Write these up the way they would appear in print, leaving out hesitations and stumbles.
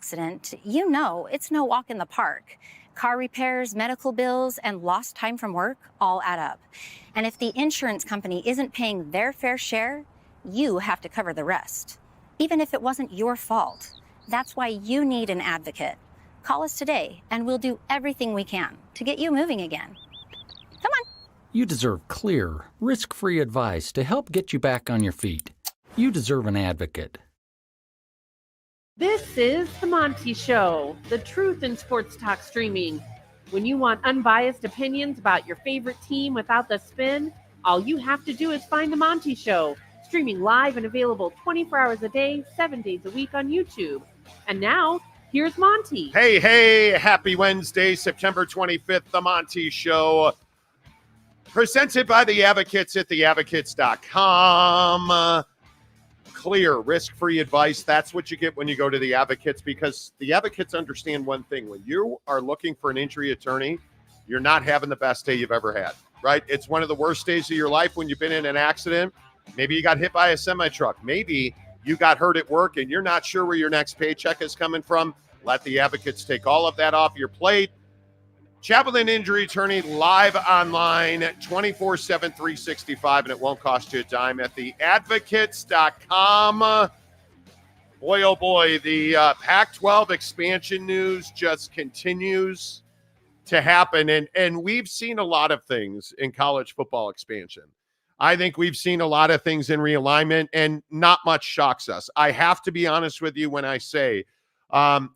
accident, you know it's no walk in the park. Car repairs, medical bills, and lost time from work all add up. And if the insurance company isn't paying their fair share, you have to cover the rest, even if it wasn't your fault. That's why you need an advocate. Call us today, and we'll do everything we can to get you moving again. Come on. You deserve clear, risk-free advice to help get you back on your feet. You deserve an advocate. This is The Monty Show, the truth in sports talk streaming. When you want unbiased opinions about your favorite team without the spin, all you have to do is find The Monty Show, streaming live and available 24 hours a day, 7 days a week on YouTube. And now, here's Monty. Hey, happy Wednesday, September 25th, The Monty Show. Presented by the Advocates at theadvocates.com. Clear, risk-free advice. That's what you get when you go to the Advocates, because the Advocates understand one thing. When you are looking for an injury attorney, you're not having the best day you've ever had, right? It's one of the worst days of your life when you've been in an accident. Maybe you got hit by a semi-truck. Maybe you got hurt at work and you're not sure where your next paycheck is coming from. Let the Advocates take all of that off your plate. Chaplain Injury Attorney live online 24/7, 365, and it won't cost you a dime at theadvocates.com. Boy, oh boy, the Pac-12 expansion news just continues to happen. And we've seen a lot of things in college football expansion. I think we've seen a lot of things in realignment, and not much shocks us. I have to be honest with you when I say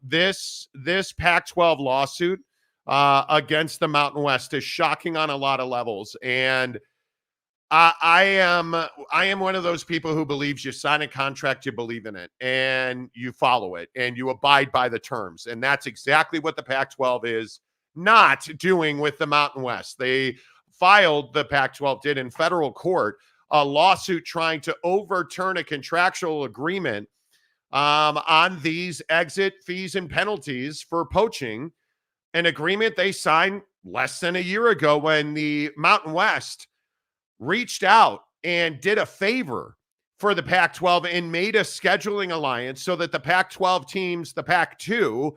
this Pac-12 lawsuit against the Mountain West is shocking on a lot of levels. And I am one of those people who believes you sign a contract, you believe in it, and you follow it, and you abide by the terms. And that's exactly what the Pac-12 is not doing with the Mountain West. They filed, the Pac-12 did, in federal court, a lawsuit trying to overturn a contractual agreement on these exit fees and penalties for poaching, an agreement they signed less than a year ago when the Mountain West reached out and did a favor for the Pac-12 and made a scheduling alliance so that the Pac-12 teams, the Pac-2,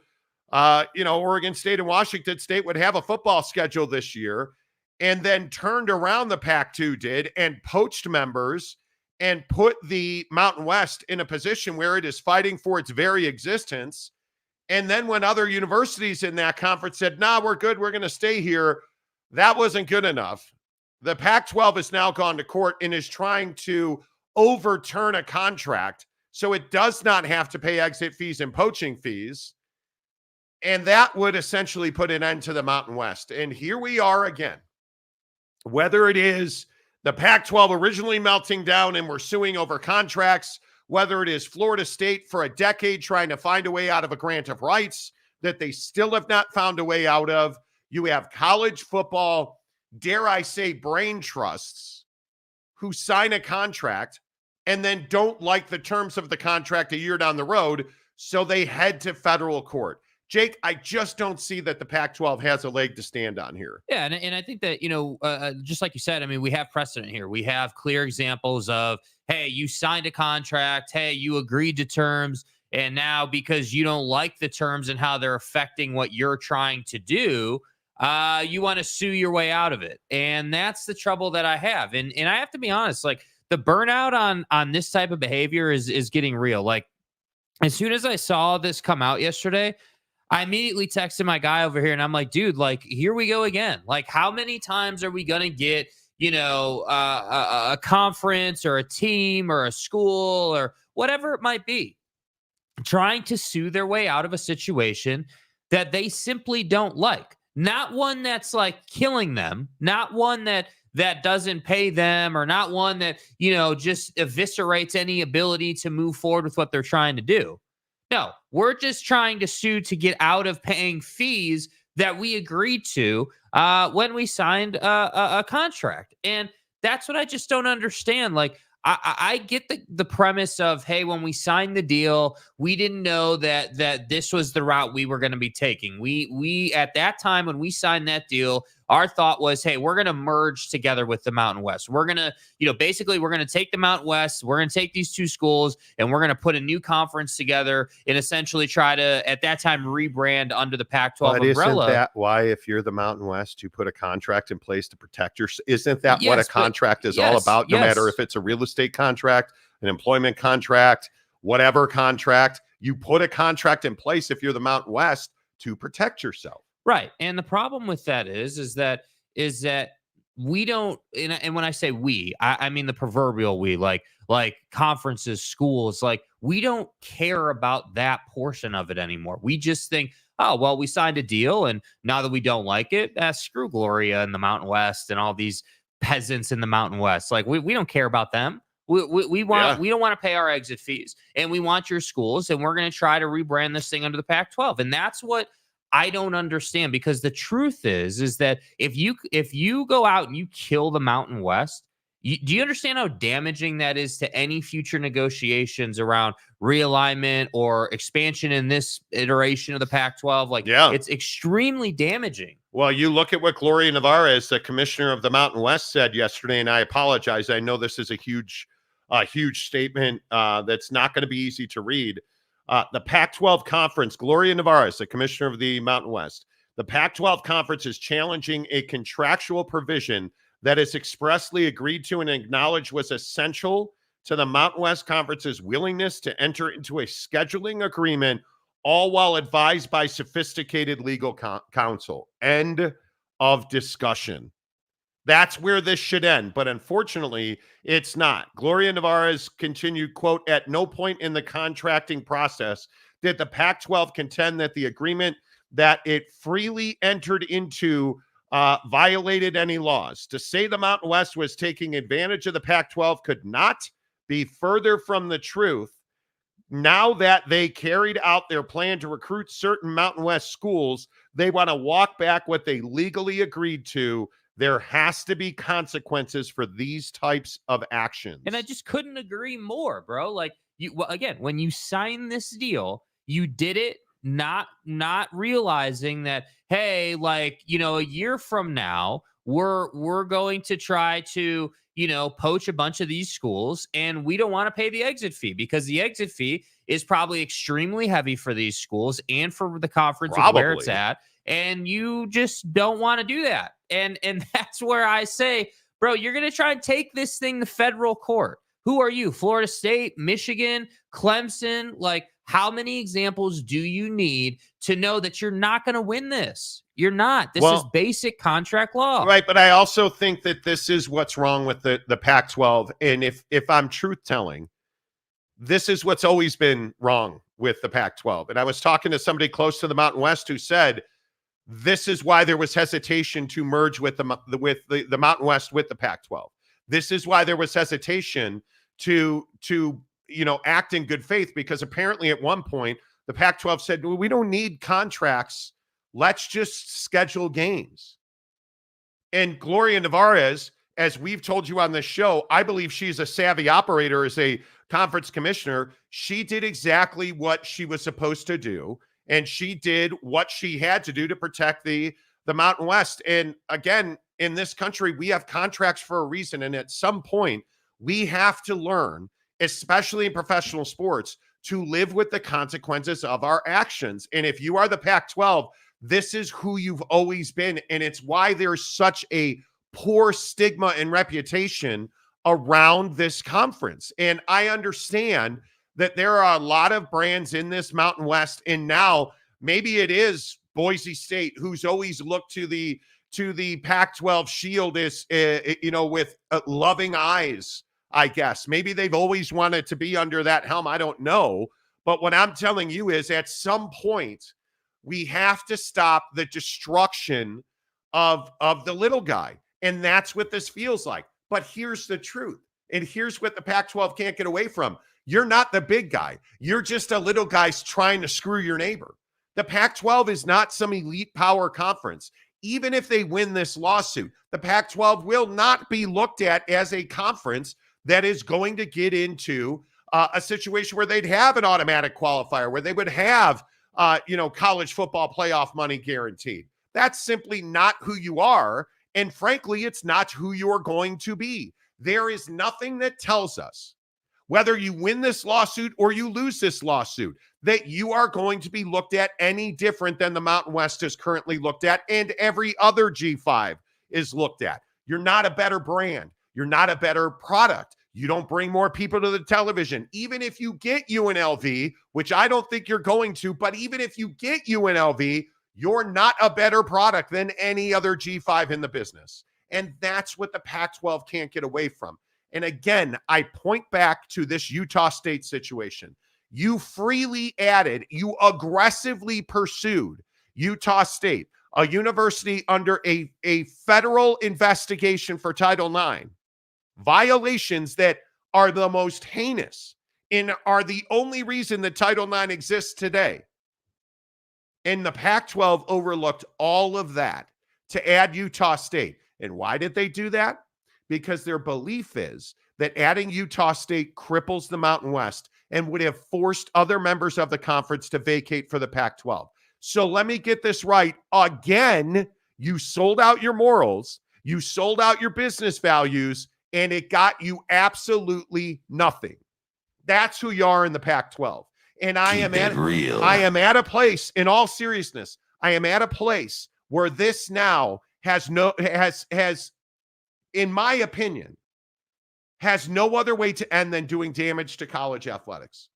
Oregon State and Washington State would have a football schedule this year, and then turned around, the Pac-2 did, and poached members and put the Mountain West in a position where it is fighting for its very existence. And then when other universities in that conference said, nah, we're good, we're going to stay here, that wasn't good enough. The Pac-12 has now gone to court and is trying to overturn a contract so it does not have to pay exit fees and poaching fees. And that would essentially put an end to the Mountain West. And here we are again. Whether it is the Pac-12 originally melting down and we're suing over contracts, whether it is Florida State for a decade trying to find a way out of a grant of rights that they still have not found a way out of. You have college football, dare I say, brain trusts who sign a contract and then don't like the terms of the contract a year down the road, so they head to federal court. Jake, I just don't see that the Pac-12 has a leg to stand on here. Yeah, and I think that, just like you said, I mean, we have precedent here. We have clear examples of, hey, you signed a contract, hey, you agreed to terms, and now because you don't like the terms and how they're affecting what you're trying to do, you want to sue your way out of it. And that's the trouble that I have. And I have to be honest, like, the burnout on this type of behavior is getting real. Like, as soon as I saw this come out yesterday, I immediately texted my guy over here and I'm like, dude, like, here we go again. Like, how many times are we going to get, a conference or a team or a school or whatever it might be trying to sue their way out of a situation that they simply don't like? Not one that's like killing them, not one that doesn't pay them, or not one that, just eviscerates any ability to move forward with what they're trying to do. No, we're just trying to sue to get out of paying fees that we agreed to when we signed a contract. And that's what I just don't understand. Like, I get the premise of, hey, when we signed the deal, we didn't know that this was the route we were going to be taking. We at that time when we signed that deal, our thought was, hey, we're going to merge together with the Mountain West. We're going to, basically we're going to take the Mountain West, we're going to take these two schools, and we're going to put a new conference together and essentially try to, at that time, rebrand under the Pac-12 umbrella. Isn't that why, if you're the Mountain West, you put a contract in place to protect your? Isn't that what a contract is all about? No matter if it's a real estate contract, an employment contract, whatever contract, you put a contract in place if you're the Mountain West to protect yourself. Right. And the problem with that is that we don't, and when I say we, I mean the proverbial we, like conferences, schools, like we don't care about that portion of it anymore. We just think, oh, well, we signed a deal, and now that we don't like it, screw Gloria in the Mountain West and all these peasants in the Mountain West. Like we don't care about them. We don't want to pay our exit fees, and we want your schools, and we're going to try to rebrand this thing under the Pac-12. And that's what I don't understand, because the truth is that if you go out and you kill the Mountain West, do you understand how damaging that is to any future negotiations around realignment or expansion in this iteration of the Pac-12? Like, it's extremely damaging. Well, you look at what Gloria Nevarez, the commissioner of the Mountain West, said yesterday, and I apologize. I know this is a huge statement that's not going to be easy to read. The Pac-12 conference, Gloria Nevarez, the commissioner of the Mountain West, the Pac-12 conference is challenging a contractual provision that is expressly agreed to and acknowledged was essential to the Mountain West Conference's willingness to enter into a scheduling agreement, all while advised by sophisticated legal counsel. End of discussion. That's where this should end. But unfortunately, it's not. Gloria Nevarez continued, quote, "At no point in the contracting process did the Pac-12 contend that the agreement that it freely entered into violated any laws. To say the Mountain West was taking advantage of the Pac-12 could not be further from the truth. Now that they carried out their plan to recruit certain Mountain West schools, they want to walk back what they legally agreed to. There has to be consequences for these types of actions." And I just couldn't agree more, bro. Like, again, when you sign this deal, you did it not realizing that, hey, like, a year from now, we're going to try to, poach a bunch of these schools, and we don't want to pay the exit fee, because the exit fee is probably extremely heavy for these schools and for the conference where it's at. And you just don't want to do that. And that's where I say, bro, you're going to try and take this thing to federal court. Who are you? Florida State, Michigan, Clemson? Like, how many examples do you need to know that you're not going to win this? You're not. This is basic contract law. Right, but I also think that this is what's wrong with the Pac-12. And if I'm truth-telling, this is what's always been wrong with the Pac-12. And I was talking to somebody close to the Mountain West who said, this is why there was hesitation to merge with the Mountain West with the Pac-12. This is why there was hesitation to act in good faith, because apparently at one point the Pac-12 said, well, we don't need contracts. Let's just schedule games. And Gloria Nevarez, as we've told you on this show, I believe she's a savvy operator as a conference commissioner. She did exactly what she was supposed to do. And she did what she had to do to protect the Mountain West. And again, in this country, we have contracts for a reason. And at some point, we have to learn, especially in professional sports, to live with the consequences of our actions. And if you are the Pac-12, this is who you've always been. And it's why there's such a poor stigma and reputation around this conference. And I understand that there are a lot of brands in this Mountain West, and now maybe it is Boise State, who's always looked to the Pac-12 shield as with loving eyes, I guess. Maybe they've always wanted to be under that helm. I don't know. But what I'm telling you is, at some point, we have to stop the destruction of the little guy. And that's what this feels like. But here's the truth. And here's what the Pac-12 can't get away from. You're not the big guy. You're just a little guy trying to screw your neighbor. The Pac-12 is not some elite power conference. Even if they win this lawsuit, the Pac-12 will not be looked at as a conference that is going to get into a situation where they'd have an automatic qualifier, where they would have, college football playoff money guaranteed. That's simply not who you are. And frankly, it's not who you're going to be. There is nothing that tells us, whether you win this lawsuit or you lose this lawsuit, that you are going to be looked at any different than the Mountain West is currently looked at and every other G5 is looked at. You're not a better brand. You're not a better product. You don't bring more people to the television. Even if you get UNLV, which I don't think you're going to, but even if you get UNLV, you're not a better product than any other G5 in the business. And that's what the Pac-12 can't get away from. And again, I point back to this Utah State situation. You freely added, you aggressively pursued Utah State, a university under a federal investigation for Title IX, violations that are the most heinous and are the only reason that Title IX exists today. And the Pac-12 overlooked all of that to add Utah State. And why did they do that? Because their belief is that adding Utah State cripples the Mountain West and would have forced other members of the conference to vacate for the Pac-12. So let me get this right. Again, you sold out your morals, you sold out your business values, and it got you absolutely nothing. That's who you are in the Pac-12. And I am at a place, in all seriousness, I am at a place where this now has, in my opinion, has no other way to end than doing damage to college athletics.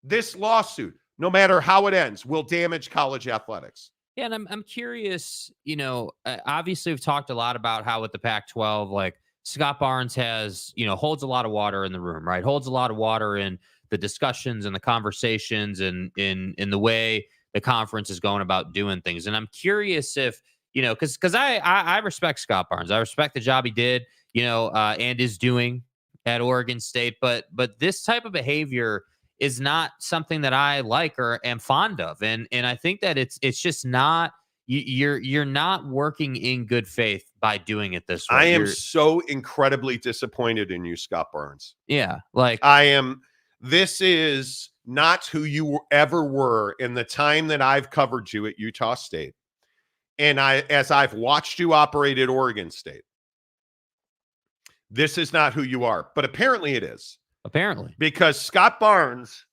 This lawsuit, no matter how it ends, will damage college athletics. Yeah, and I'm curious, obviously we've talked a lot about how with the Pac-12, like Scott Barnes has, holds a lot of water in the room, right? Holds a lot of water in the discussions and the conversations and in the way the conference is going about doing things. And I'm curious if, because I respect Scott Barnes. I respect the job he did, and is doing at Oregon State. But this type of behavior is not something that I like or am fond of. And I think that it's just not, you're not working in good faith by doing it this way. I am so incredibly disappointed in you, Scott Barnes. Yeah. Like I am. This is not who you ever were in the time that I've covered you at Utah State. And as I've watched you operate at Oregon State, this is not who you are, but apparently it is. Apparently. Because Scott Barnes,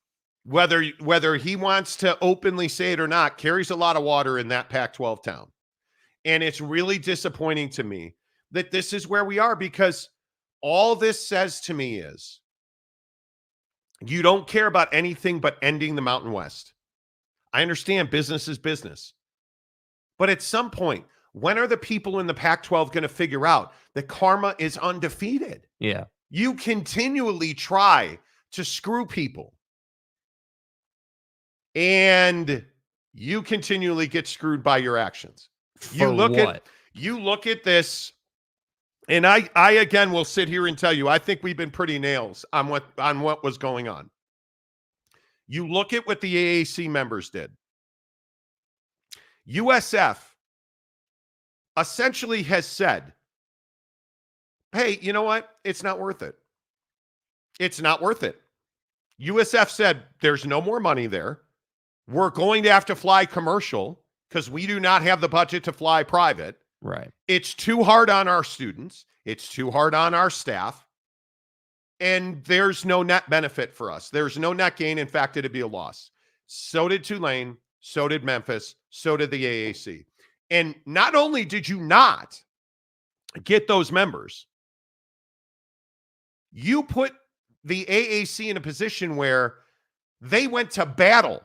whether he wants to openly say it or not, carries a lot of water in that Pac-12 town. And it's really disappointing to me that this is where we are, because all this says to me is you don't care about anything but ending the Mountain West. I understand business is business. But at some point, when are the people in the Pac-12 going to figure out that karma is undefeated? Yeah. You continually try to screw people, and you continually get screwed by your actions. You look at this, and I again will sit here and tell you, I think we've been pretty nails on what was going on. You look at what the AAC members did. USF essentially has said, hey, you know what? It's not worth it. It's not worth it. USF said there's no more money there. We're going to have to fly commercial because we do not have the budget to fly private. Right. It's too hard on our students. It's too hard on our staff. And there's no net benefit for us. There's no net gain. In fact, it'd be a loss. So did Tulane. So did Memphis. So did the AAC. And not only did you not get those members, you put the AAC in a position where they went to battle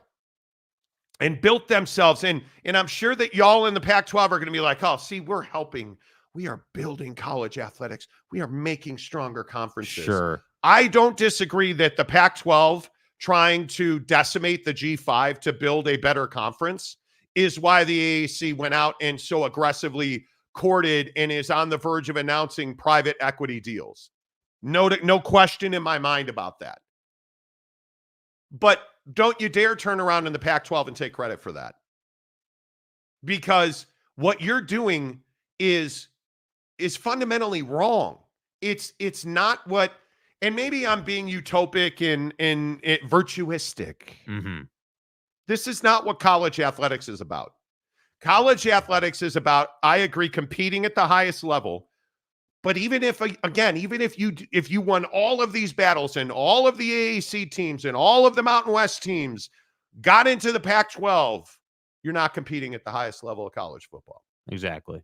and built themselves. And I'm sure that y'all in the Pac-12 are going to be like, oh, see, we're helping. We are building college athletics. We are making stronger conferences. Sure. I don't disagree that the Pac-12 trying to decimate the G5 to build a better conference is why the AAC went out and so aggressively courted and is on the verge of announcing private equity deals. No question in my mind about that. But don't you dare turn around in the Pac-12 and take credit for that. Because what you're doing is fundamentally wrong. It's not what, and maybe I'm being utopic and virtuistic. Mm-hmm. This is not what college athletics is about. College athletics is about, I agree, competing at the highest level. But even if you won all of these battles and all of the AAC teams and all of the Mountain West teams got into the Pac-12, you're not competing at the highest level of college football. Exactly.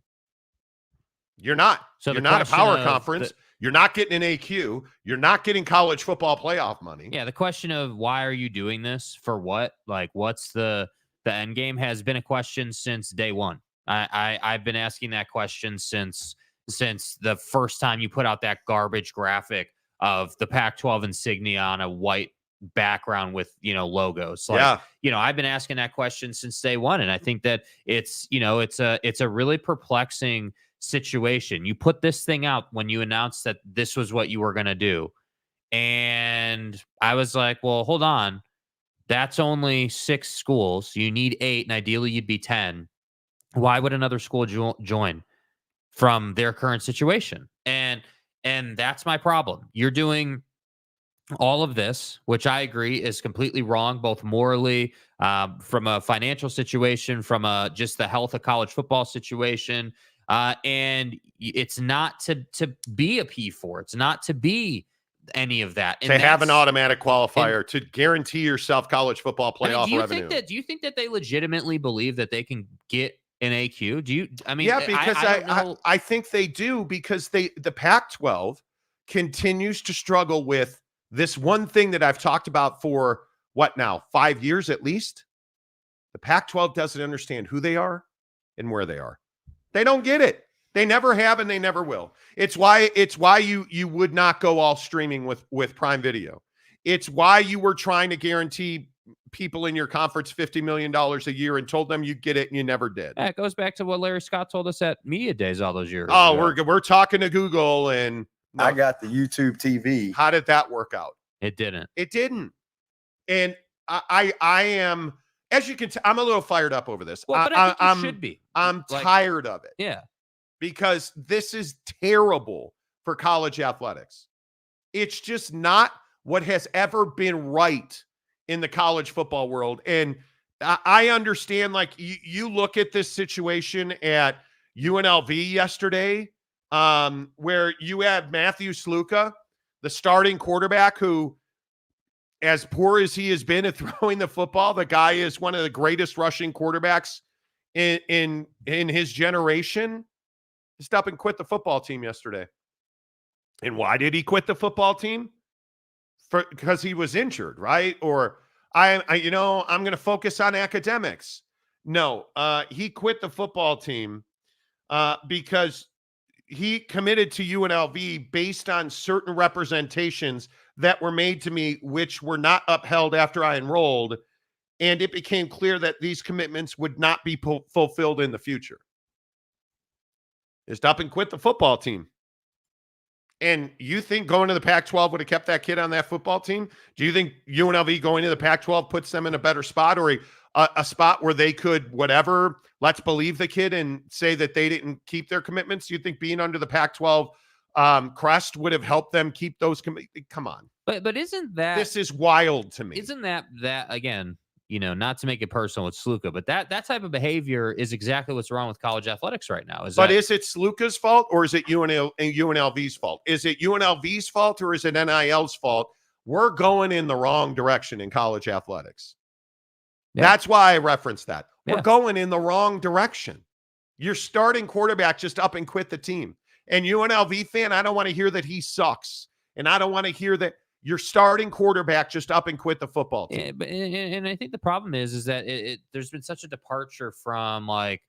You're not. So you're not a power conference. You're not getting an AQ. You're not getting college football playoff money. Yeah, the question of why are you doing this? For what? Like, what's the end game has been a question since day one. I've been asking that question since the first time you put out that garbage graphic of the Pac-12 insignia on a white background with, logos. Like, I've been asking that question since day one. And I think that it's a really perplexing situation. You put this thing out when you announced that this was what you were going to do. And I was like, well, hold on. That's only 6 schools. You need 8, and ideally you'd be 10. Why would another school join from their current situation? And that's my problem. You're doing all of this, which I agree is completely wrong, both morally, from a financial situation, from just the health of college football situation. And it's not to be a P4. It's not to be any of that. And to have an automatic qualifier, to guarantee yourself college football playoff revenue. Do you think that they legitimately believe that they can get an AQ? Yeah, because I think they do, because the Pac-12 continues to struggle with this one thing that I've talked about for 5 years at least. The Pac-12 doesn't understand who they are and where they are. They don't get it. They never have, and they never will. It's why you would not go all streaming with Prime Video. It's why you were trying to guarantee people in your conference $50 million a year and told them you'd get it, and you never did. Yeah, it goes back to what Larry Scott told us at Media Days all those years ago. We're talking to Google, and I got the YouTube TV. How did that work out? It didn't. It didn't. And I am, as you can tell, I'm a little fired up over this. Well, but I think you should be. I'm tired of it. Yeah. Because this is terrible for college athletics. It's just not what has ever been right in the college football world. And I understand, like, you look at this situation at UNLV yesterday, where you had Matthew Sluka, the starting quarterback, who, as poor as he has been at throwing the football, the guy is one of the greatest rushing quarterbacks in his generation. He stopped and quit the football team yesterday. And why did he quit the football team? Because he was injured, right? Or I'm going to focus on academics. No, he quit the football team because he committed to UNLV based on certain representations that were made to me, which were not upheld after I enrolled. And it became clear that these commitments would not be fulfilled in the future. Just up and quit the football team. And you think going to the Pac-12 would have kept that kid on that football team? Do you think UNLV going to the Pac-12 puts them in a better spot, or a spot where they could, let's believe the kid and say that they didn't keep their commitments? Do you think being under the Pac-12 crest would have helped them keep those come on. But isn't that, this is wild to me. Isn't that again, not to make it personal with Sluka, but that type of behavior is exactly what's wrong with college athletics right now. Is it Sluka's fault, or is it UNLV's fault? Is it UNLV's fault, or is it NIL's fault? We're going in the wrong direction in college athletics. Yeah. That's why I referenced that. We're going in the wrong direction. Your starting quarterback just up and quit the team. And UNLV fan, I don't want to hear that he sucks. And I don't want to hear that your starting quarterback just up and quit the football team. Yeah, but and I think the problem is that there's been such a departure from, like,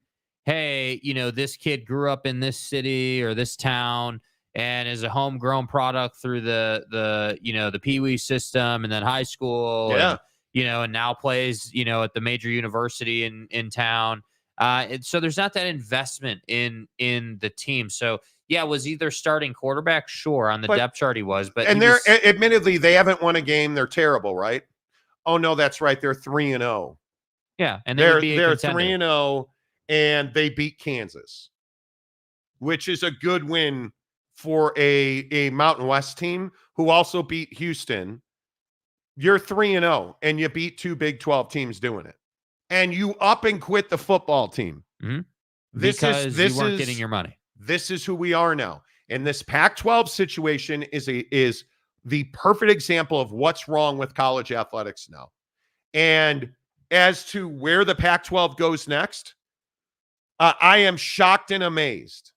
hey, this kid grew up in this city or this town and is a homegrown product through the Pee Wee system and then high school. Yeah. And now plays, at the major university in town. And so there's not that investment in the team. So yeah, was either starting quarterback? Sure. On the depth chart he was, but admittedly, they haven't won a game. They're terrible, right? Oh no, that's right. They're 3-0. Yeah. And they're 3-0 and they beat Kansas, which is a good win for a Mountain West team who also beat Houston. You're 3-0 and you beat two Big 12 teams doing it. And you up and quit the football team. Because you weren't getting your money. This is who we are now. And this Pac-12 situation is the perfect example of what's wrong with college athletics now. And as to where the Pac-12 goes next, I am shocked and amazed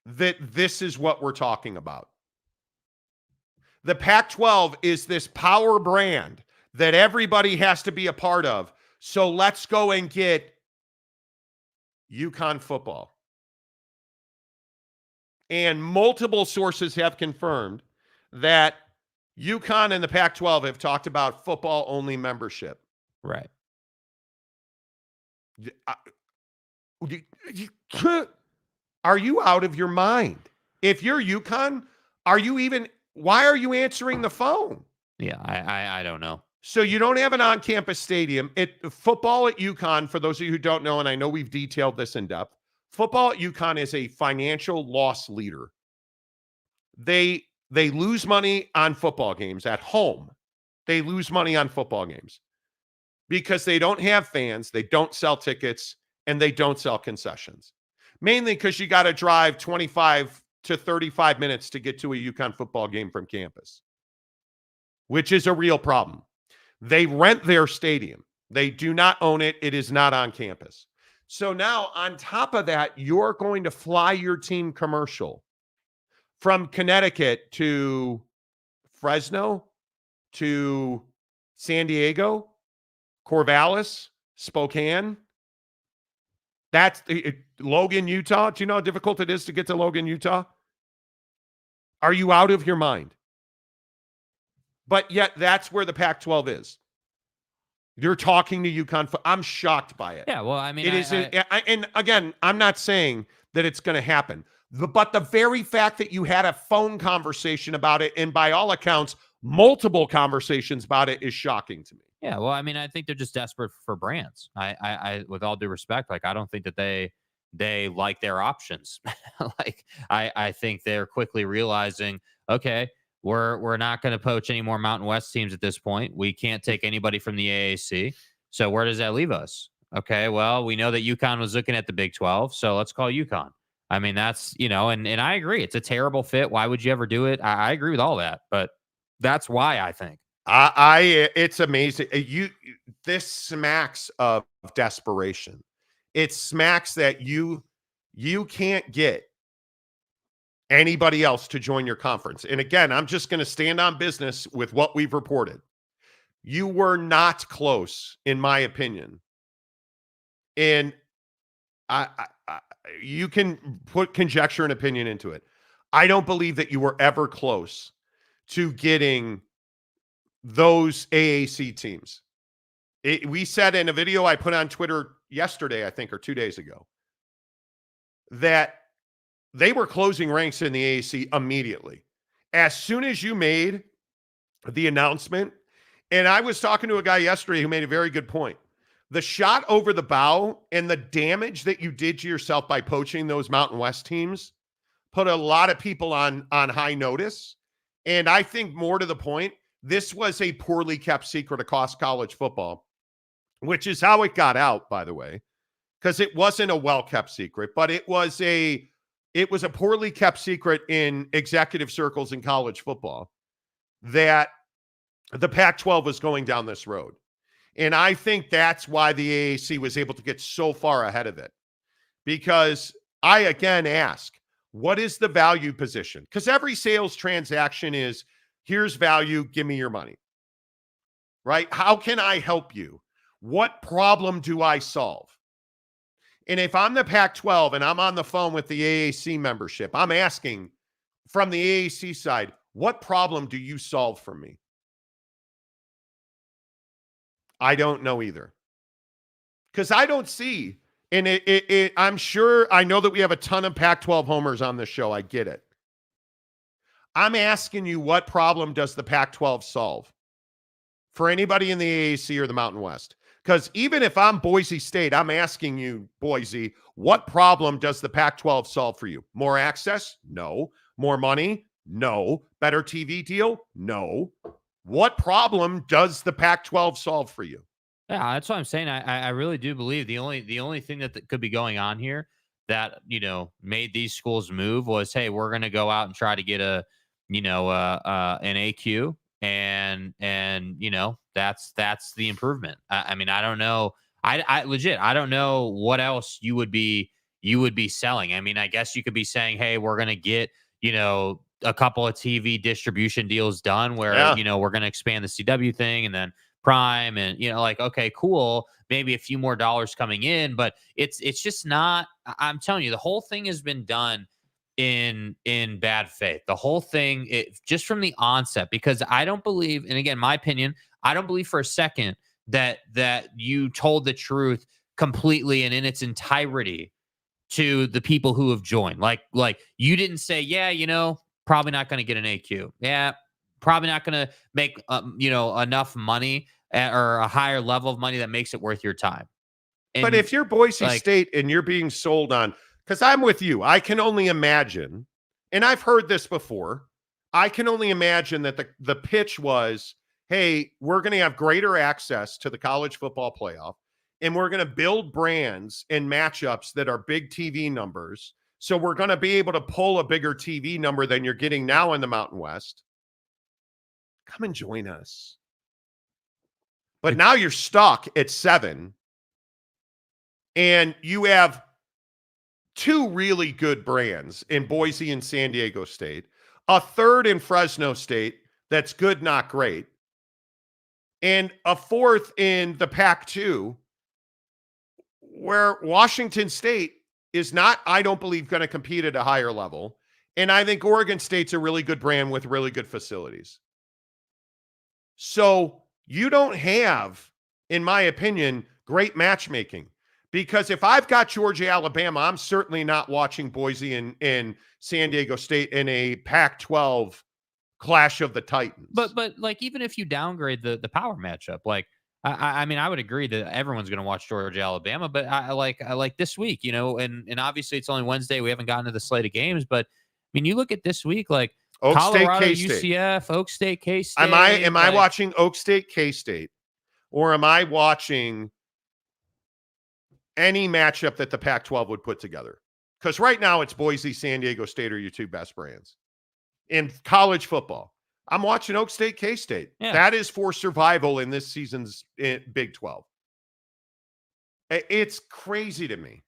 that this is what we're talking about. The Pac-12 is this power brand that everybody has to be a part of. So let's go and get UCONN Football. And multiple sources have confirmed that UConn and the Pac-12 have talked about football-only membership. Right. Are you out of your mind? If you're UConn, why are you answering the phone? Yeah, I don't know. So you don't have an on-campus stadium. Football at UConn, for those of you who don't know, and I know we've detailed this in depth, football at UConn is a financial loss leader. They lose money on football games at home. They lose money on football games because they don't have fans, they don't sell tickets, and they don't sell concessions. Mainly because you got to drive 25 to 35 minutes to get to a UConn football game from campus, which is a real problem. They rent their stadium. They do not own it. It is not on campus. So now, on top of that, you're going to fly your team commercial from Connecticut to Fresno to San Diego, Corvallis, Spokane. That's Logan, Utah. Do you know how difficult it is to get to Logan, Utah? Are you out of your mind? But yet, that's where the Pac-12 is. You're talking to UConn. I'm shocked by it. Yeah, well, I mean, it is. And again, I'm not saying that it's going to happen. But the very fact that you had a phone conversation about it, and by all accounts, multiple conversations about it, is shocking to me. Yeah, well, I mean, I think they're just desperate for brands. I with all due respect, like, I don't think that they like their options. Like, I think they're quickly realizing, okay, we're not going to poach any more Mountain West teams at this point. We can't take anybody from the AAC. So where does that leave us? Okay, well, we know that UConn was looking at the Big 12, so let's call UConn. I mean, that's, and I agree. It's a terrible fit. Why would you ever do it? I agree with all that, but that's why I think. It's amazing. This smacks of desperation. It smacks that you can't get anybody else to join your conference. And again, I'm just going to stand on business with what we've reported. You were not close, in my opinion. And you can put conjecture and opinion into it. I don't believe that you were ever close to getting those AAC teams. We said in a video I put on Twitter yesterday, I think, or 2 days ago, that they were closing ranks in the AAC immediately. As soon as you made the announcement, and I was talking to a guy yesterday who made a very good point. The shot over the bow and the damage that you did to yourself by poaching those Mountain West teams put a lot of people on high notice. And I think more to the point, this was a poorly kept secret across college football, which is how it got out, by the way, because it wasn't a well-kept secret, but it was a poorly kept secret in executive circles in college football that the Pac-12 was going down this road. And I think that's why the AAC was able to get so far ahead of it. Because I, again, ask, what is the value position? Because every sales transaction is, here's value, give me your money. Right? How can I help you? What problem do I solve? And if I'm the Pac-12 and I'm on the phone with the AAC membership, I'm asking from the AAC side, what problem do you solve for me? I don't know either. Because I don't see, and I'm sure, I know that we have a ton of Pac-12 homers on this show. I get it. I'm asking you, what problem does the Pac-12 solve for anybody in the AAC or the Mountain West? Because even if I'm Boise State, I'm asking you, Boise, what problem does the Pac-12 solve for you? More access? No. More money? No. Better TV deal? No. What problem does the Pac-12 solve for you? Yeah, that's what I'm saying. I really do believe the only thing that could be going on here that made these schools move was, hey, we're going to go out and try to get an AQ, and that's the improvement. I mean, I don't know. I legit I don't know what else you would be selling. I mean, I guess you could be saying, hey, we're going to get a couple of TV distribution deals done where Yeah. we're going to expand the CW thing, and then Prime, and like, okay, cool, maybe a few more dollars coming in, but it's just not. I'm telling you, the whole thing has been done in bad faith. The whole thing, just from the onset, because I don't believe, and again, my opinion, I don't believe for a second that you told the truth completely and in its entirety to the people who have joined. Like you didn't say, yeah, probably not going to get an AQ. Yeah, probably not going to make enough money or a higher level of money that makes it worth your time. But And if you're Boise like, State and you're being sold on, because I'm with you, I can only imagine, and I've heard this before, I can only imagine that the pitch was, hey, we're going to have greater access to the college football playoff, and we're going to build brands and matchups that are big TV numbers. So we're going to be able to pull a bigger TV number than you're getting now in the Mountain West. Come and join us. But now you're stuck at 7, and you have 2 really good brands in Boise and San Diego State, a third in Fresno State that's good, not great, and a fourth in the Pac-2, where Washington State is not, I don't believe, going to compete at a higher level. And I think Oregon State's a really good brand with really good facilities. So you don't have, in my opinion, great matchmaking. Because if I've got Georgia, Alabama, I'm certainly not watching Boise and San Diego State in a Pac-12 clash of the Titans. But like, even if you downgrade the power matchup, like, I mean, I would agree that everyone's going to watch Georgia, Alabama, but I like this week, and obviously it's only Wednesday. We haven't gotten to the slate of games, but I mean, you look at this week, like Oak Colorado, State, K-State. UCF, Oak State, K-State. Am I watching Oak State, K-State, or am I watching any matchup that the Pac-12 would put together? Because right now it's Boise, San Diego State are your 2 best brands. In college football, I'm watching Oak State, K-State. Yeah. That is for survival in this season's Big 12. It's crazy to me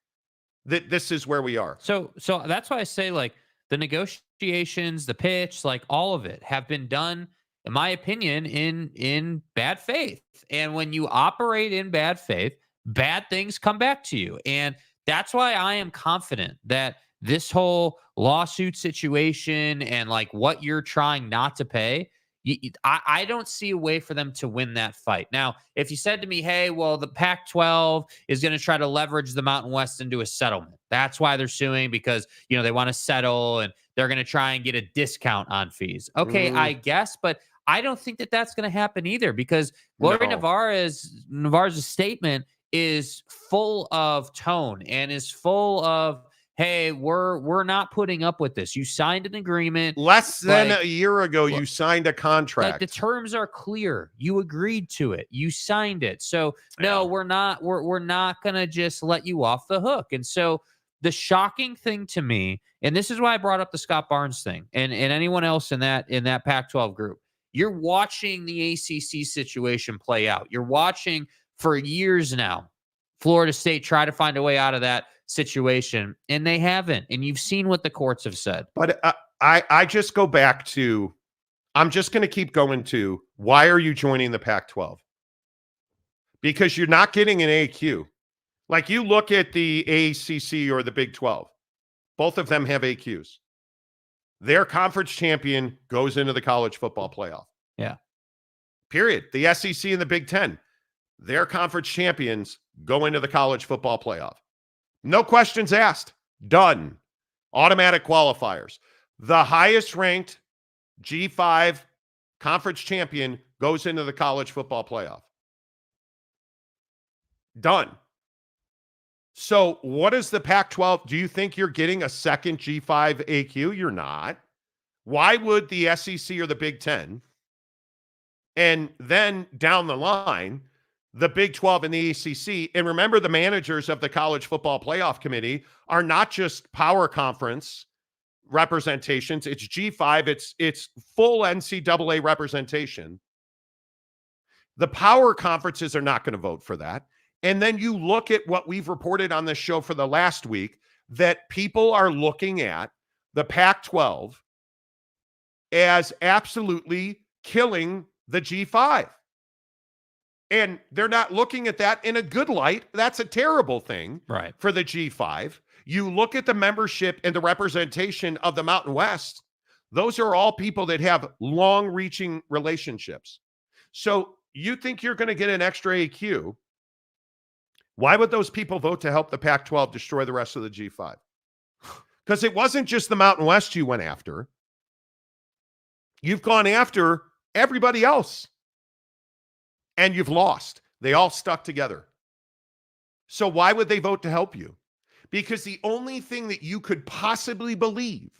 that this is where we are. So that's why I say, like, the negotiations, the pitch, like all of it have been done, in my opinion, in bad faith. And when you operate in bad faith, bad things come back to you. And that's why I am confident that this whole lawsuit situation and like what you're trying not to pay, I don't see a way for them to win that fight. Now, if you said to me, hey, well, the Pac-12 is going to try to leverage the Mountain West into a settlement. That's why they're suing, because, they want to settle and they're going to try and get a discount on fees. Okay, I guess, but I don't think that that's going to happen either, because Gloria Navarro's statement is full of tone and is full of, hey, we're not putting up with this. You signed an agreement. Less than a year ago, you signed a contract. Like, the terms are clear. You agreed to it. You signed it. So no, we're not going to just let you off the hook. And so the shocking thing to me, and this is why I brought up the Scott Barnes thing and anyone else in that Pac-12 group, you're watching the ACC situation play out. You're watching for years now Florida State try to find a way out of that situation, and they haven't. And you've seen what the courts have said. But I just go back to, I'm just going to keep going to, why are you joining the Pac-12? Because you're not getting an AQ. Like, you look at the ACC or the Big 12, both of them have AQs. Their conference champion goes into the college football playoff. Yeah. Period. The SEC and the Big 10, their conference champions go into the college football playoff. No questions asked. Done. Automatic qualifiers. The highest ranked G5 conference champion goes into the college football playoff. Done. So what is the Pac-12? Do you think you're getting a second G5 AQ? You're not. Why would the SEC or the Big 10? And then down the line, the Big 12 and the ACC. And remember, the managers of the College Football Playoff Committee are not just power conference representations. It's G5. It's full NCAA representation. The power conferences are not going to vote for that. And then you look at what we've reported on this show for the last week, that people are looking at the Pac-12 as absolutely killing the G5. And they're not looking at that in a good light. That's a terrible thing for the G5. You look at the membership and the representation of the Mountain West. Those are all people that have long-reaching relationships. So you think you're going to get an extra AQ. Why would those people vote to help the Pac-12 destroy the rest of the G5? Because it wasn't just the Mountain West you went after. You've gone after everybody else. And you've lost. They all stuck together. So why would they vote to help you? Because the only thing that you could possibly believe,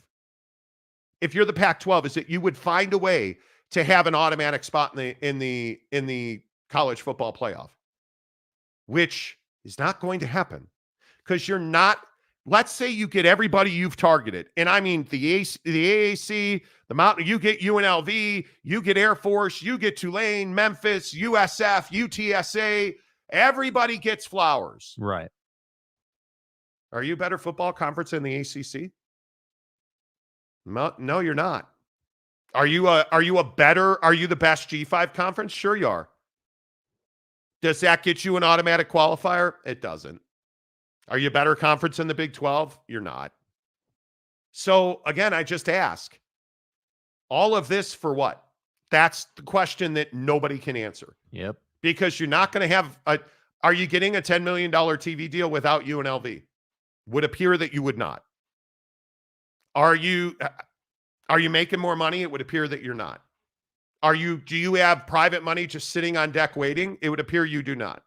if you're the Pac-12, is that you would find a way to have an automatic spot in the college football playoff, which is not going to happen because you're not. Let's say you get everybody you've targeted, and I mean the AAC, the Mountain. You get UNLV, you get Air Force, you get Tulane, Memphis, USF, UTSA. Everybody gets flowers. Right. Are you a better football conference than the ACC? No, you're not. Are you the best G5 conference? Sure you are. Does that get you an automatic qualifier? It doesn't. Are you a better conference than the Big 12? You're not. So again, I just ask, all of this for what? That's the question that nobody can answer. Yep. Because you're not going to have are you getting a $10 million TV deal without UNLV? Would appear that you would not. Are you making more money? It would appear that you're not. Do you have private money just sitting on deck waiting? It would appear you do not.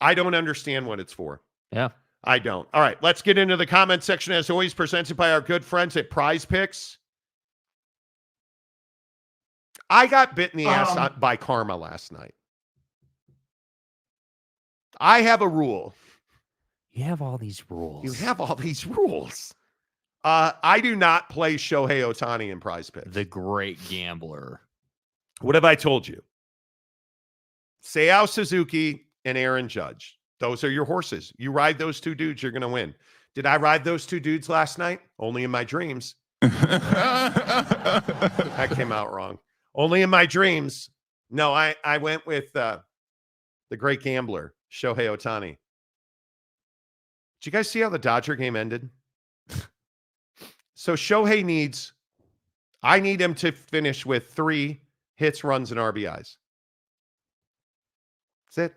I don't understand what it's for. Yeah. I don't. All right, let's get into the comment section as always, presented by our good friends at Prize Picks. I got bit in the ass by karma last night. I have a rule. You have all these rules. You have all these rules. I do not play Shohei Ohtani in Prize Picks. The great gambler. What have I told you? Seiyao Suzuki and Aaron Judge. Those are your horses. You ride those two dudes, you're going to win. Did I ride those two dudes last night? Only in my dreams. That came out wrong. Only in my dreams. No, I went with the great gambler, Shohei Ohtani. Did you guys see how the Dodger game ended? So Shohei I need him to finish with 3 hits, runs, and RBIs. That's it.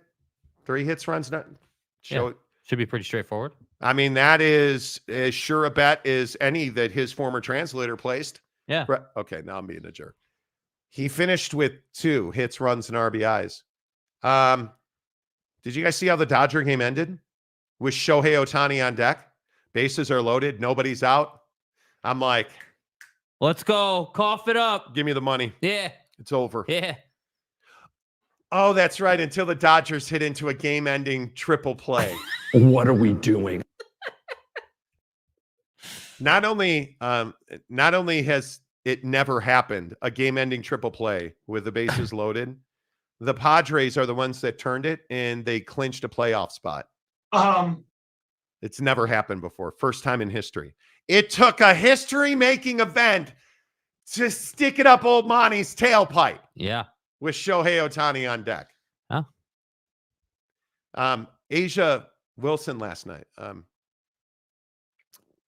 3 hits, runs, should be pretty straightforward. I mean, that is as sure a bet as any that his former translator placed. Yeah. Okay, now I'm being a jerk. He finished with 2 hits, runs, and RBIs. Did you guys see how the Dodger game ended? With Shohei Ohtani on deck. Bases are loaded. Nobody's out. I'm like, let's go. Cough it up. Give me the money. Yeah. It's over. Yeah. Oh, that's right. Until the Dodgers hit into a game-ending triple play. What are we doing? Not only has it never happened, a game-ending triple play with the bases loaded, the Padres are the ones that turned it, and they clinched a playoff spot. It's never happened before. First time in history. It took a history-making event to stick it up old Monty's tailpipe. Yeah. With Shohei Ohtani on deck. Huh? Asia Wilson last night.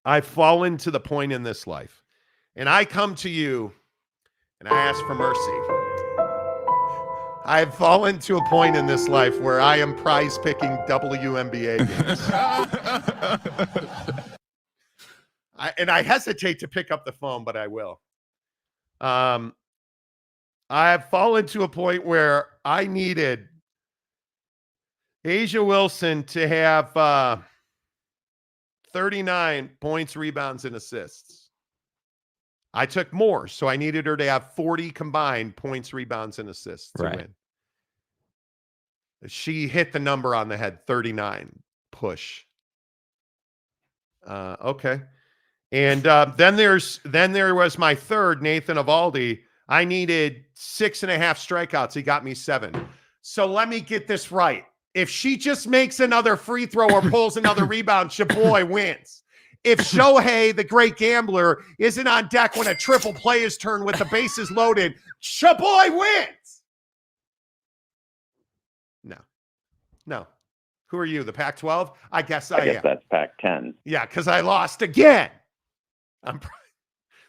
I've fallen to the point in this life, and I come to you and I ask for mercy. I've fallen to a point in this life where I am prize picking WNBA games. I hesitate to pick up the phone, but I will. I've fallen to a point where I needed Asia Wilson to have 39 points, rebounds, and assists. I took more, so I needed her to have 40 combined points, rebounds, and assists to win. She hit the number on the head, 39. Push. Okay. And then there was my third, Nathan Evaldi. I needed 6.5 strikeouts. He got me 7. So let me get this right. If she just makes another free throw or pulls another rebound, Shaboy wins. If Shohei, the great gambler, isn't on deck when a triple play is turned with the bases loaded, Shaboy wins. No. Who are you, the Pac-12? I guess I am. That's Pac-10. Yeah, because I lost again.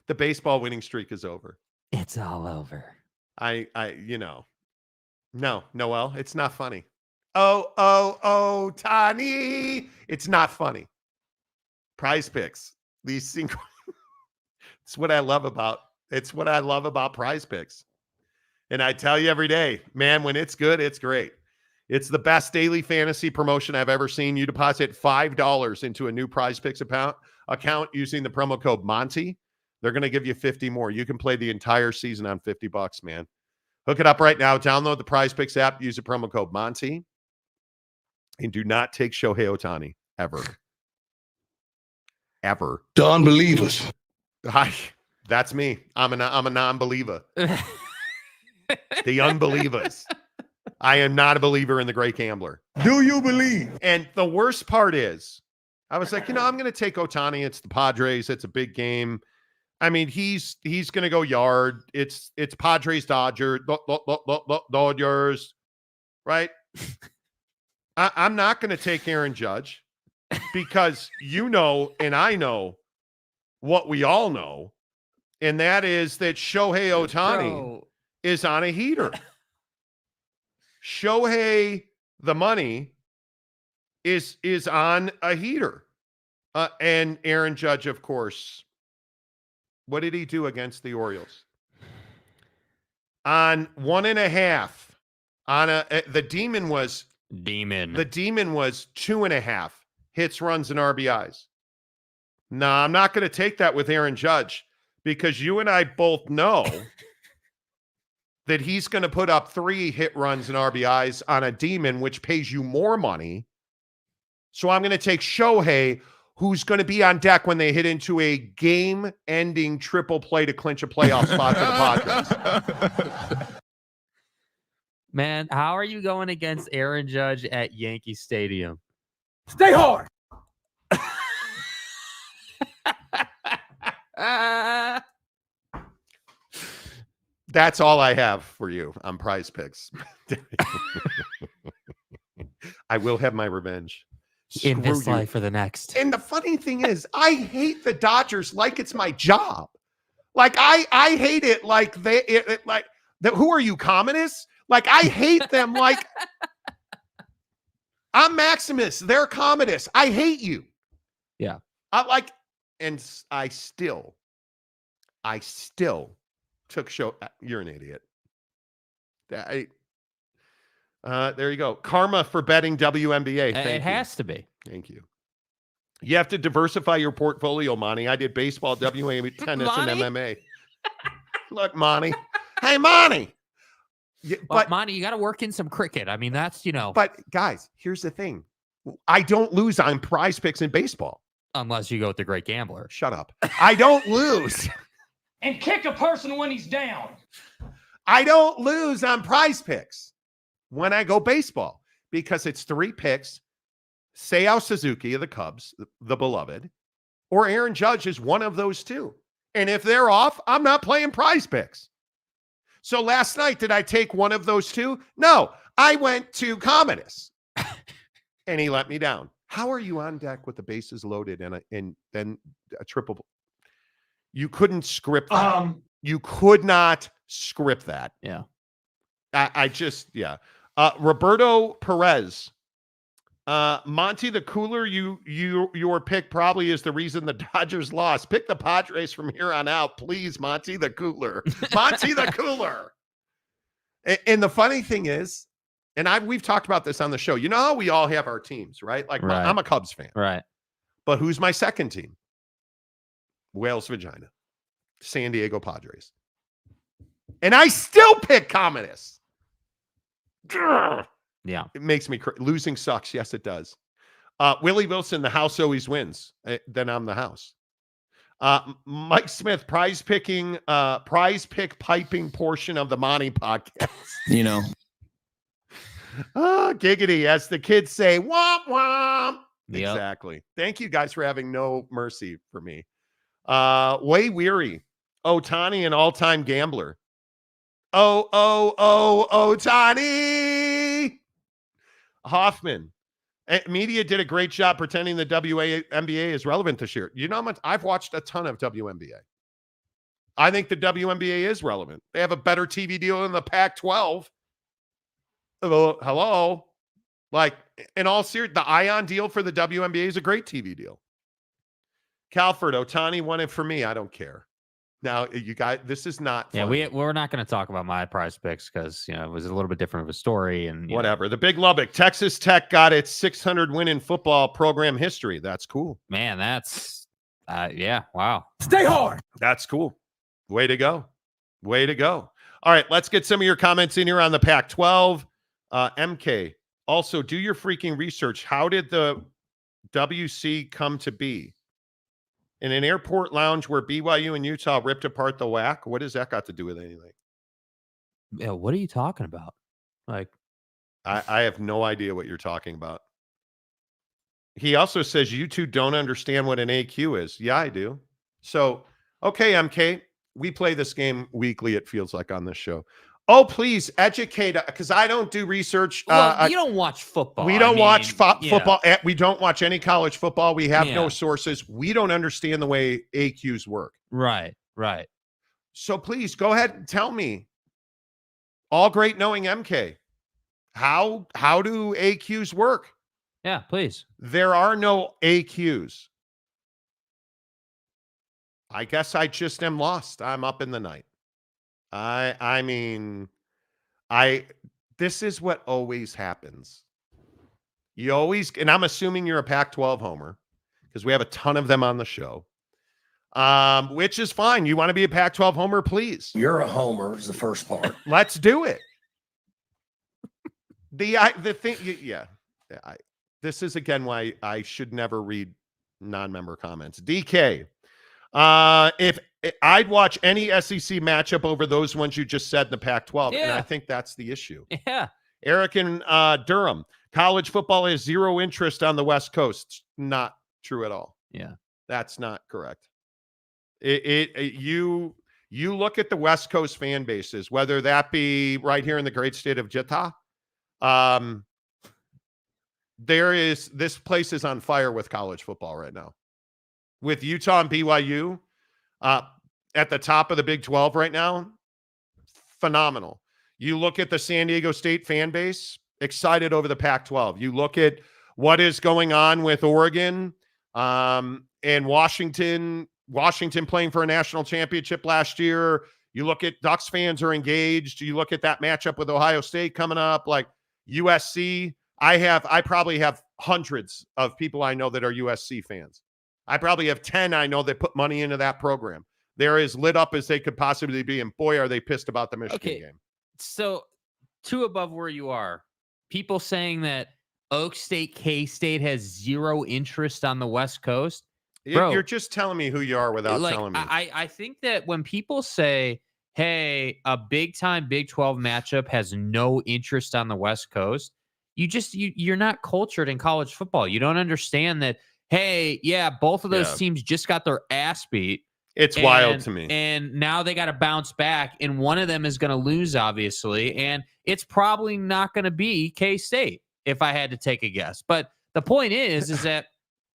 The baseball winning streak is over. It's all over. No, Noel, it's not funny. Oh, Tani. It's not funny. Prize Picks. It's what I love about Prize Picks. And I tell you every day, man, when it's good, it's great. It's the best daily fantasy promotion I've ever seen. You deposit $5 into a new Prize Picks account using the promo code Monty. They're going to give you 50 more. You can play the entire season on $50, man. Hook it up right now. Download the Prize Picks app. Use the promo code Monty. And do not take Shohei Ohtani ever. Ever. The unbelievers. That's me. I'm a non-believer. The unbelievers. I am not a believer in the great gambler. Do you believe? And the worst part is, I was like, I'm going to take Ohtani. It's the Padres. It's a big game. I mean, he's going to go yard. It's Padres, Dodgers, right? I'm not going to take Aaron Judge because and I know what we all know, and that is that Shohei Ohtani is on a heater. Shohei, the money, is on a heater. And Aaron Judge, of course, what did he do against the Orioles? On 1.5. The Demon was 2.5 hits, runs, and RBIs. No, I'm not going to take that with Aaron Judge because you and I both know that he's going to put up 3 hit, runs, and RBIs on a Demon, which pays you more money. So I'm going to take Shohei, who's going to be on deck when they hit into a game-ending triple play to clinch a playoff spot for the Padres. Man, how are you going against Aaron Judge at Yankee Stadium? Stay hard. That's all I have for you on Prize Picks. I will have my revenge. In this Screw you. life or the next. And the funny thing is, I hate the Dodgers like it's my job. Like I hate it like who are you, communists? Like I hate them like I'm Maximus, they're communists. I hate you. Yeah. I still took show. You're an idiot. There you go. Karma for betting WNBA. It has to be. Thank you. You have to diversify your portfolio, Monty. I did baseball, WNBA, tennis, and MMA. Look, Monty. Hey, Monty. But Monty, you got to work in some cricket. I mean, that's, But guys, here's the thing. I don't lose on Prize Picks in baseball. Unless you go with the great gambler. Shut up. I don't lose. And kick a person when he's down. I don't lose on Prize Picks when I go baseball because it's 3 picks. Seiya Suzuki of the Cubs, the beloved, or Aaron Judge is one of those 2. And if they're off, I'm not playing Prize Picks. So last night, did I take one of those 2? No, I went to Commodus and he let me down. How are you on deck with the bases loaded and then a triple? You couldn't script that. You could not script that. Yeah. Roberto Perez. Monty the Cooler, your pick probably is the reason the Dodgers lost. Pick the Padres from here on out, please, Monty the Cooler. Monty the Cooler. And the funny thing is, we've talked about this on the show. You know how we all have our teams, right? Like Right. I'm a Cubs fan. Right. But who's my second team? Wales Vagina. San Diego Padres. And I still pick Commodus. Yeah. It makes me losing sucks. Yes, it does. Willie Wilson, the house always wins. Then I'm the house. Mike Smith, prize pick piping portion of the Monty podcast. You know. Giggity, as the kids say, womp womp. Yep. Exactly. Thank you guys for having no mercy for me. Way weary. Otani, an all-time gambler. Otani. Hoffman. Media did a great job pretending the WNBA is relevant this year. You know how much I've watched a ton of WNBA. I think the WNBA is relevant. They have a better TV deal than the Pac-12. Hello. Like, in all seriousness, the Ion deal for the WNBA is a great TV deal. Calford, Otani won it for me. I don't care. Now, you guys, this is not Yeah, funny. we're not going to talk about my prize picks because, it was a little bit different of a story. And whatever. The Big Lubbock, Texas Tech got its 600 win in football program history. That's cool. Man, that's, yeah, wow. Stay hard. That's cool. Way to go. Way to go. All right, let's get some of your comments in here on the Pac-12. MK, also, do your freaking research. How did the WC come to be? In an airport lounge where BYU and Utah ripped apart the WAC? What does that got to do with anything? Yeah, what are you talking about? Like, I have no idea what you're talking about. He also says you two don't understand what an AQ is. Yeah, I do. So, okay, MK, we play this game weekly, it feels like, on this show. Oh, please educate, because I don't do research. well, you don't watch football. We don't watch football. Yeah. We don't watch any college football. We have no sources. We don't understand the way AQs work. Right. So please go ahead and tell me. All great knowing MK. How do AQs work? Yeah, please. There are no AQs. I guess I just am lost. I'm up in the night. I mean, this is what always happens. You always, and I'm assuming you're a Pac-12 homer because we have a ton of them on the show, which is fine. You want to be a Pac-12 homer, please. You're a homer is the first part. Let's do it. The thing, yeah. This is again why I should never read non-member comments. DK, if I'd watch any SEC matchup over those ones you just said in the Pac-12, and I think that's the issue. Yeah. Eric in Durham, college football has zero interest on the West Coast. Not true at all. Yeah, that's not correct. You look at the West Coast fan bases, whether that be right here in the great state of Utah. This place is on fire with college football right now. With Utah and BYU at the top of the Big 12 right now, phenomenal. You look at the San Diego State fan base, excited over the Pac-12. You look at what is going on with Oregon and Washington playing for a national championship last year. You look at Ducks fans are engaged. You look at that matchup with Ohio State coming up, like USC. I probably have hundreds of people I know that are USC fans. I probably have 10 I know that put money into that program. They're as lit up as they could possibly be, and boy, are they pissed about the Michigan game. So, two above where you are, people saying that Oak State, K-State has zero interest on the West Coast. Bro, you're just telling me who you are without telling me. I think that when people say, hey, a big-time Big 12 matchup has no interest on the West Coast, you're not cultured in college football. You don't understand that, hey, yeah, both of those teams just got their ass beat. It's wild to me. And now they got to bounce back, and one of them is going to lose, obviously, and it's probably not going to be K-State, if I had to take a guess. But the point is that,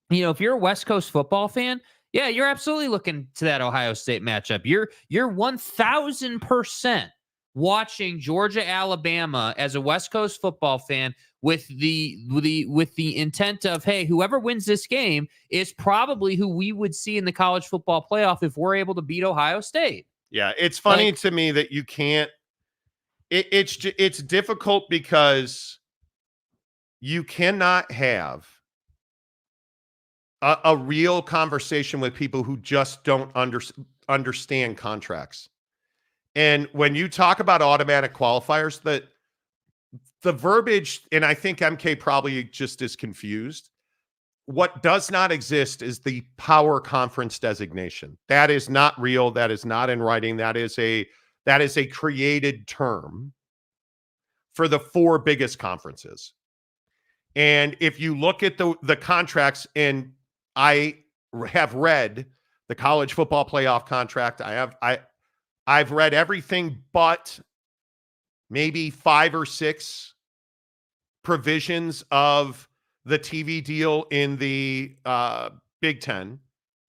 if you're a West Coast football fan, yeah, you're absolutely looking to that Ohio State matchup. You're 1,000% watching Georgia, Alabama as a West Coast football fan with the intent of, hey, whoever wins this game is probably who we would see in the college football playoff if we're able to beat Ohio State. Yeah, it's funny to me that you can't. It's difficult because you cannot have a real conversation with people who just don't understand contracts. And when you talk about automatic qualifiers, that the verbiage, and I think MK probably just is confused. What does not exist is the power conference designation. That is not real. That is not in writing. That is a created term for the 4 biggest conferences. And if you look at the contracts, and I have read the college football playoff contract, I've read everything but maybe 5 or 6 provisions of the TV deal in the Big Ten,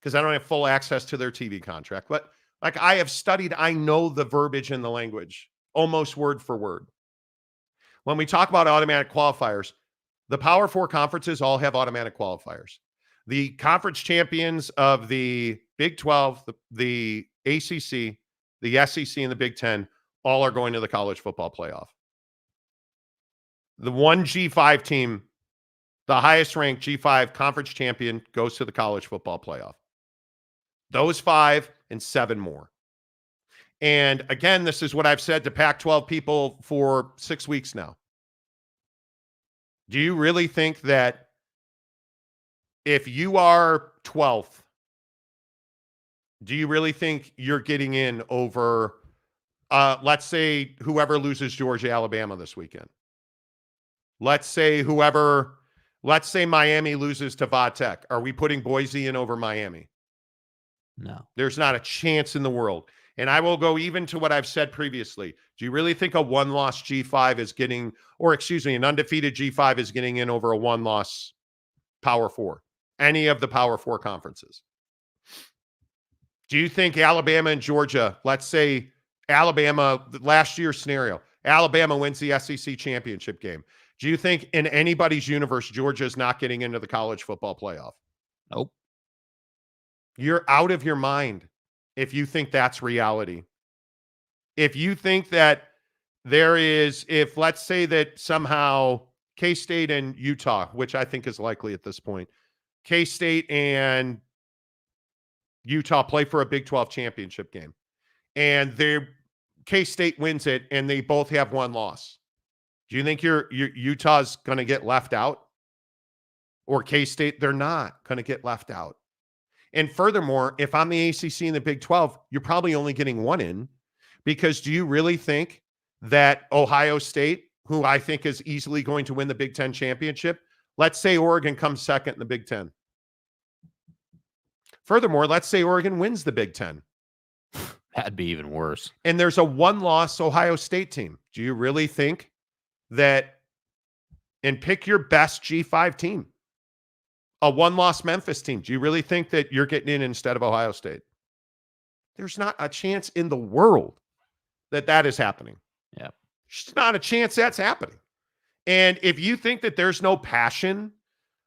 because I don't have full access to their TV contract. But like, I have studied, I know the verbiage and the language almost word for word. When we talk about automatic qualifiers, the Power 4 conferences all have automatic qualifiers. The conference champions of the Big 12, the ACC, the SEC, and the Big 10 all are going to the college football playoff. The one G5 team, the highest ranked G5 conference champion, goes to the college football playoff. Those 5 and 7 more. And again, this is what I've said to Pac-12 people for 6 weeks now. Do you really think that if you are 12th, do you really think you're getting in over, let's say, whoever loses Georgia, Alabama this weekend? Let's say Miami loses to Va-Tech. Are we putting Boise in over Miami? No. There's not a chance in the world. And I will go even to what I've said previously. Do you really think a one-loss G5 is getting, or excuse me, an undefeated G5 is getting in over a one-loss Power 4? Any of the Power 4 conferences? Do you think Alabama and Georgia, let's say Alabama, last year's scenario, Alabama wins the SEC championship game. Do you think in anybody's universe, Georgia is not getting into the college football playoff? Nope. You're out of your mind if you think that's reality. If you think that if let's say that somehow K-State and Utah, which I think is likely at this point, K-State and Utah play for a Big 12 championship game, and K-State wins it, and they both have one loss. Do you think your Utah's going to get left out? Or K-State, they're not going to get left out. And furthermore, if I'm the ACC and the Big 12, you're probably only getting one in, because do you really think that Ohio State, who I think is easily going to win the Big 10 championship, let's say Oregon comes second in the Big 10. Furthermore, let's say Oregon wins the Big 10. That'd be even worse. And there's a one-loss Ohio State team. Do you really think that, and pick your best G5 team, a one-loss Memphis team, do you really think that you're getting in instead of Ohio State? There's not a chance in the world that is happening. Yeah. There's not a chance that's happening. And if you think that there's no passion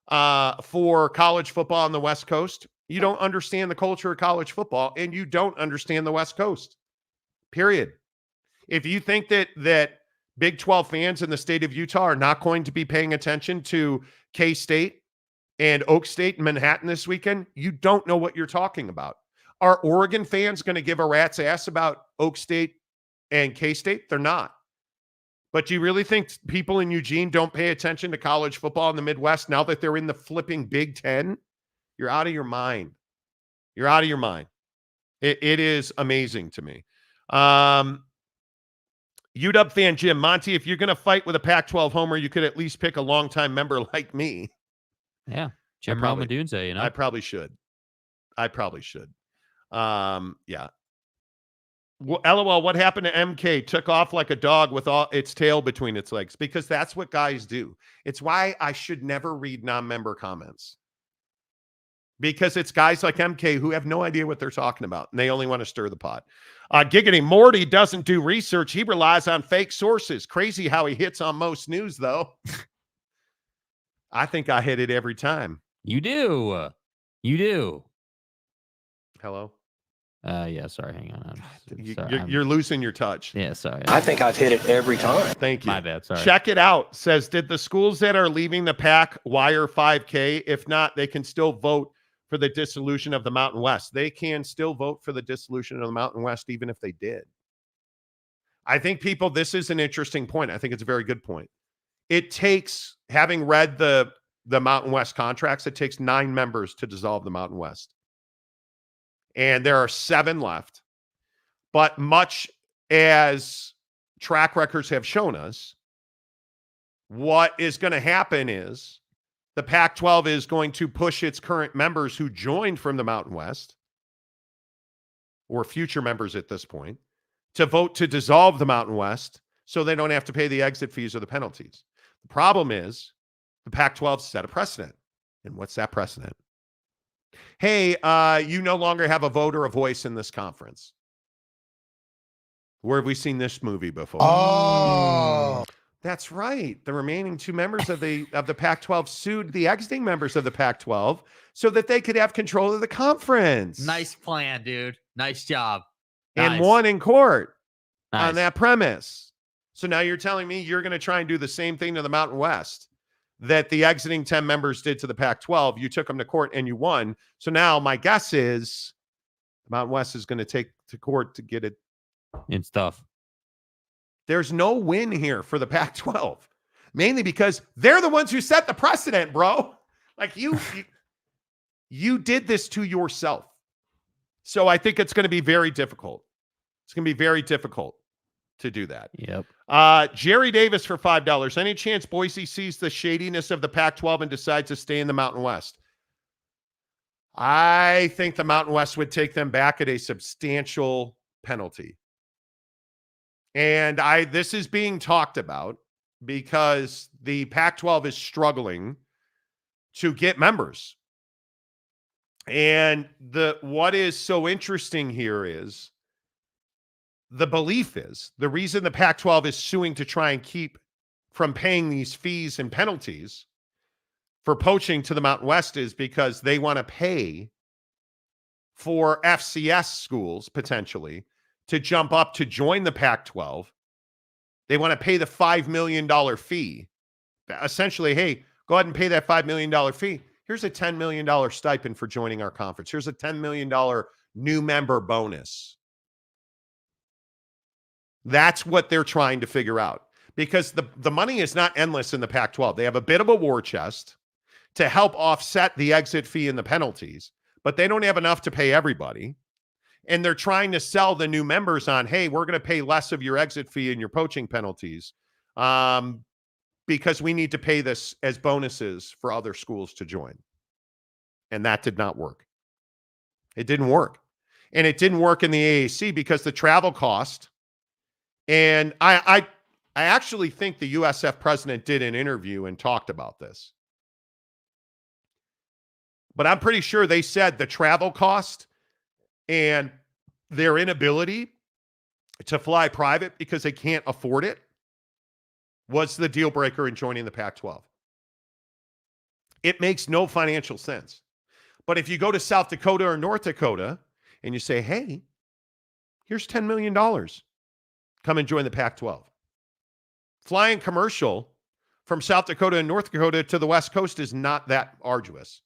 for college football on the West Coast, you don't understand the culture of college football, and you don't understand the West Coast, period. If you think that Big 12 fans in the state of Utah are not going to be paying attention to K-State and Oak State and Manhattan this weekend, you don't know what you're talking about. Are Oregon fans going to give a rat's ass about Oak State and K-State? They're not. But do you really think people in Eugene don't pay attention to college football in the Midwest now that they're in the flipping Big 10? You're out of your mind. You're out of your mind. It is amazing to me. UW fan Jim, Monty, if you're going to fight with a Pac-12 homer, you could at least pick a longtime member like me. Yeah. Jim Romadunze, you know? I probably should. Yeah. Well, LOL, what happened to MK? Took off like a dog with all its tail between its legs, because that's what guys do. It's why I should never read non-member comments, because it's guys like MK who have no idea what they're talking about, and they only want to stir the pot. Giggity Morty doesn't do research. He relies on fake sources. Crazy how he hits on most news, though. I think I hit it every time. You do. You do. Hello? Yeah, sorry. Hang on. You're losing your touch. Yeah, sorry. I think I've hit it every time. Thank you. My bad. Sorry. Check it out. Says, did the schools that are leaving the Pac wire 5K? If not, they can still vote for the dissolution of the Mountain West. They can still vote for the dissolution of the Mountain West, even if they did. I think this is an interesting point. I think it's a very good point. it takes, having read the Mountain West contracts, it takes 9 members to dissolve the Mountain West. And there are 7 left. But much as track records have shown us, what is going to happen is the Pac-12 is going to push its current members who joined from the Mountain West, or future members at this point, to vote to dissolve the Mountain West so they don't have to pay the exit fees or the penalties. The problem is the Pac-12 set a precedent. And what's that precedent? Hey, you no longer have a vote or a voice in this conference. Where have we seen this movie before? Oh. That's right. The remaining 2 members of the Pac-12 sued the exiting members of the Pac-12 so that they could have control of the conference. Nice plan, dude. Nice job. And Nice. won in court Nice. on that premise. So now you're telling me you're going to try and do the same thing to the Mountain West that the exiting 10 members did to the Pac-12. You took them to court and you won. So now my guess is the Mountain West is going to take to court to get it. And stuff. There's no win here for the Pac-12, mainly because they're the ones who set the precedent, bro. Like you did this to yourself. So I think it's going to be very difficult. It's going to be very difficult to do that. Yep. Jerry Davis for $5. Any chance Boise sees the shadiness of the Pac-12 and decides to stay in the Mountain West? I think the Mountain West would take them back at a substantial penalty. And this is being talked about because the Pac-12 is struggling to get members. And what is so interesting here is the belief is the reason the Pac-12 is suing to try and keep from paying these fees and penalties for poaching to the Mountain West is because they want to pay for FCS schools potentially to jump up to join the Pac-12. They want to pay the $5 million fee. Essentially, hey, go ahead and pay that $5 million fee. Here's a $10 million stipend for joining our conference. Here's a $10 million new member bonus. That's what they're trying to figure out because the money is not endless in the Pac-12. They have a bit of a war chest to help offset the exit fee and the penalties, but they don't have enough to pay everybody. And they're trying to sell the new members on, hey, we're going to pay less of your exit fee and your poaching penalties because we need to pay this as bonuses for other schools to join. And that did not work. It didn't work. And it didn't work in the AAC because the travel cost. And I actually think the USF president did an interview and talked about this. But I'm pretty sure they said the travel cost and their inability to fly private because they can't afford it was the deal breaker in joining the Pac-12. It makes no financial sense. But if you go to South Dakota or North Dakota and you say, hey, here's $10 million. Come and join the Pac-12. Flying commercial from South Dakota and North Dakota to the West Coast is not that arduous.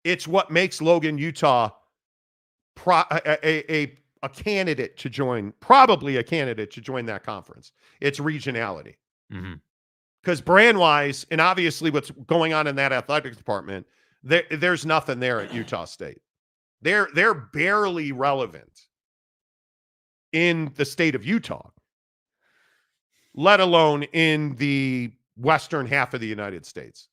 It's what makes Logan, Utah a candidate to join, probably a candidate to join that conference. It's regionality. Because brand-wise, and obviously what's going on in that athletics department, there's nothing there at Utah State. They're barely relevant in the state of Utah, let alone in the western half of the United States.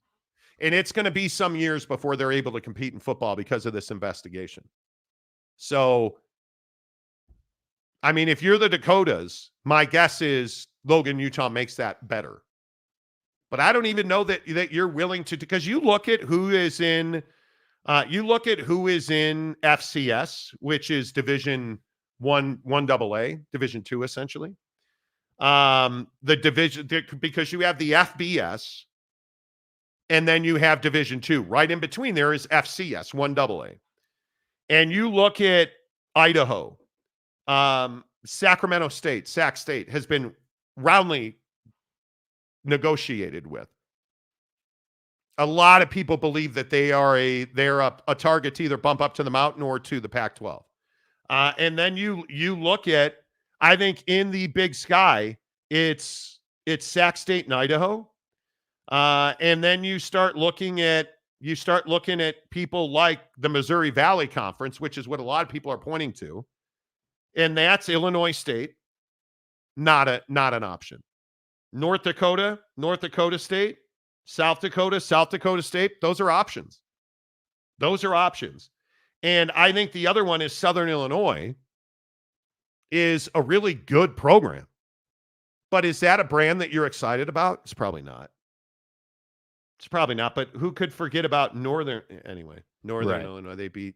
And it's going to be some years before they're able to compete in football because of this investigation. So, I mean, if you're the Dakotas, my guess is Logan, Utah makes that better. But I don't even know that you're willing to, because you look at who is in FCS, which is Division 1AA, Division 2 essentially. The division, because you have the FBS and then you have Division 2. Right in between there is FCS, 1AA. And you look at Idaho, Sacramento State, Sac State has been roundly negotiated with. A lot of people believe that they're a target to either bump up to the mountain or to the Pac-12. And then you look at, I think in the Big Sky, it's it's Sac State and Idaho. And then you start looking at people like the Missouri Valley Conference, which is what a lot of people are pointing to. And that's Illinois State. Not an option. North Dakota State, South Dakota State. Those are options. And I think the other one is Southern Illinois is a really good program. But is that a brand that you're excited about? It's probably not. But who could forget about Northern Illinois? They beat.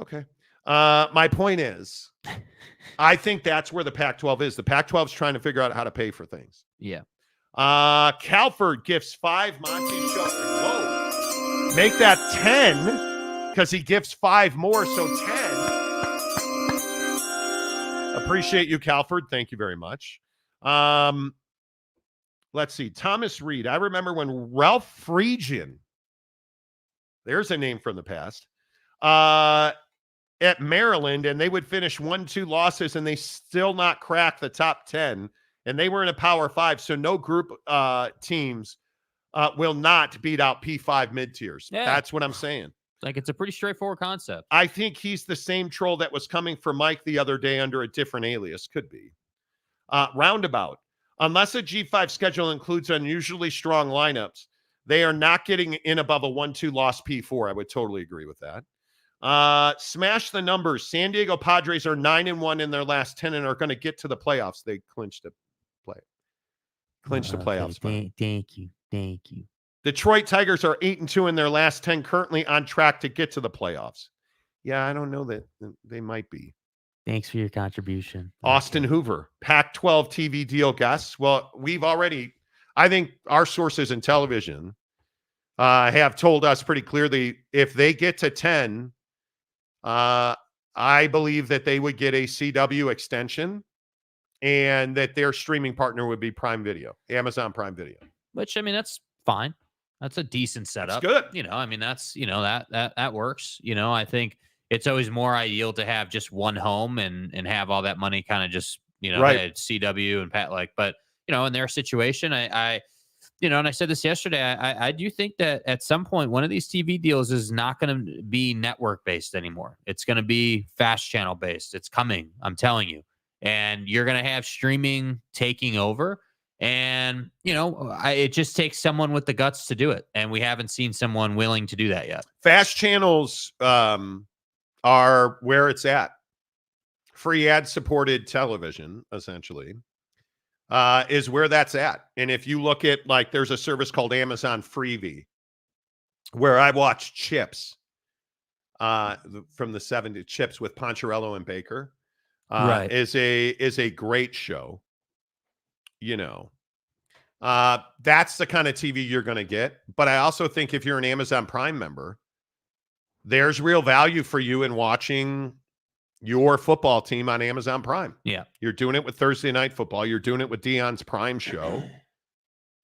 Okay. My point is, I think that's where the Pac-12 is. The Pac-12 is trying to figure out how to pay for things. Yeah. Calford gifts 5 Monty Show. Whoa. Make that 10 because he gifts 5 more, so 10. Appreciate you, Calford. Thank you very much. Let's see. Thomas Reed. I remember when Ralph Friedgen, there's a name from the past, at Maryland, and they would finish 1-2 losses and they still not crack the top 10, and they were in a Power 5, so no group teams will not beat out P5 mid-tiers. Yeah. That's what I'm saying. Like, it's a pretty straightforward concept. I think he's the same troll that was coming for Mike the other day under a different alias. Could be. Roundabout. Unless a G5 schedule includes unusually strong lineups, they are not getting in above a 1-2 loss P4. I would totally agree with that. Smash the numbers. San Diego Padres are 9-1 in their last 10 and are going to get to the playoffs. They clinched the playoffs. Thank you. Detroit Tigers are 8-2 in their last 10, currently on track to get to the playoffs. Yeah, I don't know that they might be. Thanks for your contribution. Austin Hoover, Pac-12 TV deal guests. Well, I think our sources in television have told us pretty clearly if they get to 10, I believe that they would get a CW extension and that their streaming partner would be Prime Video, Amazon Prime Video. Which, I mean, that's fine. That's a decent setup. That's good. That works. I think it's always more ideal to have just one home and have all that money kind of just, right. at CW and Pat, but, in their situation, I and I said this yesterday, I do think that at some point, one of these TV deals is not going to be network based anymore. It's going to be fast channel based. It's coming. I'm telling you. And you're going to have streaming taking over. And, it just takes someone with the guts to do it. And we haven't seen someone willing to do that yet. Fast channels are where it's at. Free ad-supported television, essentially, is where that's at. And if you look at, there's a service called Amazon Freevee, where I watch Chips from the 70s, Chips with Poncherello and Baker, right. is a great show. That's the kind of TV you're going to get. But I also think if you're an Amazon Prime member, there's real value for you in watching your football team on Amazon Prime. Yeah. You're doing it with Thursday Night Football. You're doing it with Dion's Prime show.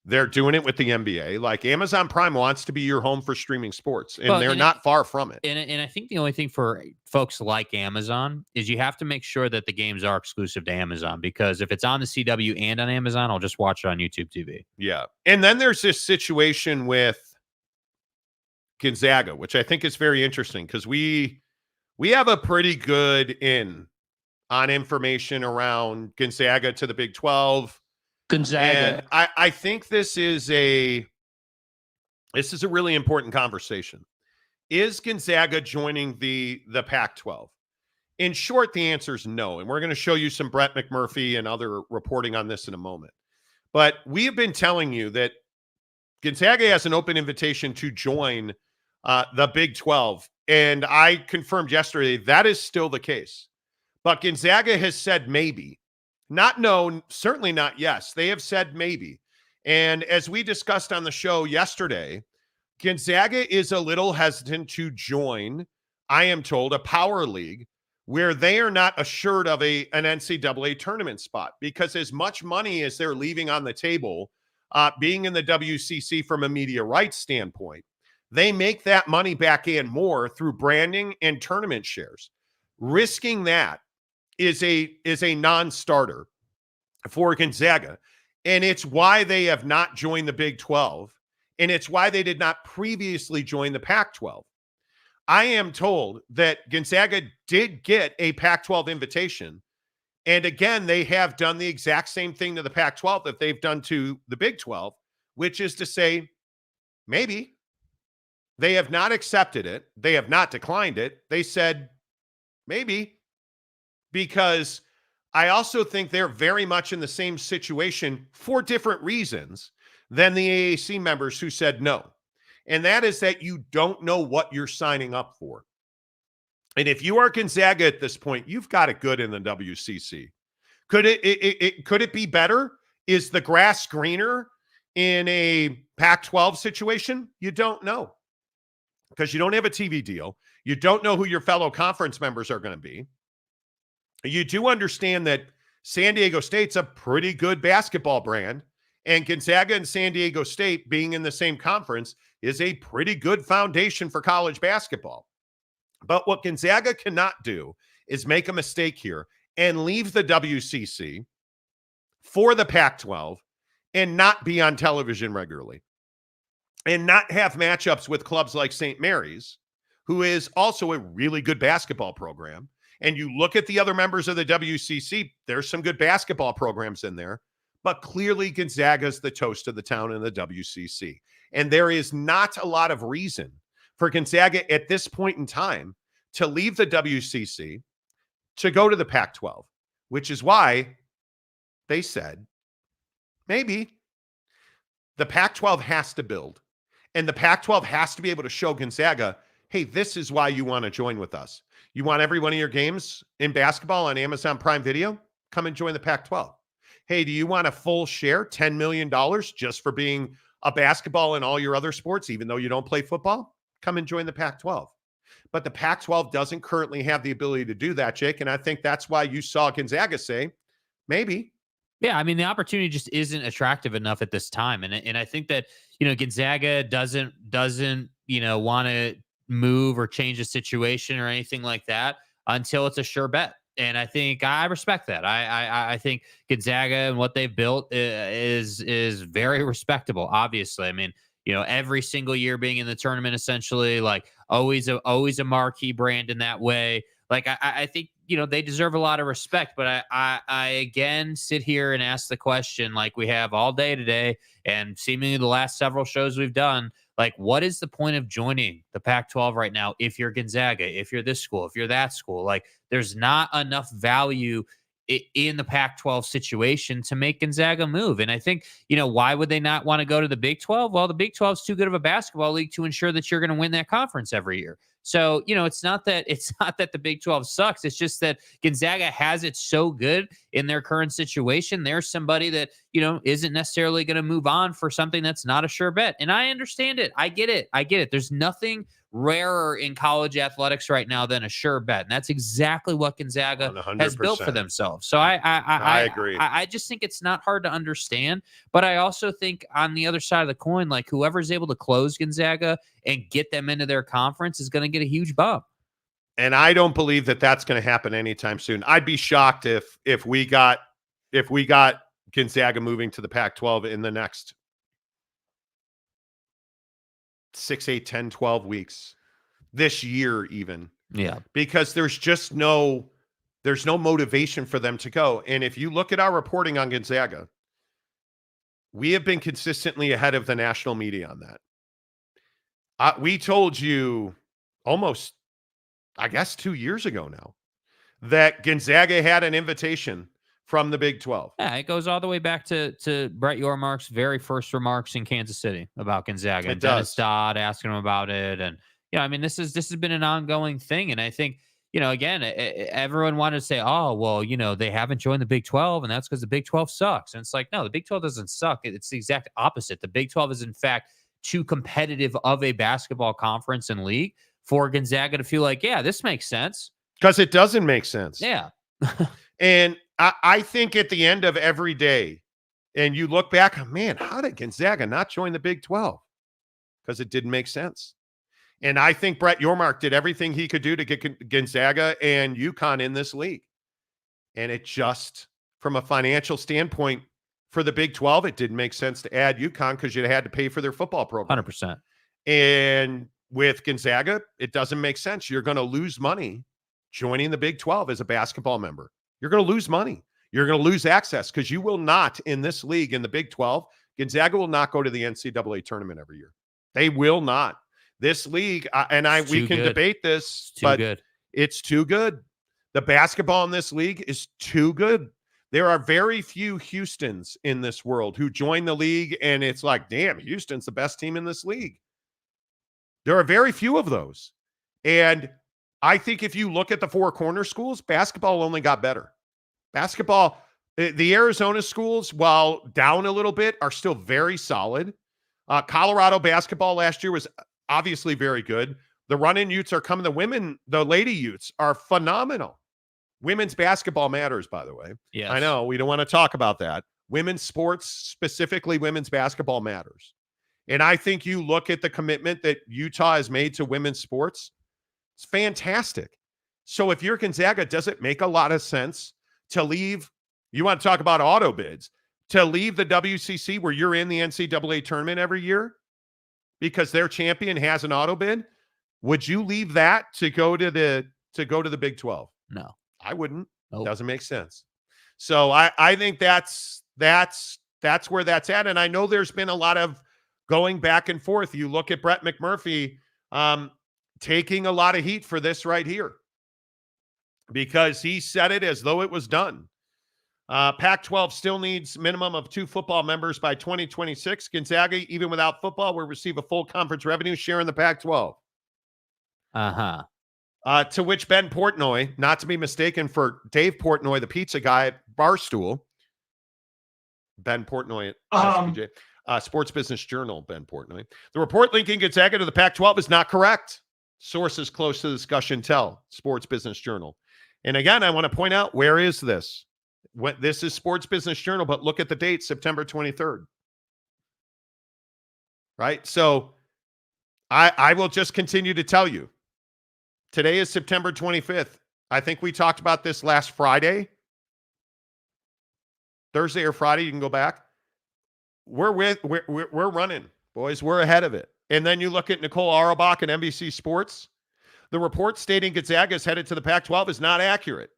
They're doing it with the NBA. Amazon Prime wants to be your home for streaming sports, and they're not far from it. And I think the only thing for folks like Amazon is you have to make sure that the games are exclusive to Amazon, because if it's on the CW and on Amazon, I'll just watch it on YouTube TV. Yeah. And then there's this situation with Gonzaga, which I think is very interesting because we have a pretty good in on information around Gonzaga to the Big 12. Gonzaga. And I think this is a really important conversation. Is Gonzaga joining the Pac-12? In short, the answer is no. And we're going to show you some Brett McMurphy and other reporting on this in a moment. But we have been telling you that Gonzaga has an open invitation to join the Big 12. And I confirmed yesterday that is still the case. But Gonzaga has said maybe. Not no, certainly not yes. They have said maybe. And as we discussed on the show yesterday, Gonzaga is a little hesitant to join, I am told, a power league where they are not assured of an NCAA tournament spot, because as much money as they're leaving on the table, being in the WCC from a media rights standpoint, they make that money back in more through branding and tournament shares. Risking that is a non-starter for Gonzaga. And it's why they have not joined the Big 12. And it's why they did not previously join the Pac-12. I am told that Gonzaga did get a Pac-12 invitation. And again, they have done the exact same thing to the Pac-12 that they've done to the Big 12, which is to say, maybe. They have not accepted it. They have not declined it. They said, maybe. Because I also think they're very much in the same situation for different reasons than the AAC members who said no. And that is that you don't know what you're signing up for. And if you are Gonzaga at this point, you've got it good in the WCC. Could it be better? Is the grass greener in a Pac-12 situation? You don't know, because you don't have a TV deal. You don't know who your fellow conference members are going to be. You do understand that San Diego State's a pretty good basketball brand, and Gonzaga and San Diego State being in the same conference is a pretty good foundation for college basketball. But what Gonzaga cannot do is make a mistake here and leave the WCC for the Pac-12 and not be on television regularly and not have matchups with clubs like St. Mary's, who is also a really good basketball program. And you look at the other members of the WCC, there's some good basketball programs in there, but clearly Gonzaga's the toast of the town in the WCC. And there is not a lot of reason for Gonzaga at this point in time to leave the WCC to go to the Pac-12, which is why they said, maybe. The Pac-12 has to build, and the Pac-12 has to be able to show Gonzaga, hey, this is why you want to join with us. You want every one of your games in basketball on Amazon Prime Video? Come and join the Pac-12. Hey, do you want a full share, $10 million just for being a basketball and all your other sports, even though you don't play football? Come and join the Pac-12. But the Pac-12 doesn't currently have the ability to do that, Jake, and I think that's why you saw Gonzaga say, maybe. Yeah, I mean, the opportunity just isn't attractive enough at this time. And I think that, Gonzaga doesn't want to move or change the situation or anything like that until it's a sure bet. And I think I respect that. I think Gonzaga and what they've built is very respectable, obviously. I mean, every single year being in the tournament, essentially, like always a marquee brand in that way. Like, I think, they deserve a lot of respect, but I again sit here and ask the question, like we have all day today and seemingly the last several shows we've done, like, what is the point of joining the Pac-12 right now if you're Gonzaga, if you're this school, if you're that school? Like, there's not enough value in the Pac-12 situation to make Gonzaga move. And I think, why would they not want to go to the Big 12? Well, the Big 12 is too good of a basketball league to ensure that you're going to win that conference every year. So, it's not that the Big 12 sucks. It's just that Gonzaga has it so good in their current situation. There's somebody that, isn't necessarily going to move on for something that's not a sure bet. And I understand it. I get it. There's nothing rarer in college athletics right now than a sure bet. And that's exactly what Gonzaga 100%. has built for themselves. So I agree. I just think it's not hard to understand, but I also think on the other side of the coin, like whoever's able to close Gonzaga and get them into their conference is going to get a huge bump. And I don't believe that that's going to happen anytime soon. I'd be shocked if we got Gonzaga moving to the Pac-12 in the next 6, 8, 10, 12 weeks this year even. Yeah. Because there's no motivation for them to go. And if you look at our reporting on Gonzaga, we have been consistently ahead of the national media on that. We told you almost, I guess, 2 years ago now that Gonzaga had an invitation from the Big 12. Yeah, it goes all the way back to Brett Yormark's very first remarks in Kansas City about Gonzaga. It Dennis does. Dodd asking him about it. And, I mean, this has been an ongoing thing. And I think, again, everyone wanted to say, oh, well, they haven't joined the Big 12, and that's because the Big 12 sucks. And it's like, no, the Big 12 doesn't suck. It's the exact opposite. The Big 12 is, in fact, too competitive of a basketball conference and league for Gonzaga to feel like, yeah, this makes sense. Because it doesn't make sense. Yeah. And I think at the end of every day, and you look back, man, how did Gonzaga not join the Big 12? Because it didn't make sense. And I think Brett Yormark did everything he could do to get Gonzaga and UConn in this league. And it just, from a financial standpoint, for the Big 12, it didn't make sense to add UConn because you had to pay for their football program. 100%. And with Gonzaga, it doesn't make sense. You're going to lose money joining the Big 12 as a basketball member. You're going to lose money. You're going to lose access because you will not, in this league, in the Big 12, Gonzaga will not go to the NCAA tournament every year. They will not. This league, we can debate this, but it's too good. The basketball in this league is too good. There are very few Houstons in this world who join the league, and it's like, damn, Houston's the best team in this league. There are very few of those. And I think if you look at the four corner schools, basketball only got better. Basketball, the Arizona schools, while down a little bit, are still very solid. Colorado basketball last year was obviously very good. The run-in Utes are coming. The lady Utes are phenomenal. Women's basketball matters, by the way. Yes. I know we don't want to talk about that. Women's sports, specifically women's basketball, matters. And I think you look at the commitment that Utah has made to women's sports, it's fantastic. So if you're Gonzaga, does it make a lot of sense to leave? You want to talk about auto bids, to leave the WCC where you're in the NCAA tournament every year because their champion has an auto bid? Would you leave that to go to the Big 12? No, I wouldn't. Nope. Doesn't make sense. So I think that's where that's at. And I know there's been a lot of going back and forth. You look at Brett McMurphy taking a lot of heat for this right here because he said it as though it was done. Pac-12 still needs minimum of 2 football members by 2026. Gonzaga, even without football, will receive a full conference revenue share in the Pac-12. To which Ben Portnoy, not to be mistaken for Dave Portnoy, the pizza guy at Barstool, Ben Portnoy at SPJ, Sports Business Journal, Ben Portnoy. The report linking Gonzaga to the Pac-12 is not correct. Sources close to the discussion tell Sports Business Journal. And again, I want to point out, where is this? This is Sports Business Journal, but look at the date, September 23rd. Right? So I will just continue to tell you. Today is September 25th. I think we talked about this last Friday. Thursday or Friday, you can go back. We're running, boys. We're ahead of it. And then you look at Nicole Auerbach and NBC Sports. The report stating Gonzaga is headed to the Pac-12 is not accurate.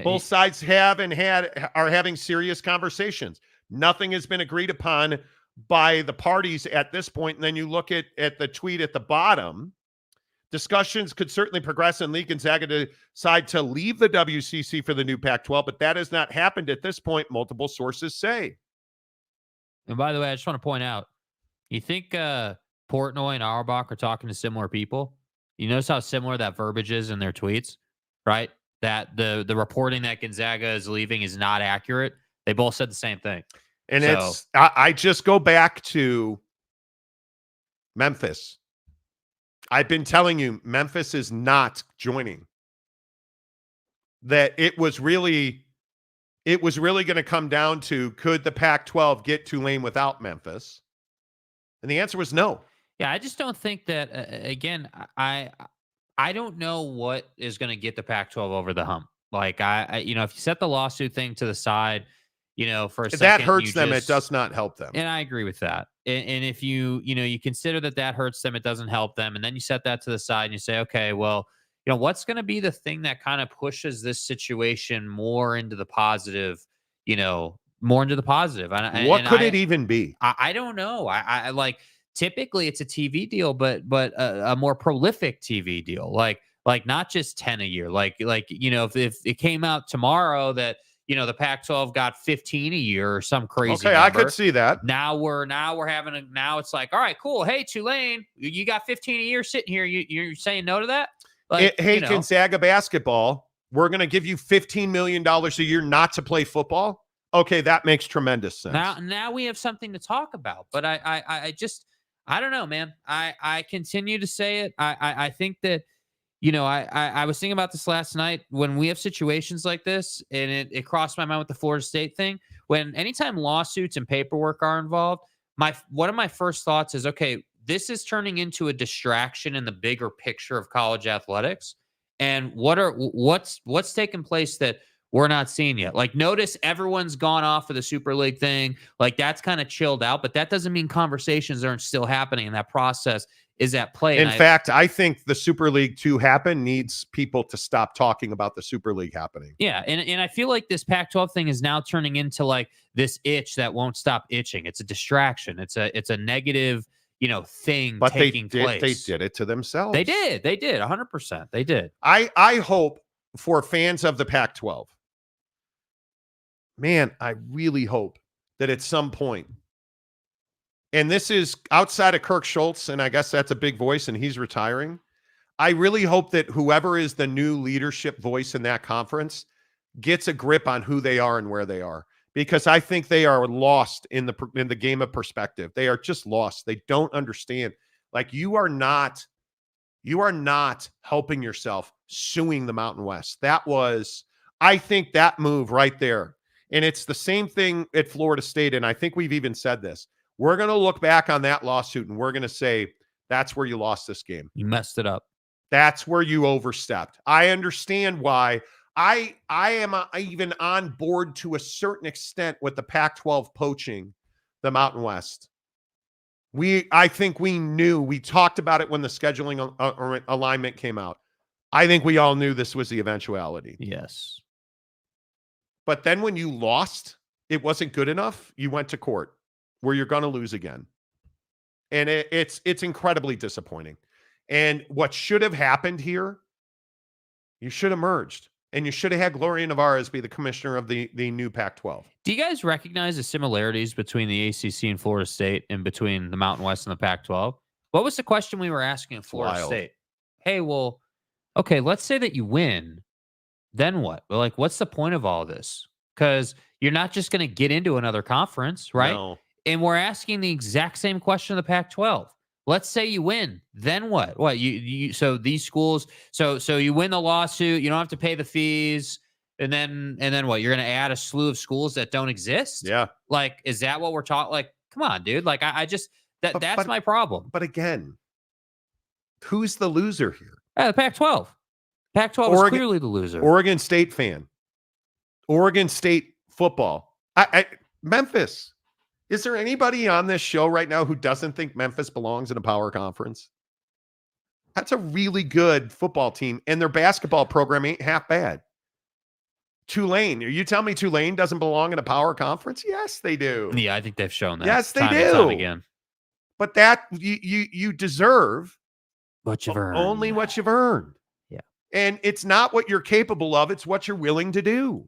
Both sides are having serious conversations. Nothing has been agreed upon by the parties at this point. And then you look at the tweet at the bottom. Discussions could certainly progress and lead Gonzaga to decide to leave the WCC for the new Pac-12, but that has not happened at this point, multiple sources say. And by the way, I just want to point out, you think Portnoy and Auerbach are talking to similar people? You notice how similar that verbiage is in their tweets, right? That the reporting that Gonzaga is leaving is not accurate. They both said the same thing. And I just go back to Memphis. I've been telling you, Memphis is not joining. That it was really going to come down to, could the Pac-12 get Tulane without Memphis? And the answer was no. Yeah, I just don't think that, again, I don't know what is going to get the Pac-12 over the hump. Like, if you set the lawsuit thing to the side, for a second. That hurts them. It does not help them. And I agree with that. And if you consider that hurts them, it doesninto help them. And then you set that to the side and you say, okay, well, what's going to be the thing that kind of pushes this situation more into the positive, more into the positive. What could it even be? I don't know. I like, typically it's a TV deal, but a more prolific TV deal, like not just 10 a year, like if it came out tomorrow that the Pac-12 got 15 a year or some crazy number. I could see that. Now it's like, all right, cool. Hey, Tulane, you got 15 a year sitting here. You're saying no to that? Like, Gonzaga basketball, we're going to give you $15 million a year not to play football. Okay, that makes tremendous sense. Now we have something to talk about. But I don't know, man. I continue to say it. I think that, I was thinking about this last night when we have situations like this, and it crossed my mind with the Florida State thing. When anytime lawsuits and paperwork are involved, one of my first thoughts is, okay, this is turning into a distraction in the bigger picture of college athletics. And what's taking place that we're not seeing yet. Like, notice everyone's gone off of the Super League thing. Like, that's kind of chilled out, but that doesn't mean conversations aren't still happening and that process is at play. In fact, I think the Super League to happen needs people to stop talking about the Super League happening. Yeah, and I feel like this Pac-12 thing is now turning into like this itch that won't stop itching. It's a distraction. It's a negative, thing But taking place. They did it to themselves. They did 100%. They did. I hope for fans of the Pac-12, man, I really hope that at some point, and this is outside of Kirk Schultz, and I guess that's a big voice, and he's retiring. I really hope that whoever is the new leadership voice in that conference gets a grip on who they are and where they are, because I think they are lost in the game of perspective. They are just lost. They don't understand. Like, you are not helping yourself suing the Mountain West. I think that move right there. And it's the same thing at Florida State. And I think we've even said this. We're going to look back on that lawsuit and we're going to say, that's where you lost this game. You messed it up. That's where you overstepped. I understand why. I am even on board to a certain extent with the Pac-12 poaching the Mountain West. I think we talked about it when the scheduling alignment came out. I think we all knew this was the eventuality. Yes. But then when you lost, it wasn't good enough. You went to court where you're going to lose again. And it's incredibly disappointing. And what should have happened here, you should have merged. And you should have had Gloria Nevarez be the commissioner of the new Pac-12. Do you guys recognize the similarities between the ACC and Florida State and between the Mountain West and the Pac-12? What was the question we were asking in Florida State? Hey, well, okay, let's say that you win. Then what? Well, like, what's the point of all this? Because you're not just going to get into another conference, right? No. And we're asking the exact same question of the Pac-12. Let's say you win. Then what? What so these schools, so you win the lawsuit, you don't have to pay the fees, and then what? You're going to add a slew of schools that don't exist? Yeah. Like, is that what we're talking? Like, come on, dude. Like, I just that's my problem. But again, who's the loser here? The Pac-12. Pac-12 is clearly the loser. Oregon State fan. Oregon State football. Memphis. Is there anybody on this show right now who doesn't think Memphis belongs in a power conference? That's a really good football team, and their basketball program ain't half bad. Tulane. Are you telling me Tulane doesn't belong in a power conference? Yes, they do. Yeah, I think they've shown that. Yes, they time do. and time again. But that you deserve what you've earned. Only what you've earned. Yeah. And it's not what you're capable of, it's what you're willing to do.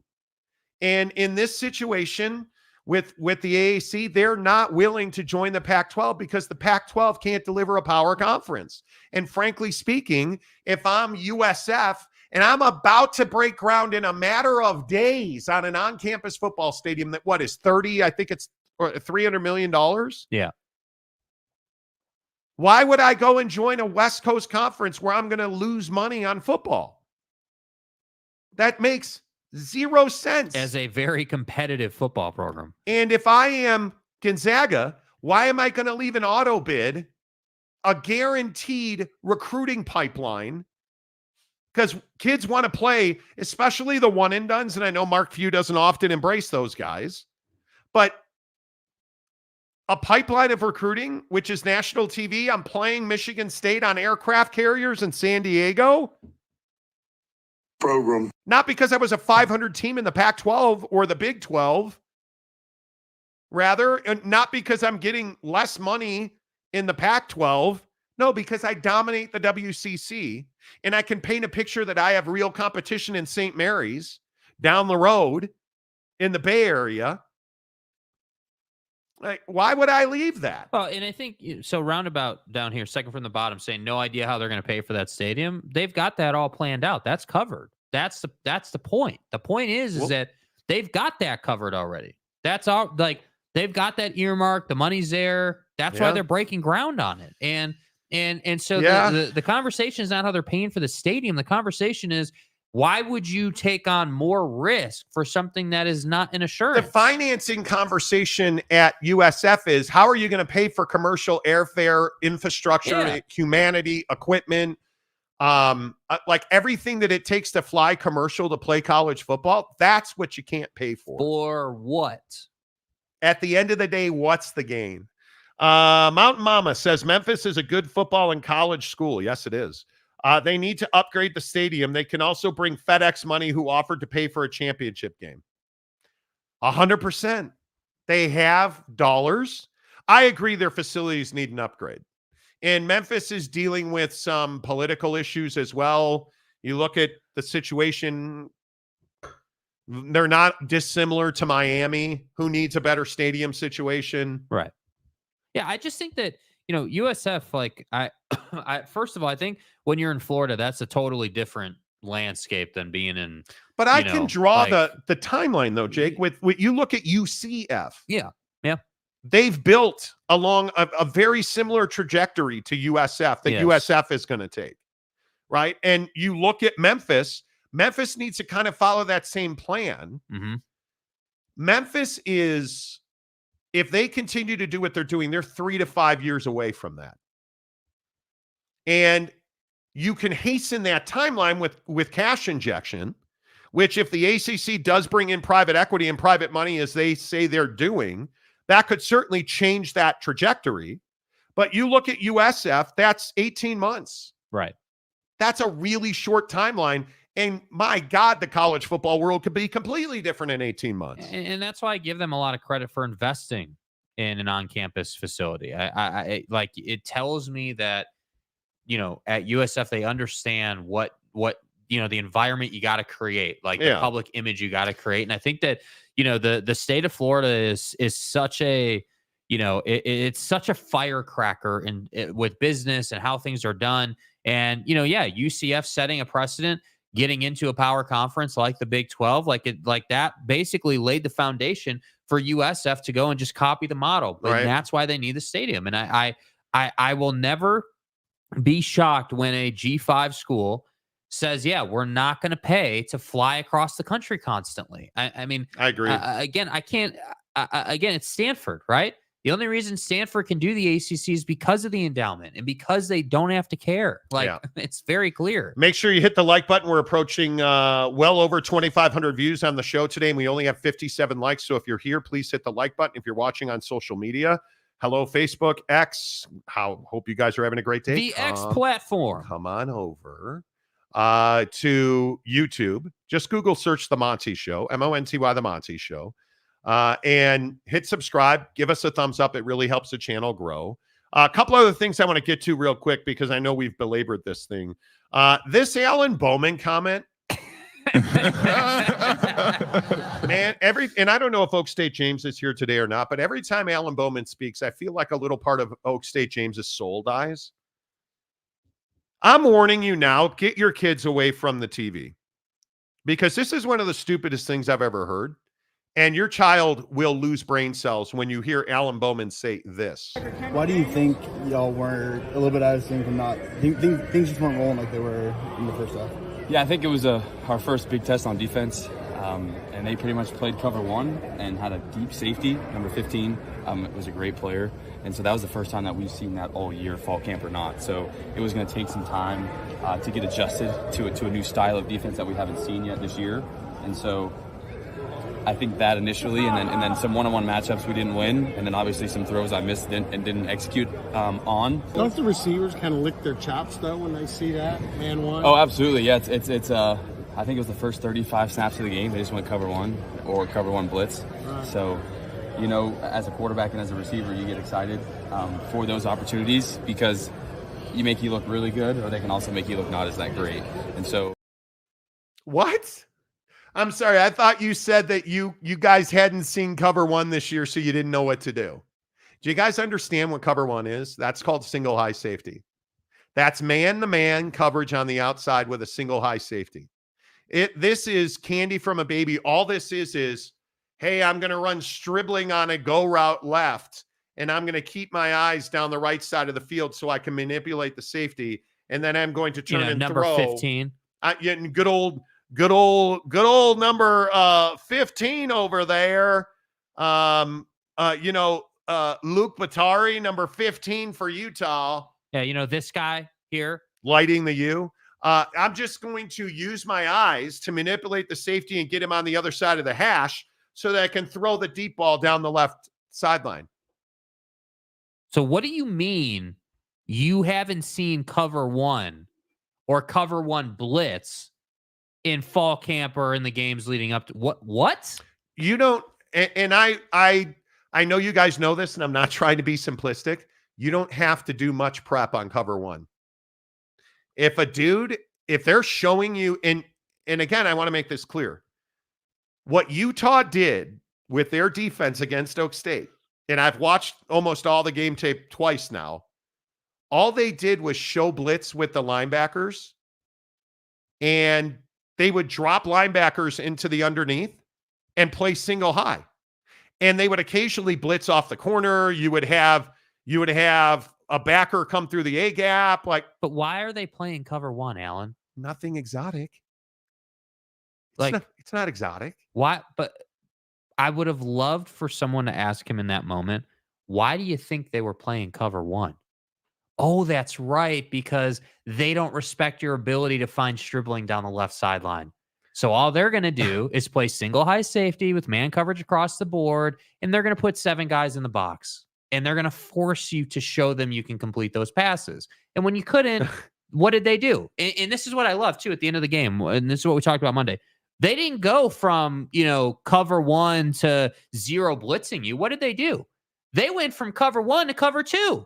And in this situation with the AAC, they're not willing to join the Pac-12 because the Pac-12 can't deliver a power conference. And frankly speaking, if I'm USF and I'm about to break ground in a matter of days on an on-campus football stadium that is 30, I think it's $300 million. Yeah. Why would I go and join a West Coast conference where I'm going to lose money on football? That makes zero sense. As a very competitive football program. And if I am Gonzaga, why am I going to leave an auto bid, a guaranteed recruiting pipeline? Because kids want to play, especially the one and dones. And I know Mark Few doesn't often embrace those guys, but a pipeline of recruiting, which is national TV. I'm playing Michigan State on aircraft carriers in San Diego. Program. Not because I was a 500 team in the Pac-12 or the Big 12. Rather, and not because I'm getting less money in the Pac-12. No, because I dominate the WCC and I can paint a picture that I have real competition in St. Mary's down the road in the Bay Area. Like, why would I leave that? Well, and I think so. Roundabout down here, second from the bottom, saying no idea how they're going to pay for that stadium. They've got that all planned out. That's covered. That's the point. The point is that they've got that covered already. That's all. Like, they've got that earmarked. The money's there. That's why they're breaking ground on it. And so the conversation is not how they're paying for the stadium. The conversation is, why would you take on more risk for something that is not an assurance? The financing conversation at USF is, how are you going to pay for commercial airfare, infrastructure, humanity, equipment, like everything that it takes to fly commercial to play college football, that's what you can't pay for. For what? At the end of the day, what's the gain? Mountain Mama says Memphis is a good football and college school. Yes, it is. They need to upgrade the stadium. They can also bring FedEx money who offered to pay for a championship game. 100%. They have dollars. I agree their facilities need an upgrade. And Memphis is dealing with some political issues as well. You look at the situation, they're not dissimilar to Miami, who needs a better stadium situation. Right. Yeah, I just think that, USF, like, I first of all, I think when you're in Florida, that's a totally different landscape than being in. But I can draw the timeline, though, Jake, with you look at UCF. Yeah. They've built along a very similar trajectory to USF that USF is going to take, right? And you look at Memphis needs to kind of follow that same plan. Mm-hmm. Memphis is, if they continue to do what they're doing, they're 3 to 5 years away from that. And you can hasten that timeline with cash injection, which if the ACC does bring in private equity and private money, as they say they're doing, that could certainly change that trajectory. But you look at USF, that's 18 months. Right. That's a really short timeline. And my God, the college football world could be completely different in 18 months. And that's why I give them a lot of credit for investing in an on-campus facility. I like, it tells me that, at USF, they understand what the environment you got to create, like the public image you got to create. And I think that, the state of Florida is such a, it's such a firecracker with business and how things are done. And, UCF setting a precedent, getting into a power conference like the Big 12, like that basically laid the foundation for USF to go and just copy the model. And that's why they need the stadium. And I will never be shocked when a G5 school says, we're not going to pay to fly across the country constantly. I mean, I agree. Again, it's Stanford, right? The only reason Stanford can do the ACC is because of the endowment and because they don't have to care. It's very clear. Make sure you hit the like button. We're approaching well over 2,500 views on the show today, and we only have 57 likes. So if you're here, please hit the like button. If you're watching on social media, hello, Facebook, X. Hope you guys are having a great day. The X platform. Come on over to YouTube. Just Google search The Monty Show, Monty, The Monty Show. And hit subscribe. Give us a thumbs up. It really helps the channel grow. A couple other things I want to get to real quick because I know we've belabored this thing. This Alan Bowman comment. Man, and I don't know if Oak State James is here today or not, but every time Alan Bowman speaks, I feel like a little part of Oak State James's soul dies. I'm warning you now, get your kids away from the TV because this is one of the stupidest things I've ever heard. And your child will lose brain cells when you hear Alan Bowman say this. Why do you think y'all were a little bit out of sync and things just weren't rolling like they were in the first half? Yeah, I think it was our first big test on defense, and they pretty much played cover one and had a deep safety, number 15. It was a great player, and so that was the first time that we've seen that all year, fall camp or not. So it was going to take some time to get adjusted to a new style of defense that we haven't seen yet this year, and so I think that initially, and then some one-on-one matchups we didn't win, and then obviously some throws I missed and didn't execute on. Don't the receivers kind of lick their chops though when they see that man one? Oh, absolutely. Yeah, it's I think it was the first 35 snaps of the game. They just went cover one or cover one blitz. Right. So, as a quarterback and as a receiver, you get excited for those opportunities because you make you look really good, or they can also make you look not as that great. And so, what? I'm sorry. I thought you said that you guys hadn't seen cover one this year, so you didn't know what to do. Do you guys understand what cover one is? That's called single high safety. That's man-to-man coverage on the outside with a single high safety. This is candy from a baby. All this is, hey, I'm going to run stribbling on a go route left, and I'm going to keep my eyes down the right side of the field so I can manipulate the safety, and then I'm going to turn and number throw. 15. Good old number 15 over there. Luke Batari, number 15 for Utah. Yeah, this guy here. Lighting the U. I'm just going to use my eyes to manipulate the safety and get him on the other side of the hash so that I can throw the deep ball down the left sideline. So what do you mean you haven't seen cover one or cover one blitz in fall camp or in the games leading up to what? You don't, and I know you guys know this, and I'm not trying to be simplistic. You don't have to do much prep on cover one. If they're showing you, and again, I want to make this clear. What Utah did with their defense against Oak State, and I've watched almost all the game tape twice now, all they did was show blitz with the linebackers, and they would drop linebackers into the underneath and play single high. And they would occasionally blitz off the corner. You would have a backer come through the A gap. But why are they playing cover one, Alan? Nothing exotic. It's not exotic. Why? But I would have loved for someone to ask him in that moment, why do you think they were playing cover one? Oh, that's right, because they don't respect your ability to find Stribling down the left sideline. So all they're going to do is play single high safety with man coverage across the board, and they're going to put 7 guys in the box, and they're going to force you to show them you can complete those passes. And when you couldn't, what did they do? And this is what I love, too, at the end of the game, and this is what we talked about Monday. They didn't go from, cover one to 0 blitzing you. What did they do? They went from cover 1 to cover 2.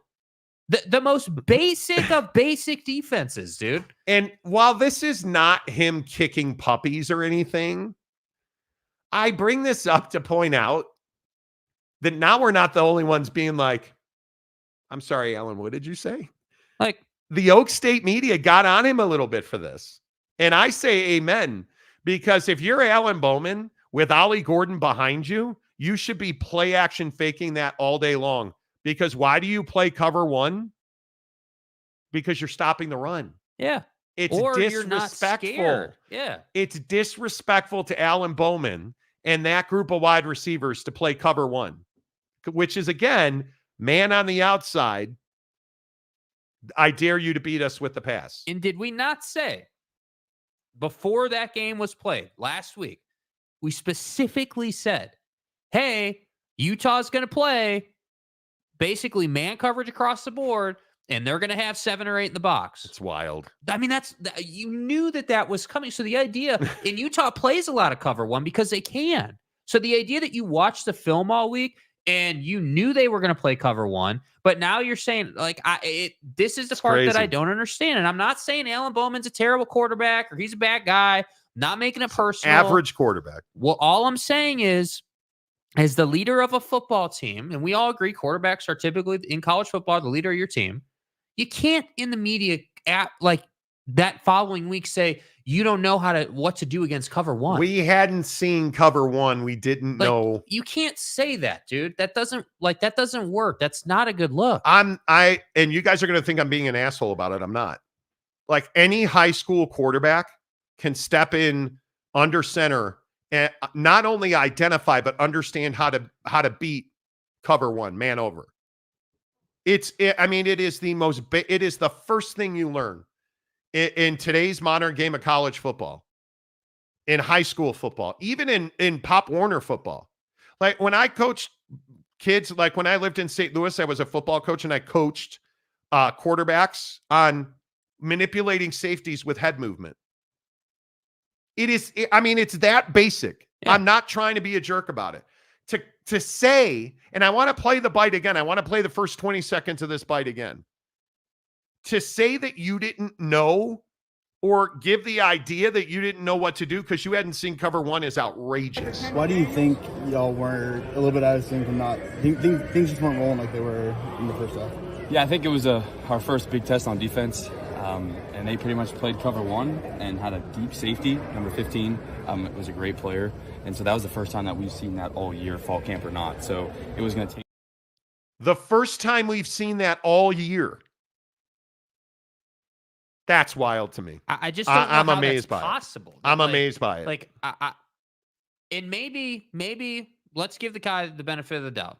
The most basic of basic defenses, dude. And while this is not him kicking puppies or anything, I bring this up to point out that now we're not the only ones being like, I'm sorry, Alan, what did you say? Like, the Oak State media got on him a little bit for this. And I say amen, because if you're Alan Bowman with Ollie Gordon behind you, you should be play action faking that all day long. Because why do you play cover one? Because you're stopping the run. Yeah. It's or disrespectful. You're not scared. Yeah. It's disrespectful to Alan Bowman and that group of wide receivers to play cover one, which is, again, man on the outside. I dare you to beat us with the pass. And did we not say before that game was played last week, we specifically said, hey, Utah's going to play basically man coverage across the board, and they're going to have 7 or 8 in the box. It's wild. I mean, you knew that was coming. So the idea, and Utah plays a lot of cover one because they can. So the idea that you watched the film all week and you knew they were going to play cover one, but now you're saying, this is the part crazy that I don't understand. And I'm not saying Alan Bowman's a terrible quarterback or he's a bad guy. Not making it personal. Average quarterback. Well, all I'm saying is, as the leader of a football team, and we all agree quarterbacks are typically in college football the leader of your team, you can't in the media that following week say you don't know what to do against cover one. We hadn't seen cover one. We didn't know. You can't say that, dude. That doesn't work. That's not a good look. And you guys are going to think I'm being an asshole about it. I'm not. Like, any high school quarterback can step in under center and not only identify, but understand how to beat cover one, man over. It is the first thing you learn in today's modern game of college football, in high school football, even in Pop Warner football. Like, when I coached kids, like when I lived in St. Louis, I was a football coach and I coached quarterbacks on manipulating safeties with head movement. It's that basic. Yeah. I'm not trying to be a jerk about it. To say, and I want to play the bite again. I want to play the first 20 seconds of this bite again. To say that you didn't know or give the idea that you didn't know what to do because you hadn't seen cover one is outrageous. Why do you think y'all were a little bit out of sync and not things just weren't rolling like they were in the first half? Yeah, I think it was our first big test on defense. And they pretty much played cover one and had a deep safety, number 15. It was a great player. And so that was the first time that we've seen that all year, fall camp or not. So it was going to take. The first time we've seen that all year. That's wild to me. I just don't know I'm how amazed that's by possible. it. I'm amazed by it. And maybe let's give the guy the benefit of the doubt.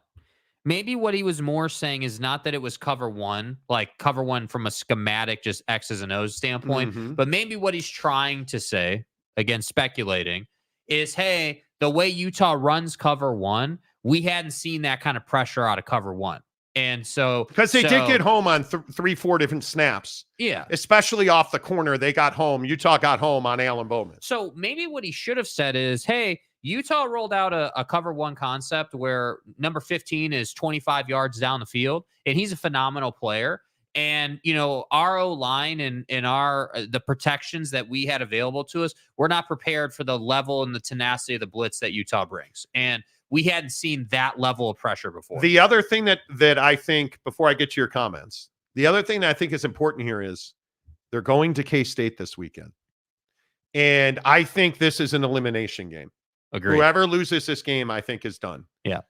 maybe what he was more saying is not that it was cover one, like cover one from a schematic, just X's and O's standpoint, but maybe what he's trying to say, again, speculating, is, hey, the way Utah runs cover one, we hadn't seen that kind of pressure out of cover one. And so, because they did get home on 3-4 different snaps. Yeah. Especially off the corner, they got home. Utah got home on Alan Bowman. So maybe what he should have said is, hey, Utah rolled out a cover one concept where number 15 is 25 yards down the field, and he's a phenomenal player. And, you know, our O-line and our the protections that we had available to us, we're not prepared for the level and the tenacity of the blitz that Utah brings. And we hadn't seen that level of pressure before. The other thing that I think, before I get to your comments, the other thing that I think is important here is they're going to K-State this weekend. And I think this is an elimination game. Agreed. Whoever loses this game, I think, is done. Yeah.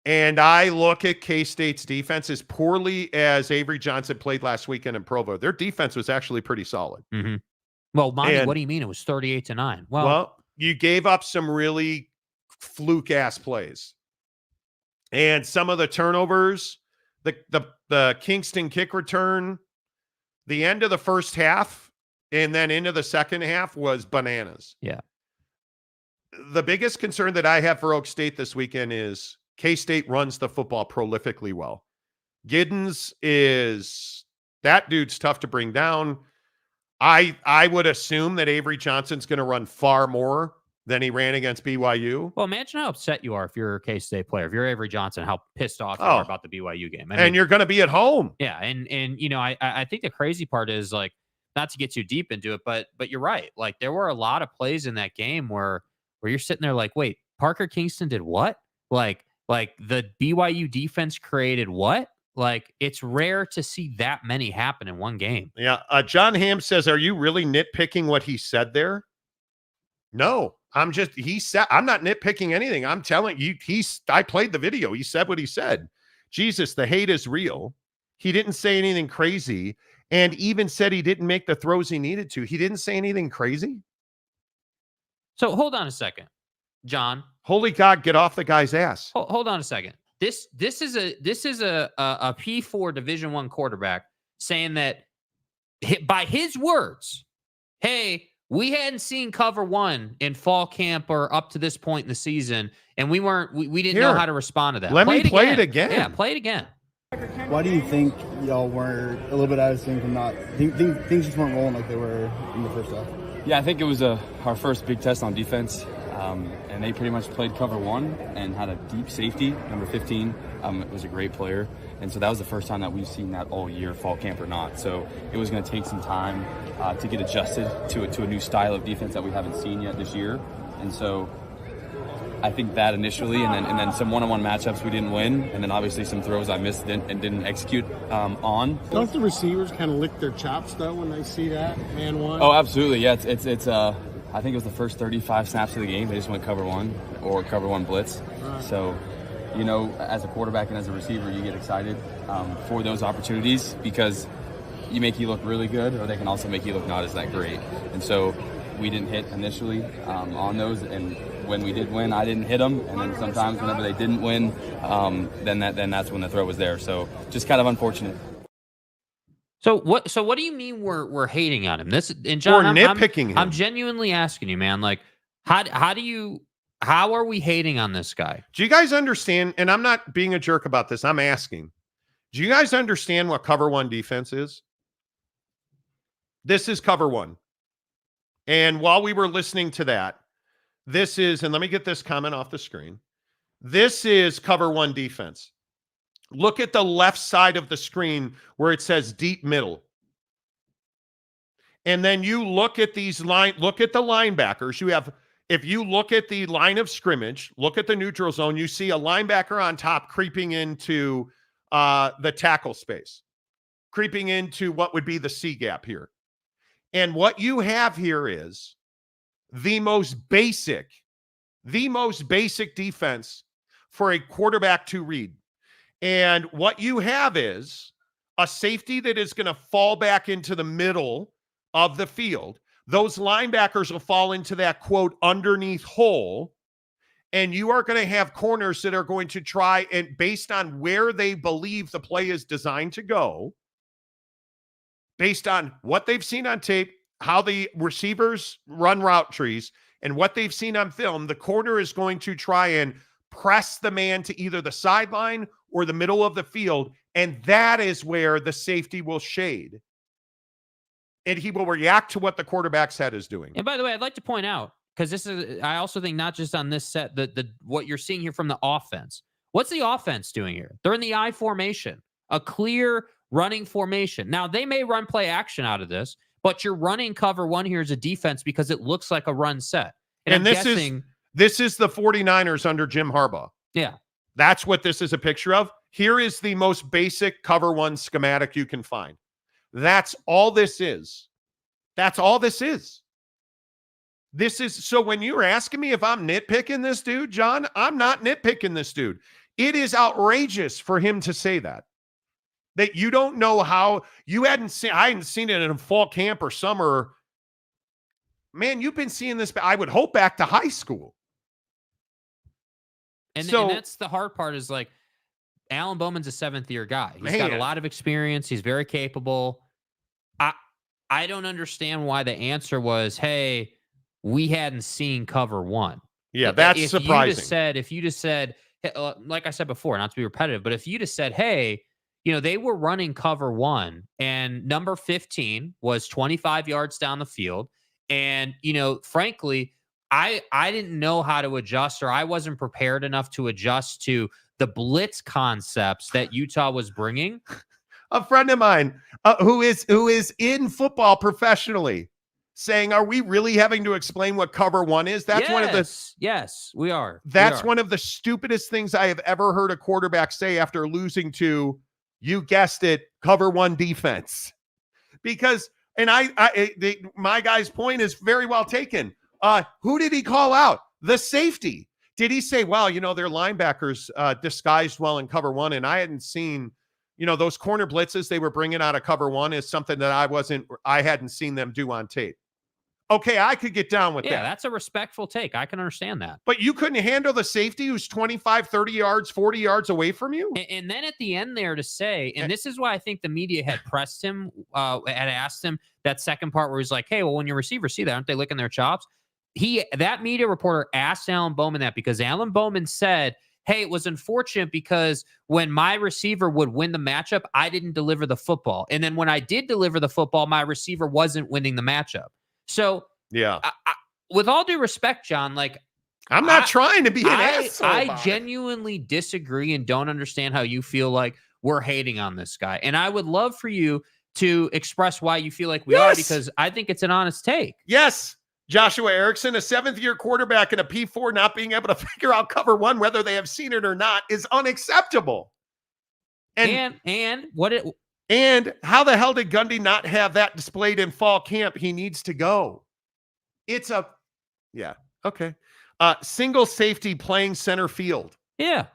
And I look at K-State's defense as poorly as Avery Johnson played last weekend in Provo. Their defense was actually pretty solid. Mm-hmm. Well, Monty, what do you mean? It was 38-9. Well, you gave up some really fluke-ass plays. And some of the turnovers, the Kingston kick return, the end of the first half, and then into the second half was bananas. Yeah. The biggest concern that I have for Oak State this weekend is K-State runs the football prolifically well. Giddens that dude's tough to bring down. I would assume that Avery Johnson's going to run far more than he ran against BYU. Well, imagine how upset you are if you're a K-State player. If you're Avery Johnson, how pissed off you are about the BYU game. And you're going to be at home. Yeah, and you know, I think the crazy part is, like, not to get too deep into it, but you're right. Like, there were a lot of plays in that game where you're sitting there like, wait, Parker Kingston did what? Like the BYU defense created what? Like, it's rare to see that many happen in one game. Yeah. John Ham says, are you really nitpicking what he said there? No, I'm not nitpicking anything. I'm telling you, I played the video. He said what he said. Jesus, the hate is real. He didn't say anything crazy, and even said he didn't make the throws he needed to. He didn't say anything crazy. So hold on a second, John. Holy God, get off the guy's ass. Hold on a second. This is a P4 Division I quarterback saying that, by his words, hey, we hadn't seen cover one in fall camp or up to this point in the season, and we didn't know how to respond to that. Let me play it again. Yeah, play it again. Why do you think y'all were a little bit out of sync and things just weren't rolling like they were in the first half? Yeah, I think it was our first big test on defense, and they pretty much played cover one and had a deep safety, number 15. It was a great player, and so that was the first time that we've seen that all year, fall camp or not. So it was going to take some time to get adjusted to a new style of defense that we haven't seen yet this year. And so I think that initially, and then some one-on-one matchups we didn't win, and then obviously some throws I missed and didn't execute on. Don't the receivers kind of lick their chops though when they see that man one? Oh, absolutely. Yeah, it's I think it was the first 35 snaps of the game. They just went cover one or cover one blitz. Right. So, you know, as a quarterback and as a receiver, you get excited for those opportunities because you make you look really good, or they can also make you look not as that great. And so we didn't hit initially on those, and when we did win, I didn't hit them. And then sometimes whenever they didn't win, then that's when the throw was there. So just kind of unfortunate. So what do you mean we're hating on him? And John, or nitpicking him. I'm genuinely asking you, man. Like, how are we hating on this guy? Do you guys understand? And I'm not being a jerk about this. I'm asking. Do you guys understand what cover one defense is? This is cover one. And while we were listening to that, this is, and let me get this comment off the screen. This is cover one defense. Look at the left side of the screen where it says deep middle. And then you look at look at the linebackers. If you look at the line of scrimmage, look at the neutral zone, you see a linebacker on top creeping into the tackle space, creeping into what would be the C gap here. And what you have here is the most basic defense for a quarterback to read. And what you have is a safety that is going to fall back into the middle of the field. Those linebackers will fall into that, quote, underneath hole. And you are going to have corners that are going to try, and based on where they believe the play is designed to go, based on what they've seen on tape, how the receivers run route trees, and what they've seen on film, the corner is going to try and press the man to either the sideline or the middle of the field, and that is where the safety will shade. And he will react to what the quarterback's head is doing. And by the way, I'd like to point out, because this is, I also think not just on this set, what you're seeing here from the offense. What's the offense doing here? They're in the I formation, a clear running formation. Now, they may run play action out of this, but you're running cover one here as a defense because it looks like a run set. And this is the 49ers under Jim Harbaugh. Yeah. That's what this is a picture of. Here is the most basic cover one schematic you can find. That's all this is. That's all this is. This is, so when you're asking me if I'm nitpicking this dude, John, I'm not nitpicking this dude. It is outrageous for him to say that. That you don't know how, I hadn't seen it in a fall camp or summer. Man, you've been seeing this, I would hope, back to high school. And that's the hard part is like, Alan Bowman's a 7th-year guy. He's got a lot of experience. He's very capable. I don't understand why the answer was, hey, we hadn't seen cover one. Yeah, that's surprising. If you just said, like I said before, not to be repetitive, but if you just said, hey, they were running cover one and number 15 was 25 yards down the field. And, frankly, I didn't know how to adjust, or I wasn't prepared enough to adjust to the blitz concepts that Utah was bringing. A friend of mine who is in football professionally saying, are we really having to explain what cover one is? That's one of the... Yes, we are. That's one of the stupidest things I have ever heard a quarterback say after losing to, you guessed it, cover one defense. Because, and my guy's point is very well taken. Who did he call out? The safety. Did he say, well, their linebackers disguised well in cover one, and I hadn't seen, those corner blitzes they were bringing out of cover one is something that I hadn't seen them do on tape. Okay, I could get down with that. Yeah, that's a respectful take. I can understand that. But you couldn't handle the safety who's 25, 30 yards, 40 yards away from you? And then at the end there to say, and this is why I think the media had pressed him, had asked him that second part where he's like, hey, well, when your receivers see that, aren't they licking their chops? That media reporter asked Alan Bowman that because Alan Bowman said, hey, it was unfortunate because when my receiver would win the matchup, I didn't deliver the football. And then when I did deliver the football, my receiver wasn't winning the matchup. So, yeah, with all due respect, John, I'm not trying to be an asshole. I genuinely disagree and don't understand how you feel like we're hating on this guy. And I would love for you to express why you feel like we are, because I think it's an honest take. Yes. Joshua Erickson, a 7th-year quarterback and a P4 not being able to figure out cover one, whether they have seen it or not, is unacceptable. And how the hell did Gundy not have that displayed in fall camp? He needs to go. Okay. Single safety playing center field. Yeah.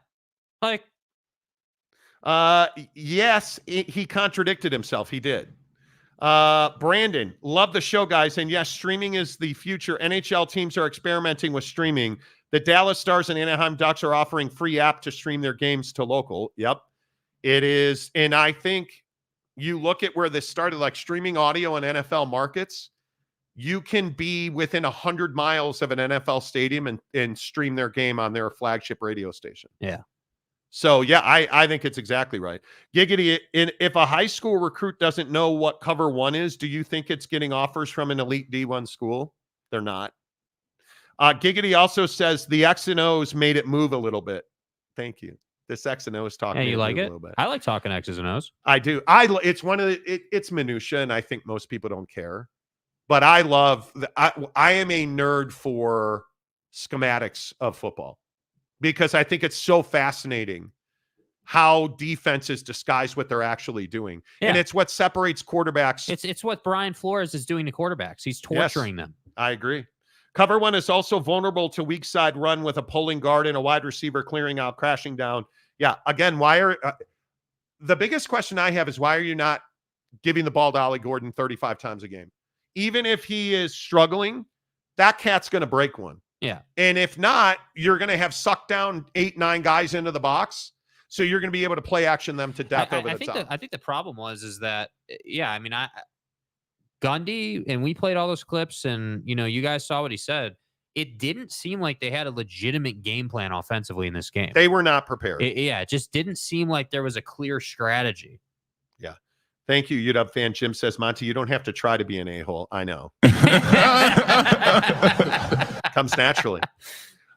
Yes, he contradicted himself. He did. Brandon, love the show, guys. And yes, streaming is the future. NHL teams are experimenting with streaming. The Dallas Stars and Anaheim Ducks are offering free app to stream their games to local. Yep, it is. And I think you look at where this started, like streaming audio in NFL markets, you can be within 100 miles of an NFL stadium and stream their game on their flagship radio station. Yeah. So, yeah, I think it's exactly right. Giggity, if a high school recruit doesn't know what cover one is, do you think it's getting offers from an elite D1 school? They're not. Giggity also says the X and O's made it move a little bit. Thank you. This X and O is talking. Yeah, you like it? A little bit. I like talking X's and O's. I do. It's one of it's minutia, and I think most people don't care. But I love. I am a nerd for schematics of football, because I think it's so fascinating how defenses disguise what they're actually doing. Yeah. And it's what separates quarterbacks. It's what Brian Flores is doing to quarterbacks. He's torturing them. I agree. Cover one is also vulnerable to weak side run with a pulling guard and a wide receiver clearing out, crashing down. Yeah, again, the biggest question I have is why are you not giving the ball to Ollie Gordon 35 times a game? Even if he is struggling, that cat's going to break one. Yeah. And if not, you're going to have sucked down 8-9 guys into the box. So you're going to be able to play action them to death over the top. I think the problem is that, yeah, I mean, Gundy, and we played all those clips, and, you guys saw what he said. It didn't seem like they had a legitimate game plan offensively in this game. They were not prepared. It just didn't seem like there was a clear strategy. Yeah. Thank you, UW fan. Jim says, Monty, you don't have to try to be an a-hole. I know. Comes naturally.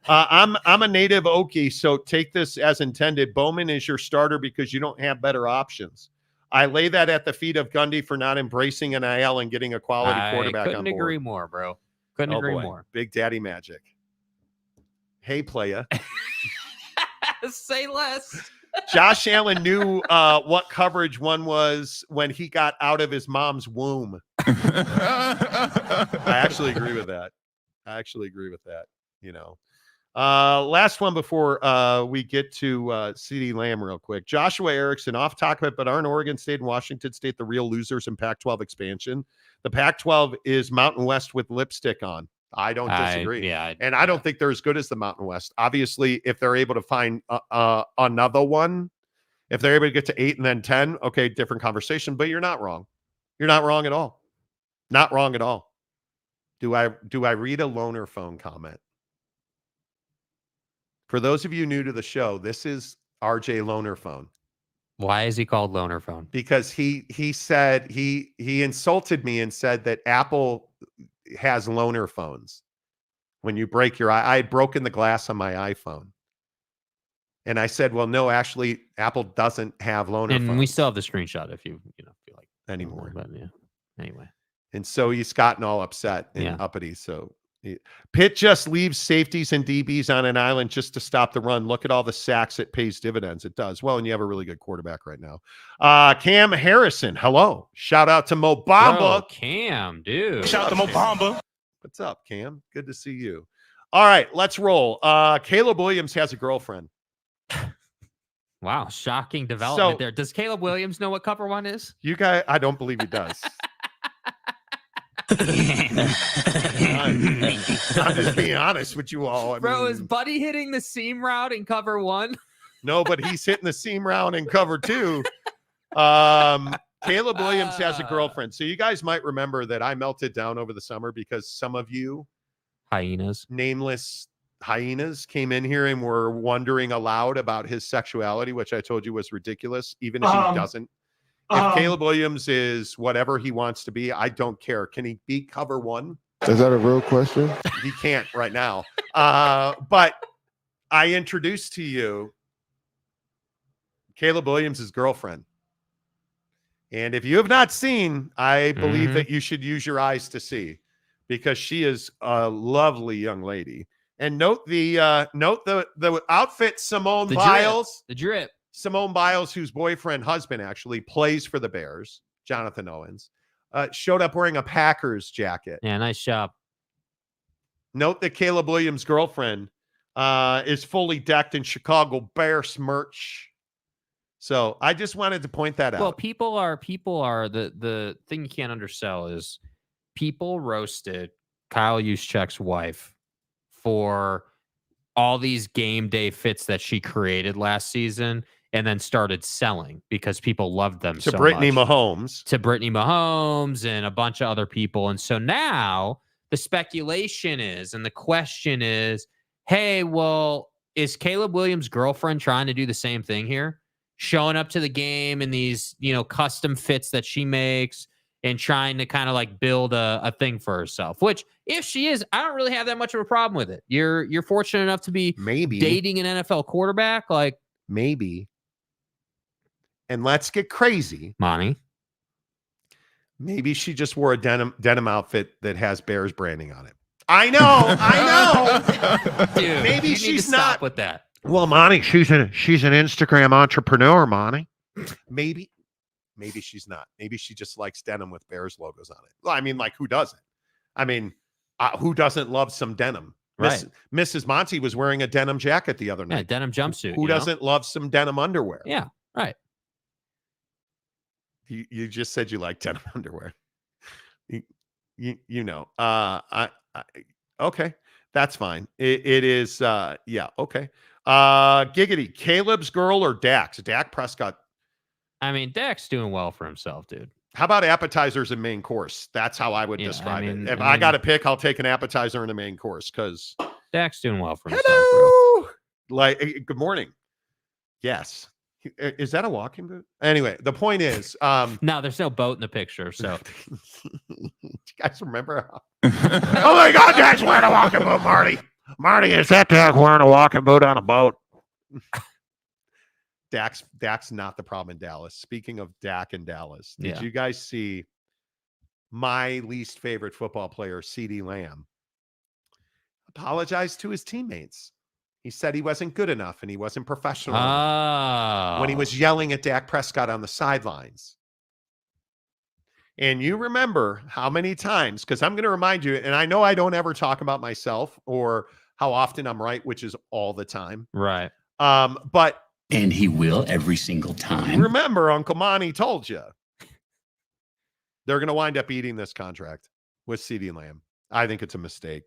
I'm a native Okie, so take this as intended. Bowman is your starter because you don't have better options. I lay that at the feet of Gundy for not embracing an IL and getting a quality quarterback on board. Couldn't agree more, bro. Couldn't agree more. Big Daddy Magic. Hey, playa. Say less. Josh Allen knew what coverage one was when he got out of his mom's womb. I actually agree with that. Last one before we get to CeeDee Lamb real quick. Joshua Erickson, off topic, but aren't Oregon State and Washington State the real losers in Pac-12 expansion? The Pac-12 is Mountain West with lipstick on. I don't disagree. And I don't think they're as good as the Mountain West. Obviously, if they're able to find another one, if they're able to get to 8 and then 10, okay, different conversation, but you're not wrong. You're not wrong at all. Not wrong at all. Do I read a loner phone comment? For those of you new to the show, this is RJ Loner Phone. Why is he called Loner Phone? Because he said he insulted me and said that Apple has loner phones. When you break your eye, I had broken the glass on my iPhone. And I said, well, no, actually, Apple doesn't have loner phones. And we still have the screenshot if you feel like anymore. But yeah. Anyway. And so he's gotten all upset and uppity. So Pitt just leaves safeties and DBs on an island just to stop the run. Look at all the sacks. It pays dividends. It does. Well, and you have a really good quarterback right now. Cam Harrison. Hello. Shout out to Mo Bamba. Cam, dude. Shout out to Mo Bamba. What's up, Cam? Good to see you. All right, let's roll. Caleb Williams has a girlfriend. Wow. Shocking development there. Does Caleb Williams know what cover one is? You guys, I don't believe he does. I'm just being honest with you all. Bro, is Buddy hitting the seam route in cover one? No, but he's hitting the seam route in cover two. Caleb Williams has a girlfriend. So you guys might remember that I melted down over the summer because some of you nameless hyenas came in here and were wondering aloud about his sexuality, which I told you was ridiculous, even if he doesn't. If Caleb Williams is whatever he wants to be, I don't care. Can he beat cover one? Is that a real question? He can't right now. But I introduced to you Caleb Williams' girlfriend. And if you have not seen, I believe that you should use your eyes to see, because she is a lovely young lady. And note the outfit Simone Biles. The drip. Simone Biles, whose husband actually plays for the Bears, Jonathan Owens, showed up wearing a Packers jacket. Yeah, nice job. Note that Caleb Williams' girlfriend is fully decked in Chicago Bears merch. So I just wanted to point that out. Well, people are the thing you can't undersell is people roasted Kyle Juszczyk's wife for all these game day fits that she created last season and then started selling because people loved them to Brittany Mahomes. To Brittany Mahomes and a bunch of other people. And so now the speculation is, and the question is, hey, well, is Caleb Williams' girlfriend trying to do the same thing here? Showing up to the game in these, custom fits that she makes and trying to kind of like build a thing for herself, which if she is, I don't really have that much of a problem with it. You're fortunate enough to be dating an NFL quarterback. Like maybe. And let's get crazy. Monty. Maybe she just wore a denim outfit that has Bears branding on it. I know. Dude, maybe she's not stop with that. Well, Monty, she's an Instagram entrepreneur, Monty. Maybe she's not. Maybe she just likes denim with Bears logos on it. Well, I mean, like, who doesn't? I mean, who doesn't love some denim? Right. Mrs. Monty was wearing a denim jacket the other night. Yeah, denim jumpsuit. Who doesn't love some denim underwear? Yeah, right. You just said you like denim underwear. Okay. That's fine. It is, yeah, okay. Giggity, Caleb's girl or Dak's? Dak Prescott. I mean, Dak's doing well for himself, dude. How about appetizers and main course? That's how I would describe it. If I got to pick, I'll take an appetizer and a main course because Dak's doing well for himself. Hello. Like, good morning. Yes. Is that a walking boot? Anyway, the point is, no, there's no boat in the picture. So, you guys remember? Oh my God, Dak's wearing a walking boot, Marty. Marty, is that Dak wearing a walking boot on a boat? Dak's not the problem in Dallas. Speaking of Dak in Dallas, did you guys see my least favorite football player, CeeDee Lamb, apologized to his teammates? He said he wasn't good enough and he wasn't professional enough when he was yelling at Dak Prescott on the sidelines. And you remember how many times, because I'm going to remind you, and I know I don't ever talk about myself or how often I'm right, which is all the time. Right. But and he will every single time. Remember, Uncle Monty told you they're going to wind up eating this contract with CeeDee Lamb. I think it's a mistake.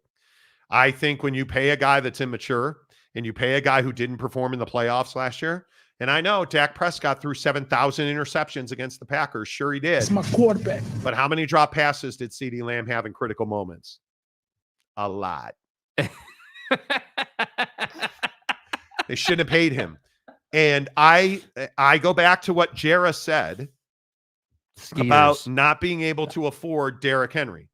I think when you pay a guy that's immature and you pay a guy who didn't perform in the playoffs last year, and I know Dak Prescott threw 7,000 interceptions against the Packers. Sure he did. It's my quarterback. But how many drop passes did CeeDee Lamb have in critical moments? A lot. They shouldn't have paid him. And I go back to what Jarrah said about not being able to afford Derrick Henry.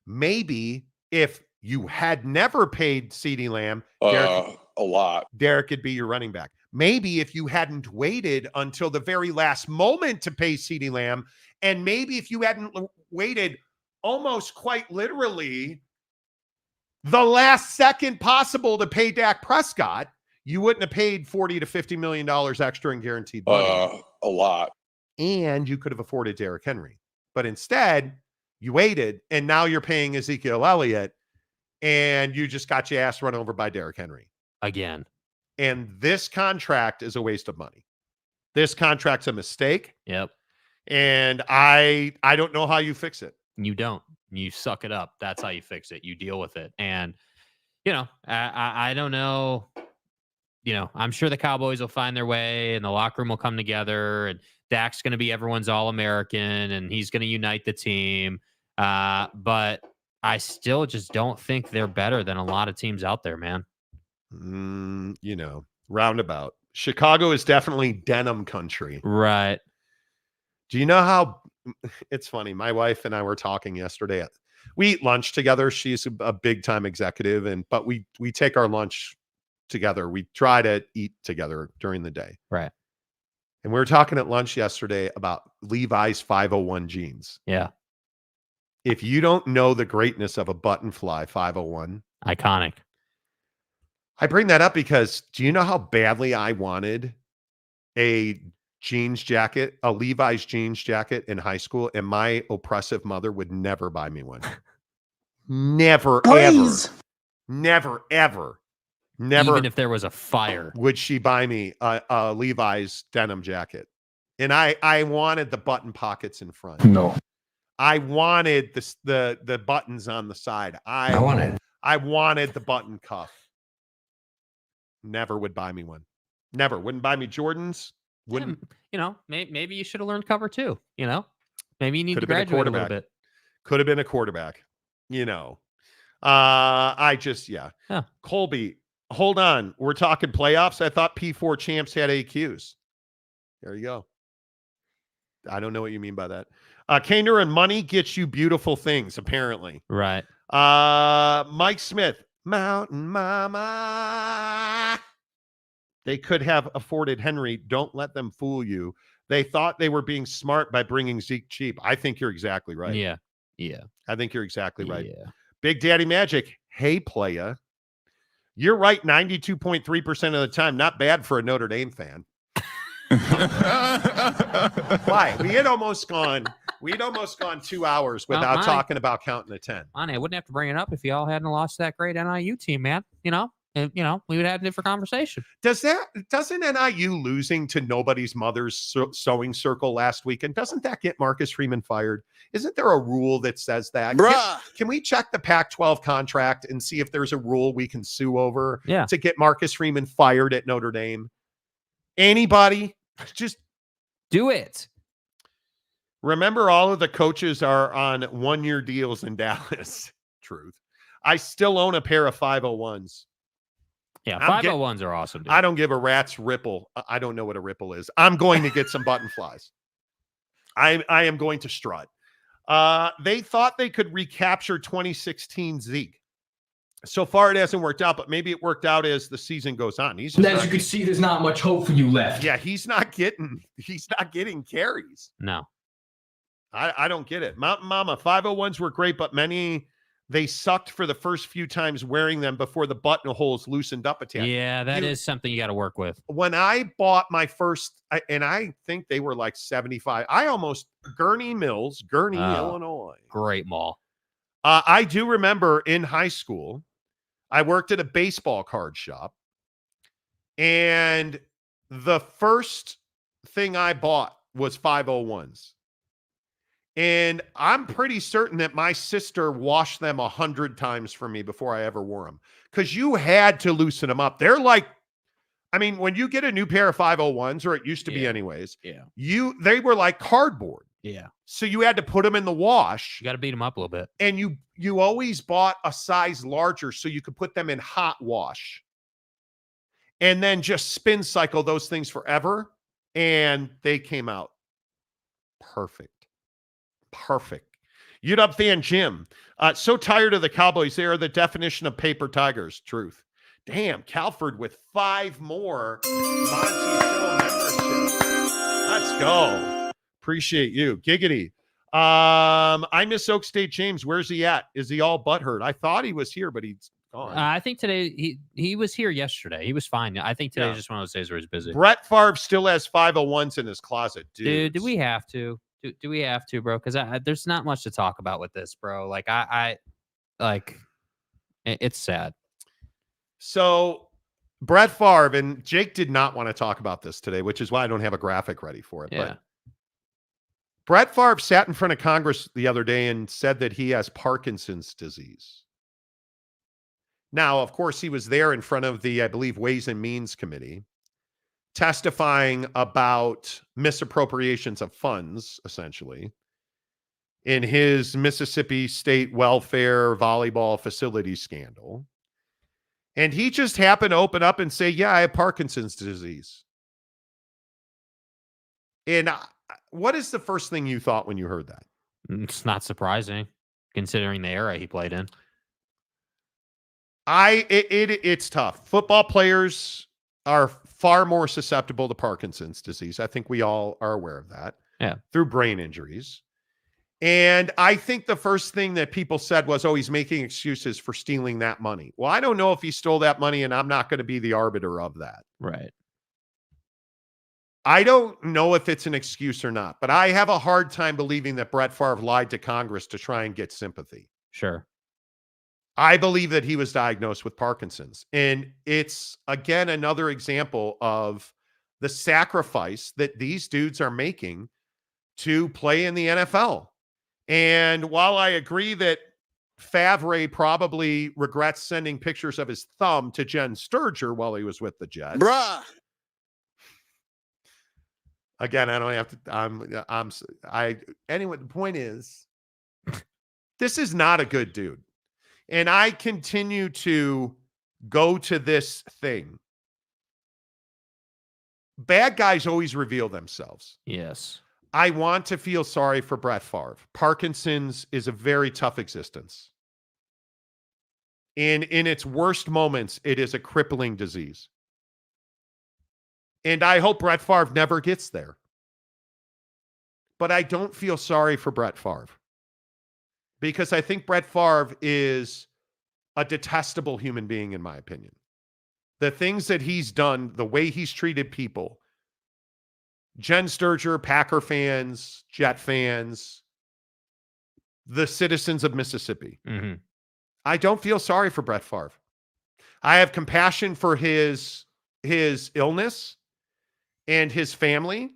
Maybe if you had never paid CeeDee Lamb, a lot, Derrick could be your running back. Maybe if you hadn't waited until the very last moment to pay CeeDee Lamb, and maybe if you hadn't waited almost quite literally the last second possible to pay Dak Prescott, you wouldn't have paid $40 to $50 million extra in guaranteed money. A lot. And you could have afforded Derrick Henry. But instead, you waited, and now you're paying Ezekiel Elliott, and you just got your ass run over by Derrick Henry. Again. And this contract is a waste of money. This contract's a mistake. Yep. And I don't know how you fix it. You don't. You suck it up. That's how you fix it. You deal with it. And, you know, I don't know. You know, I'm sure the Cowboys will find their way and the locker room will come together and Dak's going to be everyone's All-American and he's going to unite the team. But I still just don't think they're better than a lot of teams out there, man. You know, roundabout. Chicago is definitely denim country. Right. Do you know how it's funny? My wife and I were talking yesterday. We eat lunch together. She's a big time executive, but we take our lunch together. We try to eat together during the day. Right. And we were talking at lunch yesterday about Levi's 501 jeans. Yeah. If you don't know the greatness of a button fly 501. Iconic. I bring that up because do you know how badly I wanted a jeans jacket, a Levi's jeans jacket in high school, and my oppressive mother would never buy me one. Never, Please. Never, ever. Never. Even if there was a fire. Would she buy me a Levi's denim jacket? And I wanted the button pockets in front. No. I wanted the buttons on the side. I wanted the button cuff. Never would buy me one. Never. Wouldn't buy me Jordans. Wouldn't. You know, maybe you should have learned cover too. You know, maybe you need to Could've been graduate a little bit. Could have been a quarterback. You know, yeah. Colby, hold on. We're talking playoffs. I thought P4 champs had AQs. There you go. I don't know what you mean by that. Kaner and money gets you beautiful things, apparently. Right. Mike Smith, Mountain Mama. They could have afforded Henry. Don't let them fool you. They thought they were being smart by bringing Zeke cheap. I think you're exactly right. Yeah. Yeah. I think you're exactly right. Yeah. Big Daddy Magic. Hey, playa. You're right 92.3% of the time. Not bad for a Notre Dame fan. Why? We'd almost gone 2 hours without talking about counting to 10. Monty, I wouldn't have to bring it up if y'all hadn't lost that great NIU team, man. You know, and we would have a different conversation. Doesn't NIU losing to nobody's mother's sewing circle last weekend, doesn't that get Marcus Freeman fired? Isn't there a rule that says that? Bruh. Can we check the Pac-12 contract and see if there's a rule we can sue over to get Marcus Freeman fired at Notre Dame? Anybody? Just do it. Remember, all of the coaches are on one-year deals in Dallas. Truth. I still own a pair of 501s. Yeah, 501s are awesome, dude. I don't give a rat's ripple. I don't know what a ripple is. I'm going to get some button flies. I am going to strut. They thought they could recapture 2016 Zeke. So far, it hasn't worked out, but maybe it worked out as the season goes on. As you can see, there's not much hope for you left. Yeah, he's not getting carries. No. I don't get it. Mountain Mama, 501s were great, but they sucked for the first few times wearing them before the buttonholes loosened up a tad. Yeah, that is something you got to work with. When I bought my first, and I think they were like 75, Gurney Mills, Illinois. Great mall. I do remember in high school, I worked at a baseball card shop, and the first thing I bought was 501s. And I'm pretty certain that my sister washed them 100 times for me before I ever wore them, because you had to loosen them up. They're like, when you get a new pair of 501s, or it used to be anyways, they were like cardboard. Yeah. So you had to put them in the wash. You got to beat them up a little bit. And you always bought a size larger so you could put them in hot wash. And then just spin cycle those things forever. And they came out perfect. UW fan Jim. So tired of the Cowboys. They are the definition of paper tigers. Truth. Damn, Calford with 5 more Monty Show memberships. Let's go. Appreciate you. Giggity. I miss Oak State James. Where's he at? Is he all butthurt? I thought he was here, but he's gone. I think today he was here yesterday. He was fine. I think today's just one of those days where he's busy. Brett Favre still has 501s in his closet. Dude, do we have to? Do we have to, bro? Because there's not much to talk about with this, bro. It's sad. So Brett Favre, and Jake did not want to talk about this today, which is why I don't have a graphic ready for it. Yeah. But Brett Favre sat in front of Congress the other day and said that he has Parkinson's disease. Now, of course, he was there in front of the, I believe, Ways and Means Committee, testifying about misappropriations of funds, essentially, in his Mississippi State welfare volleyball facility scandal. And he just happened to open up and say, yeah, I have Parkinson's disease. And what is the first thing you thought when you heard that? It's not surprising, considering the era he played in. It's tough. Football players are far more susceptible to Parkinson's disease. I think we all are aware of that. Yeah. Through brain injuries. And I think the first thing that people said was, oh, he's making excuses for stealing that money. Well, I don't know if he stole that money, and I'm not going to be the arbiter of that. Right. I don't know if it's an excuse or not, but I have a hard time believing that Brett Favre lied to Congress to try and get sympathy. Sure. I believe that he was diagnosed with Parkinson's. And it's, again, another example of the sacrifice that these dudes are making to play in the NFL. And while I agree that Favre probably regrets sending pictures of his thumb to Jen Sturger while he was with the Jets. Bruh. Again, I don't have to, anyway, the point is, this is not a good dude. And I continue to go to this thing. Bad guys always reveal themselves. Yes. I want to feel sorry for Brett Favre. Parkinson's is a very tough existence. And in its worst moments, it is a crippling disease. And I hope Brett Favre never gets there. But I don't feel sorry for Brett Favre. Because I think Brett Favre is a detestable human being, in my opinion. The things that he's done, the way he's treated people, Jen Sturger, Packer fans, Jet fans, the citizens of Mississippi. Mm-hmm. I don't feel sorry for Brett Favre. I have compassion for his illness and his family.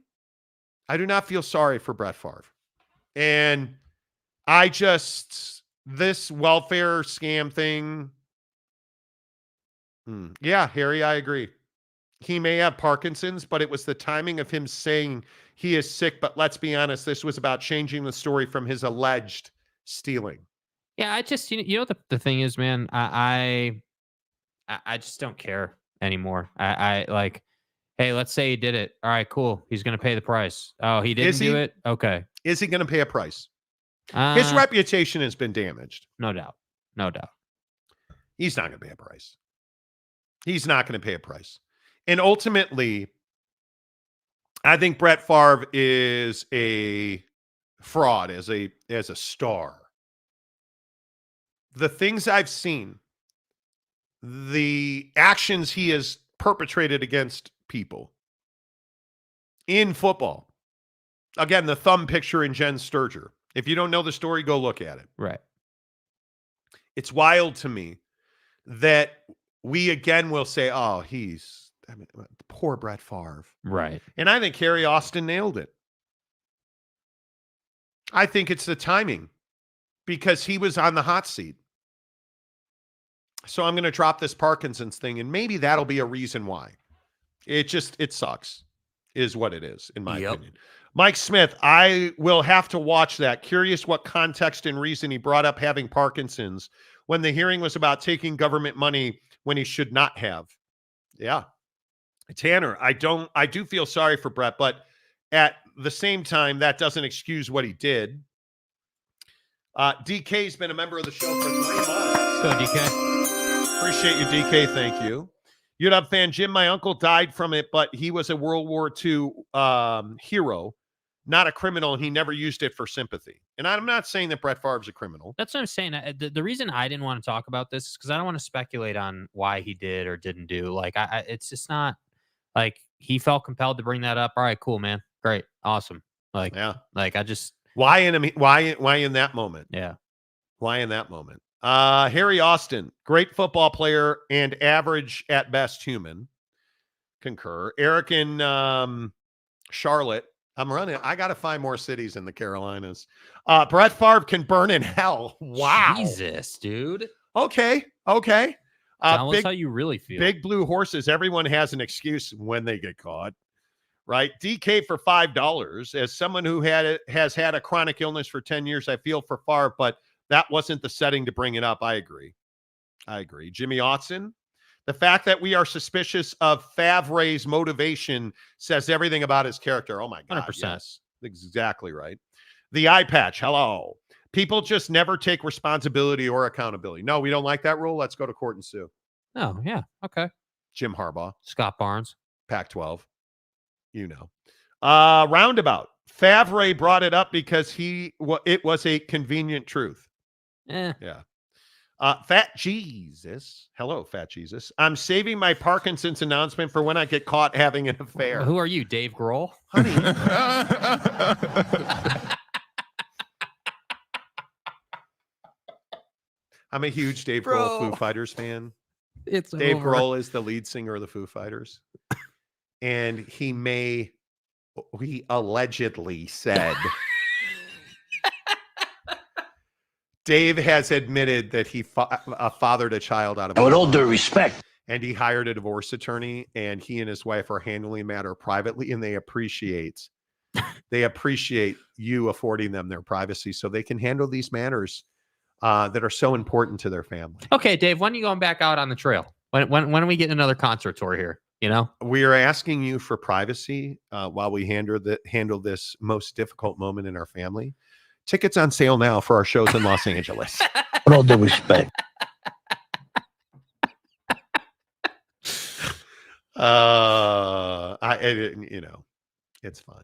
I do not feel sorry for Brett Favre. And this welfare scam thing. Yeah, Harry, I agree. He may have Parkinson's, but it was the timing of him saying he is sick. But let's be honest, this was about changing the story from his alleged stealing. Yeah, I just, you know, the thing is, man, I just don't care anymore. I like, hey, let's say he did it. All right, cool. He's going to pay the price. Oh, he didn't do it? Okay. Is he going to pay a price? His reputation has been damaged. No doubt. No doubt. He's not going to pay a price. He's not going to pay a price. And ultimately, I think Brett Favre is a fraud as a star. The things I've seen, the actions he has perpetrated against people in football. Again, the thumb picture in Jen Sturger. If you don't know the story, go look at it. Right. It's wild to me that we again will say, oh, poor Brett Favre. Right. And I think Harry Austin nailed it. I think it's the timing because he was on the hot seat. So I'm going to drop this Parkinson's thing, and maybe that'll be a reason why. It sucks, is what it is, in my opinion. Mike Smith, I will have to watch that. Curious what context and reason he brought up having Parkinson's when the hearing was about taking government money when he should not have. Yeah. Tanner, I do feel sorry for Brett, but at the same time, that doesn't excuse what he did. DK's been a member of the show for 3 months. So, DK. Appreciate you, DK. Thank you. UW fan Jim, my uncle died from it, but he was a World War II hero, not a criminal, and he never used it for sympathy. And I'm not saying that Brett Favre's a criminal. That's what I'm saying. The reason I didn't want to talk about this is because I don't want to speculate on why he did or didn't do. Like, it's just not like he felt compelled to bring that up. All right, cool, man. Great. Awesome. Like, yeah. Like, I just. Why in that moment? Yeah. Why in that moment? Harry Austin, great football player and average at best human. Concur. Eric in Charlotte. I'm running. I got to find more cities in the Carolinas. Brett Favre can burn in hell. Wow. Jesus, dude. Okay. Tell us how you really feel. Big blue horses. Everyone has an excuse when they get caught. Right? DK for $5. As someone who has had a chronic illness for 10 years, I feel for Favre, but that wasn't the setting to bring it up. I agree. Jimmy Otson, the fact that we are suspicious of Favre's motivation says everything about his character. Oh, my God. 100%. Yes, exactly right. The eye patch. Hello. People just never take responsibility or accountability. No, we don't like that rule. Let's go to court and sue. Oh, yeah. Okay. Jim Harbaugh. Scott Barnes. Pac-12. You know. Roundabout. Favre brought it up because it was a convenient truth. Yeah. Fat Jesus. Hello, Fat Jesus. I'm saving my Parkinson's announcement for when I get caught having an affair. Who are you, Dave Grohl? Honey. I'm a huge Dave Grohl Foo Fighters fan. Dave Grohl is the lead singer of the Foo Fighters. And he allegedly said Dave has admitted that he fathered a child out of with all due respect. And he hired a divorce attorney, and he and his wife are handling the matter privately, and they appreciate you affording them their privacy so they can handle these matters that are so important to their family. Okay, Dave, when are you going back out on the trail? When are we getting another concert tour here? You know, we are asking you for privacy while we handle this most difficult moment in our family. Tickets on sale now for our shows in Los Angeles. With all due respect. It's fine.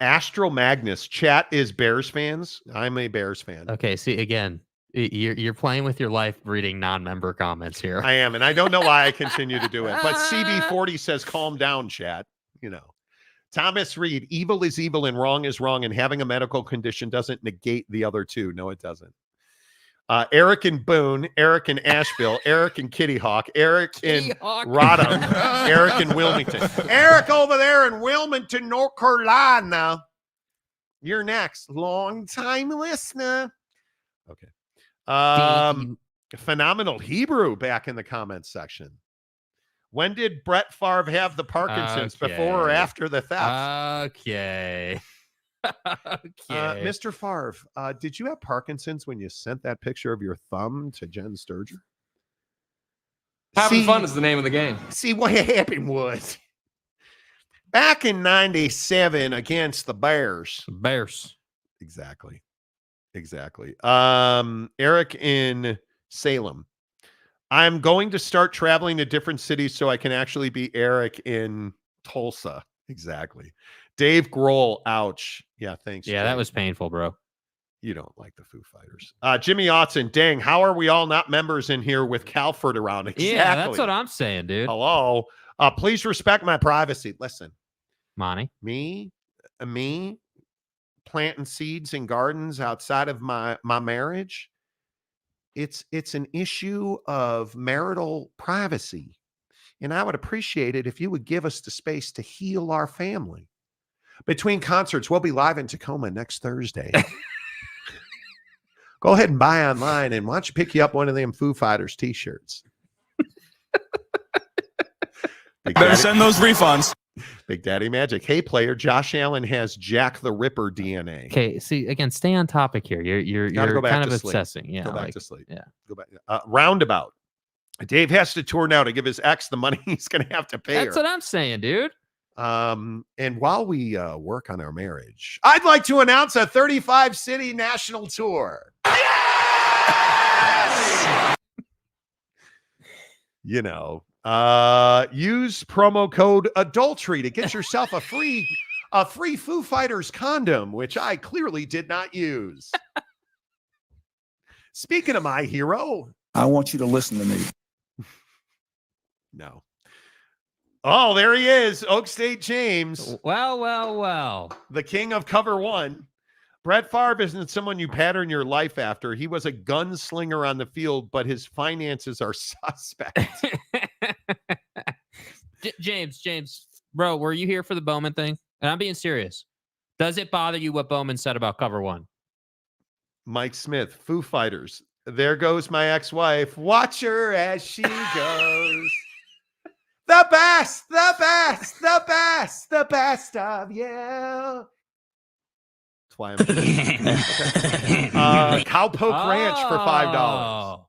Astral Magnus, chat is Bears fans. I'm a Bears fan. Okay, see, again, you're playing with your life reading non-member comments here. I am, and I don't know why I continue to do it. But CB40 says, calm down, chat. You know. Thomas Reed, evil is evil and wrong is wrong, and having a medical condition doesn't negate the other two. No, it doesn't. Eric in Boone, Eric in Asheville, Eric in Kitty Hawk, Eric in Rodham, Eric in Wilmington. Eric over there in Wilmington, North Carolina. You're next. Long time listener. Okay. Phenomenal Hebrew back in the comments section. When did Brett Favre have the Parkinson's, before or after the theft? Okay. Mr. Favre, did you have Parkinson's when you sent that picture of your thumb to Jen Sturger? Having fun is the name of the game. See, what happened was back in 97 against the Bears. Exactly. Eric in Salem. I'm going to start traveling to different cities so I can actually be Eric in Tulsa. Exactly. Dave Grohl, ouch. Yeah, thanks. Yeah, Dave. that was painful, bro. You don't like the Foo Fighters. Jimmy Otson, dang, how are we all not members in here with Calford around? Exactly. Yeah, that's what I'm saying, dude. Hello. Please respect my privacy. Listen. Monty. Me planting seeds in gardens outside of my marriage. It's an issue of marital privacy. And I would appreciate it if you would give us the space to heal our family. Between concerts, we'll be live in Tacoma next Thursday. Go ahead and buy online, and why don't you pick you up one of them Foo Fighters t-shirts? Better send those refunds. Big Daddy Magic. Hey, player, Josh Allen has Jack the Ripper DNA. Okay, see, again, stay on topic here. You're kind of obsessing. Yeah, go back to sleep. Yeah, go back. Roundabout. Dave has to tour now to give his ex the money he's going to have to pay. That's what I'm saying, dude. And while we work on our marriage, I'd like to announce a 35-city national tour. Yes! You know, use promo code adultery to get yourself a free Foo Fighters condom, which I clearly did not use. Speaking of my hero, I want you to listen to me. No. Oh, there he is. Oak State James. Well. The king of cover one. Brett Favre isn't someone you pattern your life after. He was a gunslinger on the field, but his finances are suspect. James, bro, were you here for the Bowman thing? And I'm being serious. Does it bother you what Bowman said about cover one? Mike Smith, Foo Fighters. There goes my ex-wife. Watch her as she goes. The best of you. That's why I'm Cowpoke Ranch for $5.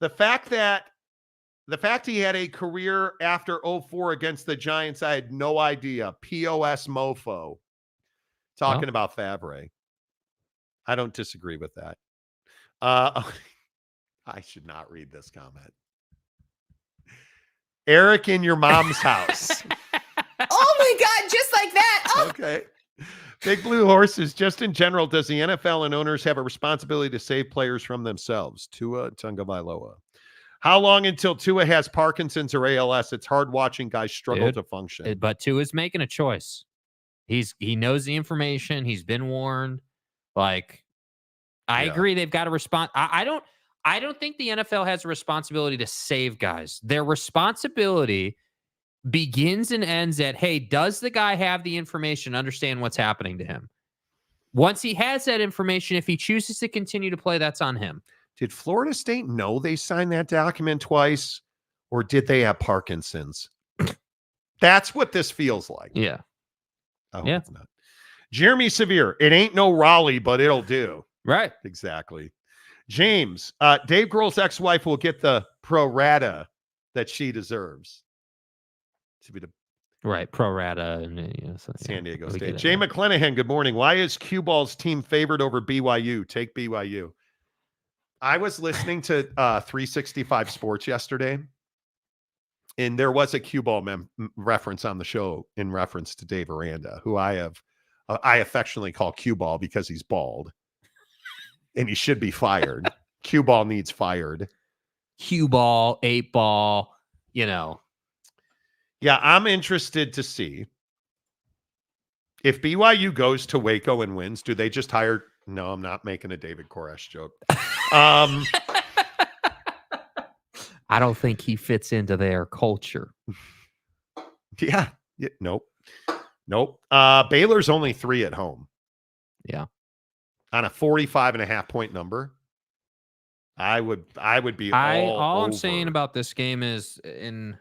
The fact he had a career after 2004 against the Giants, I had no idea. POS mofo. Talking about Favre. I don't disagree with that. I should not read this comment. Eric in your mom's house. Oh my God, just like that. Oh. Okay. Big Blue Horses, just in general, does the NFL and owners have a responsibility to save players from themselves? Tua Tagovailoa. How long until Tua has Parkinson's or ALS? It's hard watching guys struggle to function. But Tua's making a choice. He knows the information. He's been warned. Like, I agree. They've got to respond. I don't think the NFL has a responsibility to save guys. Their responsibility begins and ends at, hey, does the guy have the information, understand what's happening to him? Once he has that information, if he chooses to continue to play, that's on him. Did Florida State know they signed that document twice, or did they have Parkinson's? That's what this feels like. Yeah. I hope it's not. Jeremy Severe, it ain't no Raleigh, but it'll do. Right. Exactly. James, Dave Grohl's ex-wife will get the pro rata that she deserves. To be the pro rata and San Diego State. Jay McClanahan, good morning. Why is Cue Ball's team favored over BYU? Take BYU. I was listening to 365 Sports yesterday, and there was a Cue Ball reference on the show in reference to Dave Aranda, who I affectionately call Cue Ball because he's bald. And he should be fired. Cue Ball needs fired. Cue Ball, 8 Ball, Yeah, I'm interested to see if BYU goes to Waco and wins, do they just hire No, I'm not making a David Koresh joke. I don't think he fits into their culture. Yeah. Nope. Baylor's only 3 at home. Yeah. On a 45.5 point number. I would be all I'm over. saying about this game is we're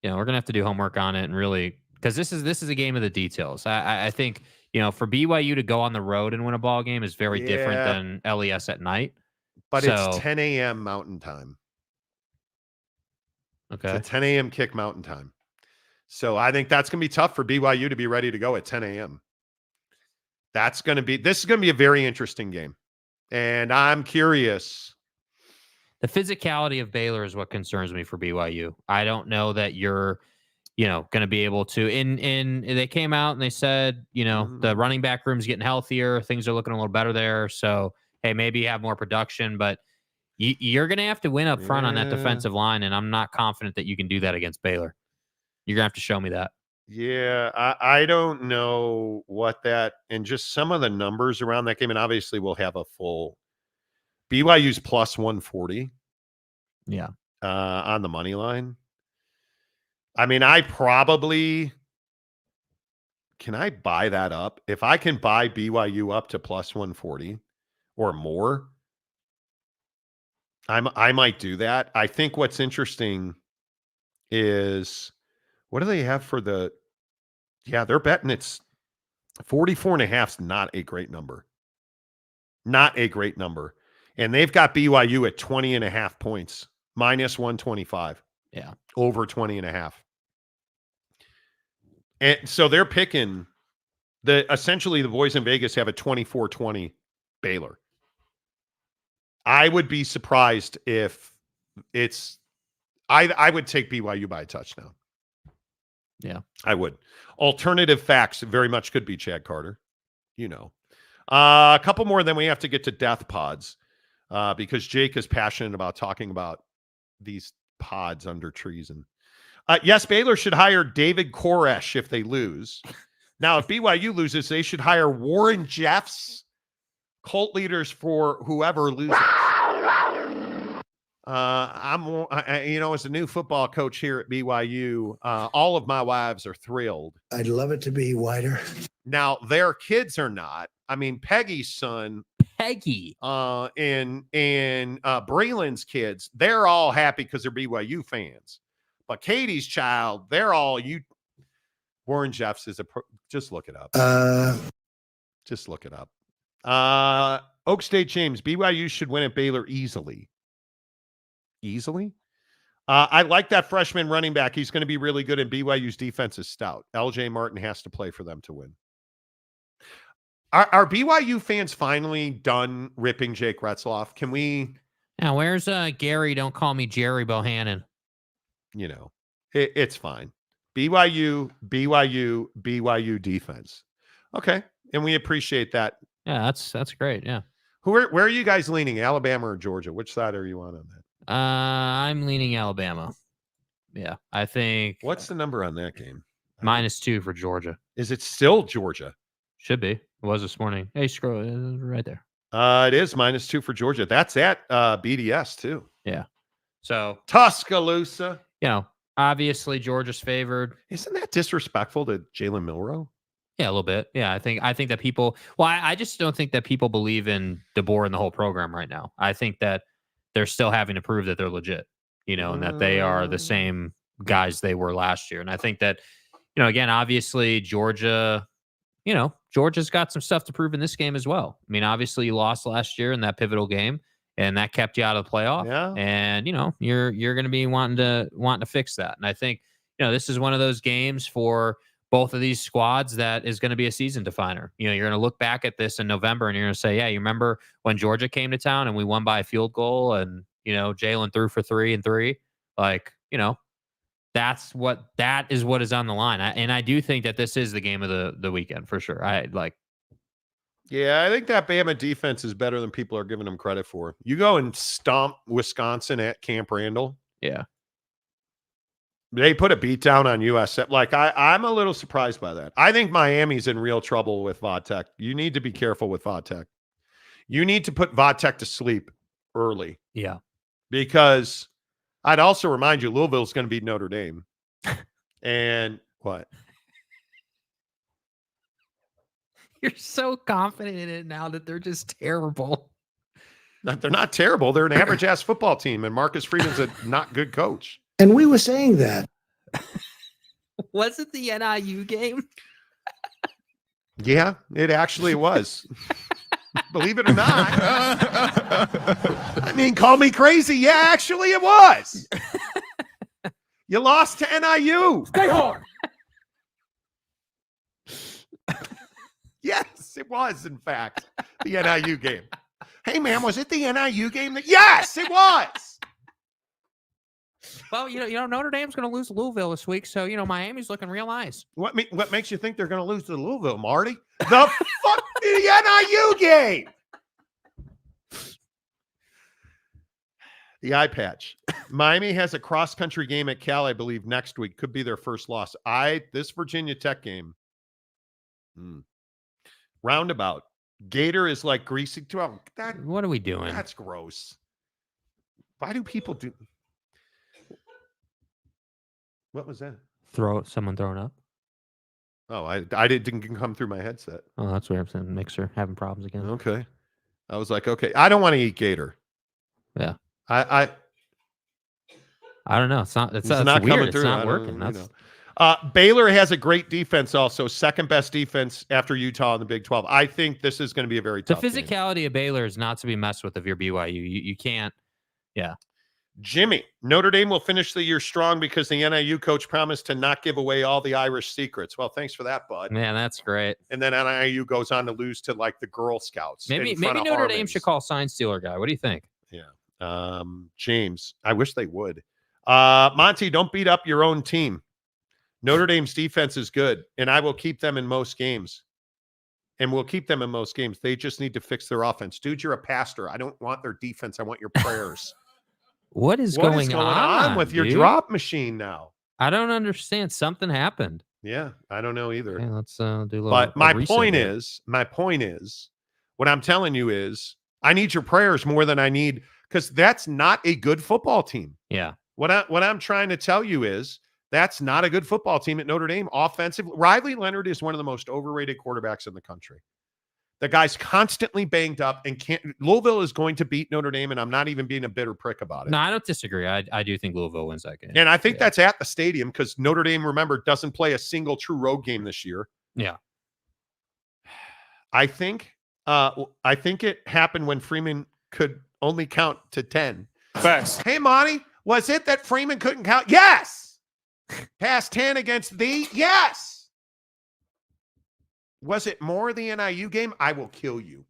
gonna have to do homework on it and really, because this is a game of the details. I think, for BYU to go on the road and win a ball game is very different than LES at night. But it's 10 a.m. Mountain Time. Okay. It's a 10 a.m. kick Mountain Time. So I think that's going to be tough for BYU to be ready to go at 10 a.m. This is going to be a very interesting game. And I'm curious. The physicality of Baylor is what concerns me for BYU. I don't know that you're, going to be able to. They came out and they said, the running back room's getting healthier. Things are looking a little better there. So, hey, maybe you have more production, but you're going to have to win up front on that defensive line, and I'm not confident that you can do that against Baylor. You're going to have to show me that. Yeah, I don't know what that, and just some of the numbers around that game, and obviously we'll have a full BYU's plus 140. Yeah. On the money line. I mean, can I buy that up? If I can buy BYU up to plus 140 or more, I might do that. I think what's interesting is, what do they have for they're betting it's 44.5 is not a great number. Not a great number. And they've got BYU at 20.5 points, minus 125. Yeah. Over 20.5. And so they're picking essentially the boys in Vegas have a 24-20 Baylor. I would be surprised if I would take BYU by a touchdown. Yeah. I would. Alternative facts very much could be Chad Carter. A couple more, then we have to get to death pods because Jake is passionate about talking about these pods under treason. Yes, Baylor should hire David Koresh if they lose. Now, if BYU loses, they should hire Warren Jeffs, cult leaders for whoever loses. As a new football coach here at BYU, all of my wives are thrilled. I'd love it to be wider. Now, their kids are not. I mean, Peggy's son, and Braylon's kids, they're all happy because they're BYU fans. But Katie's child, they're all Warren Jeffs is just look it up. Just look it up. Oak State James, BYU should win at Baylor easily. Easily? I like that freshman running back. He's going to be really good, and BYU's defense is stout. LJ Martin has to play for them to win. Are BYU fans finally done ripping Jake Retzloff? Can we? Now, where's Gary? Don't call me Jerry Bohannon. It's fine. BYU defense. Okay, and we appreciate that. Yeah, that's great. Yeah. Where are you guys leaning? Alabama or Georgia? Which side are you on that? I'm leaning Alabama. Yeah, I think. What's the number on that game? -2 for Georgia. Is it still Georgia? Should be. It was this morning. Hey, scroll right there. It is -2 for Georgia. That's at BDS too. Yeah. So Tuscaloosa. Obviously Georgia's favored. Isn't that disrespectful to Jalen Milroe? Yeah, a little bit. Yeah, I think that people. Well, I just don't think that people believe in DeBoer and the whole program right now. I think that they're still having to prove that they're legit, and that they are the same guys they were last year. And I think that, again, obviously Georgia, Georgia's got some stuff to prove in this game as well. I mean, obviously you lost last year in that pivotal game, and that kept you out of the playoff. Yeah. And you're going to be wanting to fix that. And I think this is one of those games for both of these squads that is going to be a season definer. You're going to look back at this in November and you're going to say, yeah, you remember when Georgia came to town and we won by a field goal and, Jalen threw for 3 and 3. Like, that is what is on the line. I do think that this is the game of the weekend for sure. Yeah, I think that Bama defense is better than people are giving them credit for. You go and stomp Wisconsin at Camp Randall. Yeah. They put a beat down on USF. Like, I'm a little surprised by that. I think Miami's in real trouble with Vodtech. You need to be careful with Vodtech. You need to put Vodtech to sleep early. Yeah. Because I'd also remind you, Louisville's going to beat Notre Dame. And what? You're so confident in it now that they're just terrible. They're not terrible. They're an average-ass football team, and Marcus Freeman's a not good coach. And we were saying that. Was it the NIU game? Yeah, it actually was. Believe it or not. I mean, call me crazy. Yeah, actually it was. You lost to NIU. Stay hard. Yes, it was, in fact, the NIU game. Hey, man, was it the NIU game? Yes, it was. Well, Notre Dame's going to lose to Louisville this week, so, Miami's looking real nice. What makes you think they're going to lose to Louisville, Marty? The NIU game. The eye patch. Miami has a cross-country game at Cal, I believe, next week. Could be their first loss. This Virginia Tech game. Roundabout. Gator is like greasy. What are we doing? That's gross. Why do people do... What was that? Someone throwing up? Oh, I didn't come through my headset. Oh, that's weird. Mixer having problems again. Okay. I was like, okay, I don't want to eat gator. Yeah. I don't know. It's not weird. Coming through. It's not working. Baylor has a great defense also, second best defense after Utah in the Big 12. I think this is going to be a very tough game. Physicality of Baylor is not to be messed with if you're BYU. You can't. Yeah. Jimmy, Notre Dame will finish the year strong because the NIU coach promised to not give away all the Irish secrets. Well, thanks for that, bud. Man, that's great. And then NIU goes on to lose to like the Girl Scouts. Maybe Notre Dame should call sign stealer guy. What do you think? Yeah. James, I wish they would. Monty, don't beat up your own team. Notre Dame's defense is good, and I will keep them in most games. They just need to fix their offense. Dude, you're a pastor. I don't want their defense. I want your prayers. What is going on with your dude? drop machine now? I don't understand. Something happened. Yeah, I don't know either. Okay, let's do a little. But my point is, what I'm telling you is, I need your prayers more than I need, because that's not a good football team. Yeah. What I'm trying to tell you is, that's not a good football team at Notre Dame. Offensive, Riley Leonard is one of the most overrated quarterbacks in the country. The guy's constantly banged up, and Louisville is going to beat Notre Dame, and I'm not even being a bitter prick about it. No, I don't disagree. I do think Louisville wins that game. And I think that's at the stadium, because Notre Dame, remember, doesn't play a single true road game this year. Yeah. I think it happened when Freeman could only count to 10. Facts. Hey, Monty, was it that Freeman couldn't count? Yes. Past 10 against thee? Yes. Was it more the NIU game? I will kill you.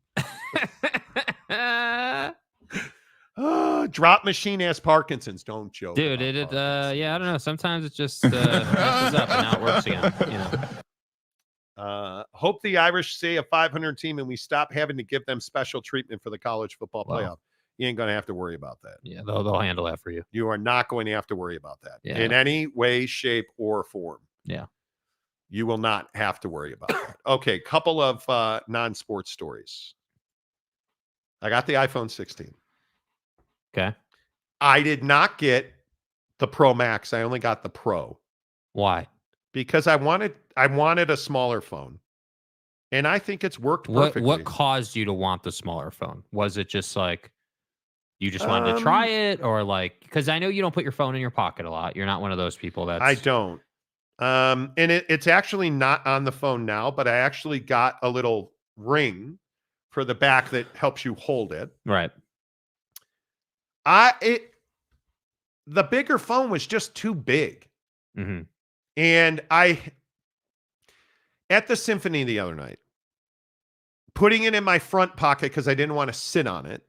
Drop machine has Parkinson's. Don't joke. Dude, I don't know. Sometimes it just messes up and now it works again. Hope the Irish stay a 500 team and we stop having to give them special treatment for the college football playoff. You ain't going to have to worry about that. Yeah, they'll handle that for you. You are not going to have to worry about that in any way, shape, or form. Yeah. You will not have to worry about that. Okay, couple of non-sports stories. I got the iPhone 16. Okay. I did not get the Pro Max. I only got the Pro. Why? Because I wanted a smaller phone. And I think it's worked perfectly. What caused you to want the smaller phone? Was it just like you just wanted to try it, or like, because I know you don't put your phone in your pocket a lot. You're not one of those people that's... I don't. And it's actually not on the phone now, but I actually got a little ring for the back that helps you hold it. Right. The bigger phone was just too big. Mm-hmm. And at the symphony the other night, putting it in my front pocket because I didn't want to sit on it.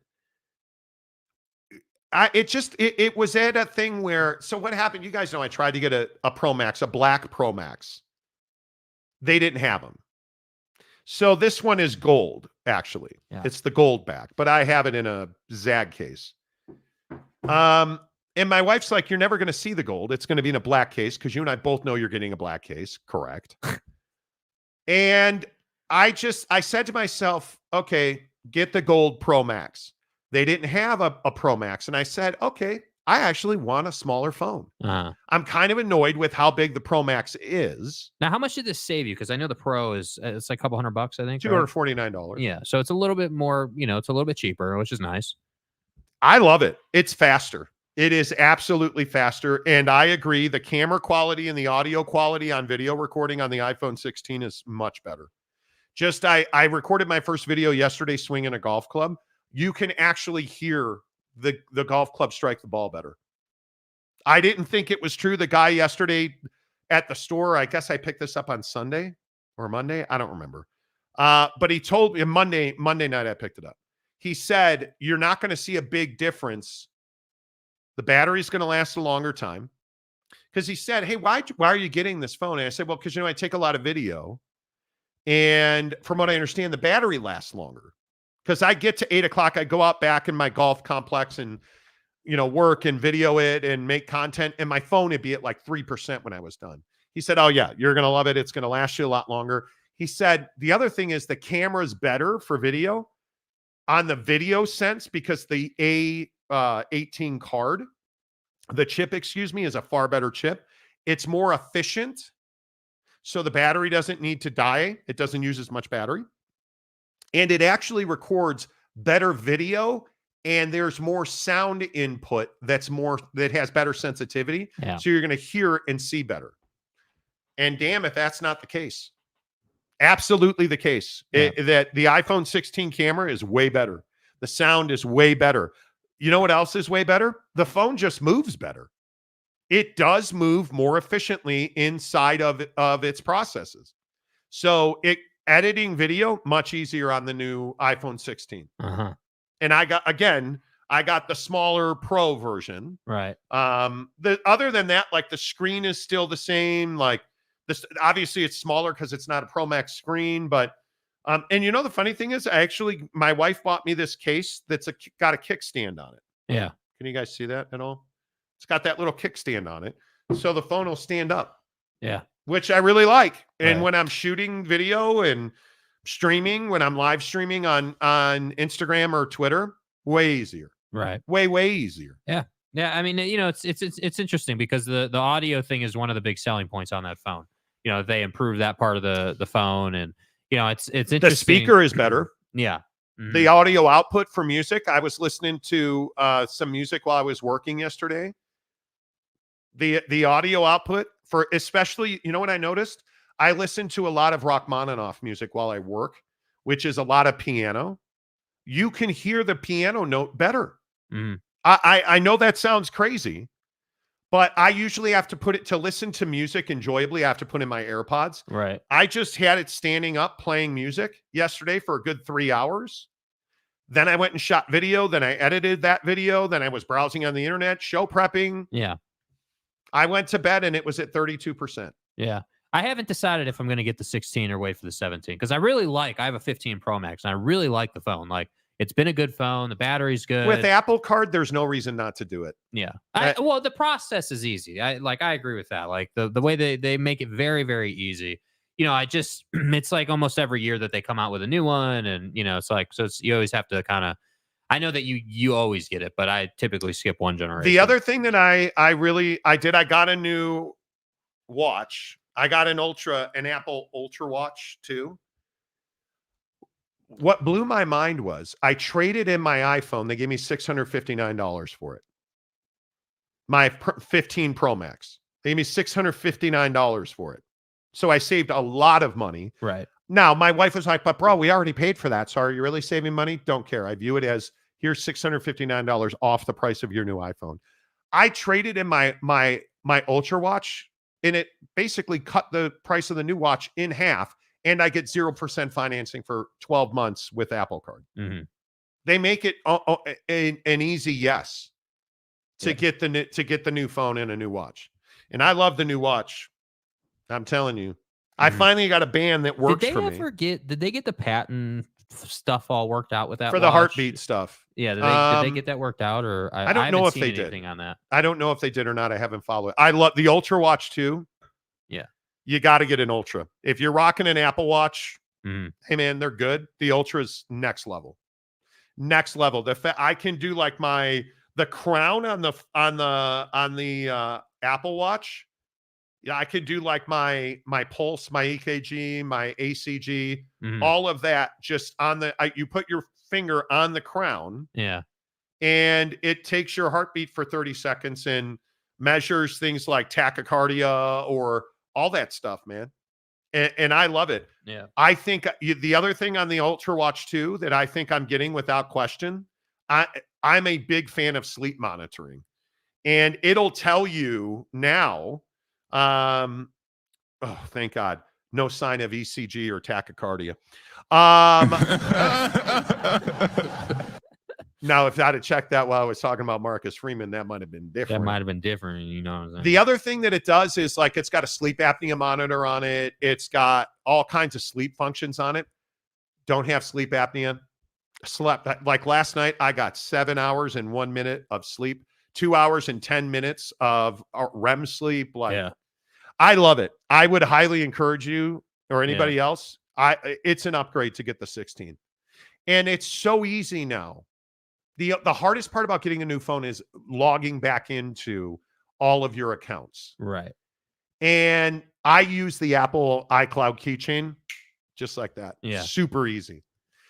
It was at a thing where, so what happened? You guys know I tried to get a Pro Max, a black Pro Max. They didn't have them. So this one is gold, actually. Yeah. It's the gold back, but I have it in a Zag case. And my wife's like, you're never going to see the gold. It's going to be in a black case because you and I both know you're getting a black case. Correct. And I said to myself, okay, get the Gold Pro Max. They didn't have a Pro Max. And I said, okay, I actually want a smaller phone. I'm kind of annoyed with how big the Pro Max is. Now, how much did this save you? Because I know the Pro is, it's like a couple $100, I think. $249. Yeah. So it's a little bit more, it's a little bit cheaper, which is nice. I love it. It's faster. It is absolutely faster. And I agree. The camera quality and the audio quality on video recording on the iPhone 16 is much better. I recorded my first video yesterday swinging a golf club. You can actually hear the golf club strike the ball better. I didn't think it was true. The guy yesterday at the store, I guess I picked this up on Sunday or Monday. I don't remember. But he told me Monday night I picked it up. He said, you're not going to see a big difference. The battery's going to last a longer time. Because he said, hey, why are you getting this phone? And I said, well, because, I take a lot of video. And from what I understand, the battery lasts longer. Because I get to 8 o'clock, I go out back in my golf complex and, work and video it and make content. And my phone would be at like 3% when I was done. He said, oh, yeah, you're going to love it. It's going to last you a lot longer. He said, the other thing is the camera's better for video on the video sense because the A18 card, the chip, is a far better chip. It's more efficient. So the battery doesn't need to die. It doesn't use as much battery. And it actually records better video, and there's more sound input that has better sensitivity. Yeah. So you're going to hear and see better. And damn if that's not the case. Absolutely the case. Yeah. That the iPhone 16 camera is way better. The sound is way better. You know what else is way better? The phone just moves better. It does move more efficiently inside of its processes. So editing video, much easier on the new iPhone 16. And I got the smaller Pro version. Right. Other than that, like the screen is still the same. Like this, obviously it's smaller because it's not a Pro Max screen, but and the funny thing is, my wife bought me this case that's got a kickstand on it. Yeah. Can you guys see that at all? It's got that little kickstand on it. So the phone will stand up. Yeah. Which I really like. And Right. when I'm shooting video and streaming, when I'm live streaming on Instagram or Twitter, way easier. Right. Way easier. Yeah. Yeah. I mean, it's interesting because the audio thing is one of the big selling points on that phone. They improve that part of the phone, and it's interesting. The speaker is better. Yeah. The audio output for music. I was listening to some music while I was working yesterday. The audio output for, especially, what I noticed? I listen to a lot of Rachmaninoff music while I work, which is a lot of piano. You can hear the piano note better. I know that sounds crazy, but I usually have to listen to music enjoyably. I have to put in my AirPods. Right. I just had it standing up playing music yesterday for a good 3 hours. Then I went and shot video. Then I edited that video. Then I was browsing on the internet, show prepping. Yeah. I went to bed and it was at 32%. Yeah. I haven't decided if I'm going to get the 16 or wait for the 17 because I have a 15 Pro Max and I really like the phone. Like, it's been a good phone. The battery's good. With Apple Card, there's no reason not to do it. Yeah. Well, the process is easy. I agree with that. Like the way they make it very, very easy. It's like almost every year that they come out with a new one. And, you always have to kind of, I know that you always get it, but I typically skip one generation. The other thing that I got a new watch. I got an Apple Ultra watch too. What blew my mind was I traded in my iPhone. They gave me $659 for it. My 15 Pro Max. They gave me $659 for it. So I saved a lot of money. Right. Now, my wife was like, but bro, we already paid for that. So are you really saving money? Don't care. I view it as, here's $659 off the price of your new iPhone. I traded in my Ultra watch, and it basically cut the price of the new watch in half. And I get 0% financing for 12 months with Apple Card. They make it an easy yes to get the new phone and a new watch. And I love the new watch. I'm telling you, I finally got a band that works for me. Did they get the patent stuff all worked out with that for watch? the heartbeat stuff? Yeah. Did they get that worked out, or I don't know if they did on that. I don't know if they did or not. I haven't followed it. I love the Ultra watch too. Yeah. You got to get an Ultra. If you're rocking an Apple Watch, hey man, they're good. The Ultra is next level. next level. I can do like the crown on the Apple Watch. Yeah, I could do like my pulse, my EKG, my ACG, all of that just on you put your finger on the crown. Yeah. And it takes your heartbeat for 30 seconds and measures things like tachycardia or all that stuff, man. And I love it. Yeah. I think the other thing on the Ultra Watch 2 that I think I'm getting without question, I'm a big fan of sleep monitoring. And it'll tell you now, oh, thank God, no sign of ECG or tachycardia. Now, if I'd have checked that while I was talking about Marcus Freeman, that might have been different. That might have been different, you know what I'm saying? The other thing that it does is like it's got a sleep apnea monitor on it. It's got all kinds of sleep functions on it. Don't have sleep apnea. Slept like last night, I got 7 hours and 1 minute of sleep, 2 hours and 10 minutes of REM sleep. Like, yeah. I love it. I would highly encourage you or anybody else. It's an upgrade to get the 16. And it's so easy now. The hardest part about getting a new phone is logging back into all of your accounts. Right. And I use the Apple iCloud keychain just like that. Yeah. Super easy.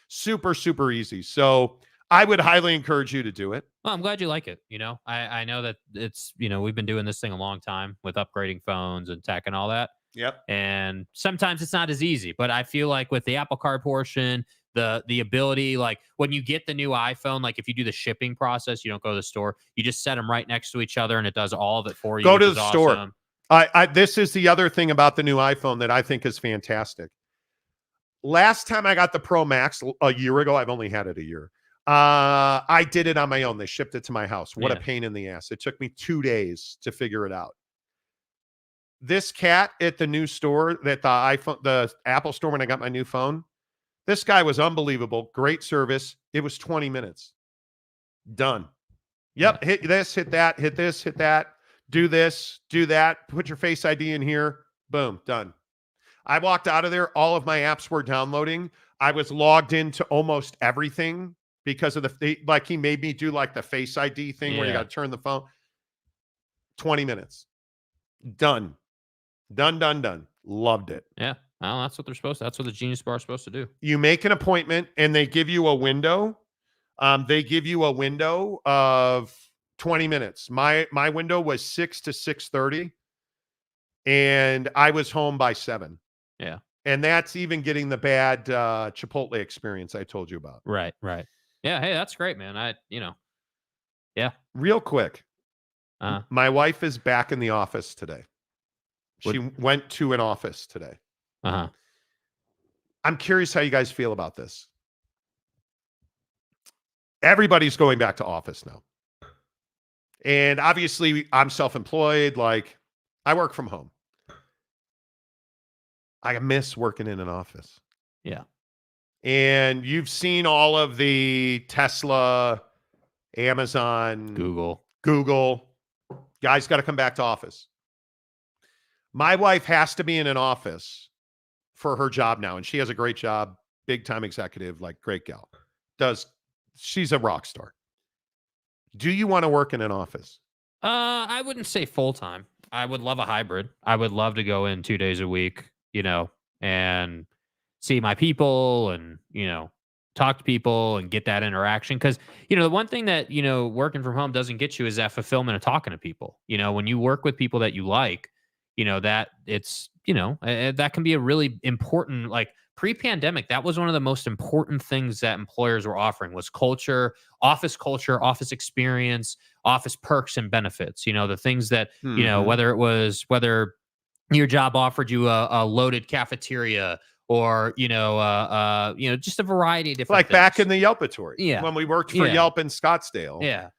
Super, super easy. So I would highly encourage you to do it. Well, I'm glad you like it. You know, I know that it's, you know, we've been doing this thing a long time with upgrading phones and tech and all that. Yep. And sometimes it's not as easy, but I feel like with the Apple Card portion, the ability, like when you get the new iPhone, like if you do the shipping process, you don't go to the store, you just set them right next to each other and it does all of it for you. Go to the store. This is the other thing about the new iPhone that I think is fantastic. Last time I got the Pro Max a year ago, I've only had it a year. I did it on my own. They shipped it to my house. What a pain in the ass. It took me 2 days to figure it out. This cat at the new store, the Apple store when I got my new phone, this guy was unbelievable. Great service. It was 20 minutes. Done. Yep. Hit this, hit that, hit this, hit that. Do this, do that. Put your Face ID in here. Boom. Done. I walked out of there. All of my apps were downloading. I was logged into almost everything because of he made me do like the Face ID thing where you got to turn the phone. 20 minutes. Done. Done. Loved it. Yeah. Well, that's what that's what the Genius Bar is supposed to do. You make an appointment and they give you a window. They give you a window of 20 minutes. My window was 6 to 6:30 and I was home by 7. Yeah. And that's even getting the bad Chipotle experience I told you about. Right. Yeah. Hey, that's great, man. Yeah. Real quick. My wife is back in the office today. She went to an office today. I'm curious how you guys feel about this. Everybody's going back to office now. And obviously I'm self-employed. Like I work from home. I miss working in an office. Yeah. And you've seen all of the Tesla, Amazon, Google. Guys got to come back to office. My wife has to be in an office for her job now. And she has a great job, big time executive, like great gal. She's a rock star. Do you want to work in an office? I wouldn't say full time. I would love a hybrid. I would love to go in 2 days a week, and see my people and, talk to people and get that interaction. Cause, the one thing that, working from home doesn't get you is that fulfillment of talking to people. When you work with people that you like, that it's, that can be a really important, like pre-pandemic, that was one of the most important things that employers were offering was culture, office experience, office perks and benefits, the things that, whether your job offered you a loaded cafeteria or, just a variety of different like things. Back in the Yelpatory. Yeah. When we worked for Yelp in Scottsdale. Yeah.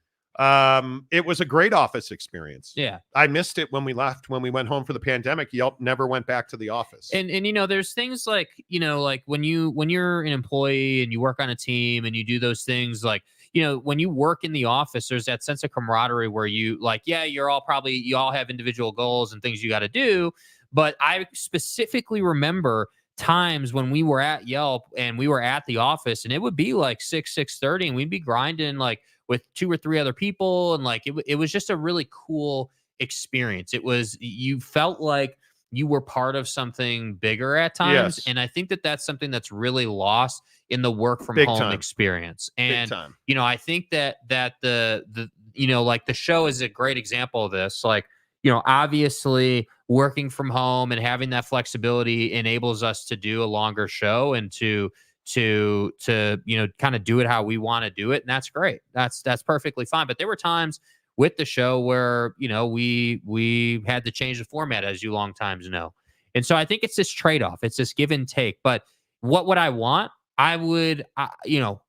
It was a great office experience. Yeah. I missed it when we left, when we went home for the pandemic. Yelp never went back to the office. And there's things like, like when you're an employee and you work on a team and you do those things, like, when you work in the office, there's that sense of camaraderie where you like, you all have individual goals and things you got to do. But I specifically remember times when we were at Yelp and we were at the office, and it would be like 6:30, and we'd be grinding like with 2 or 3 other people, and like it was just a really cool experience. You felt like you were part of something bigger at times. Yes. And I think that that's something that's really lost in the work from Big home time. experience. And, Big time. I think that the like the show is a great example of this. Like, obviously working from home and having that flexibility enables us to do a longer show and to kind of do it how we want to do it. And that's great. That's perfectly fine. But there were times with the show where, we had to change the format, as you long times know. And so I think it's this trade-off. It's this give and take. But what would I want? I would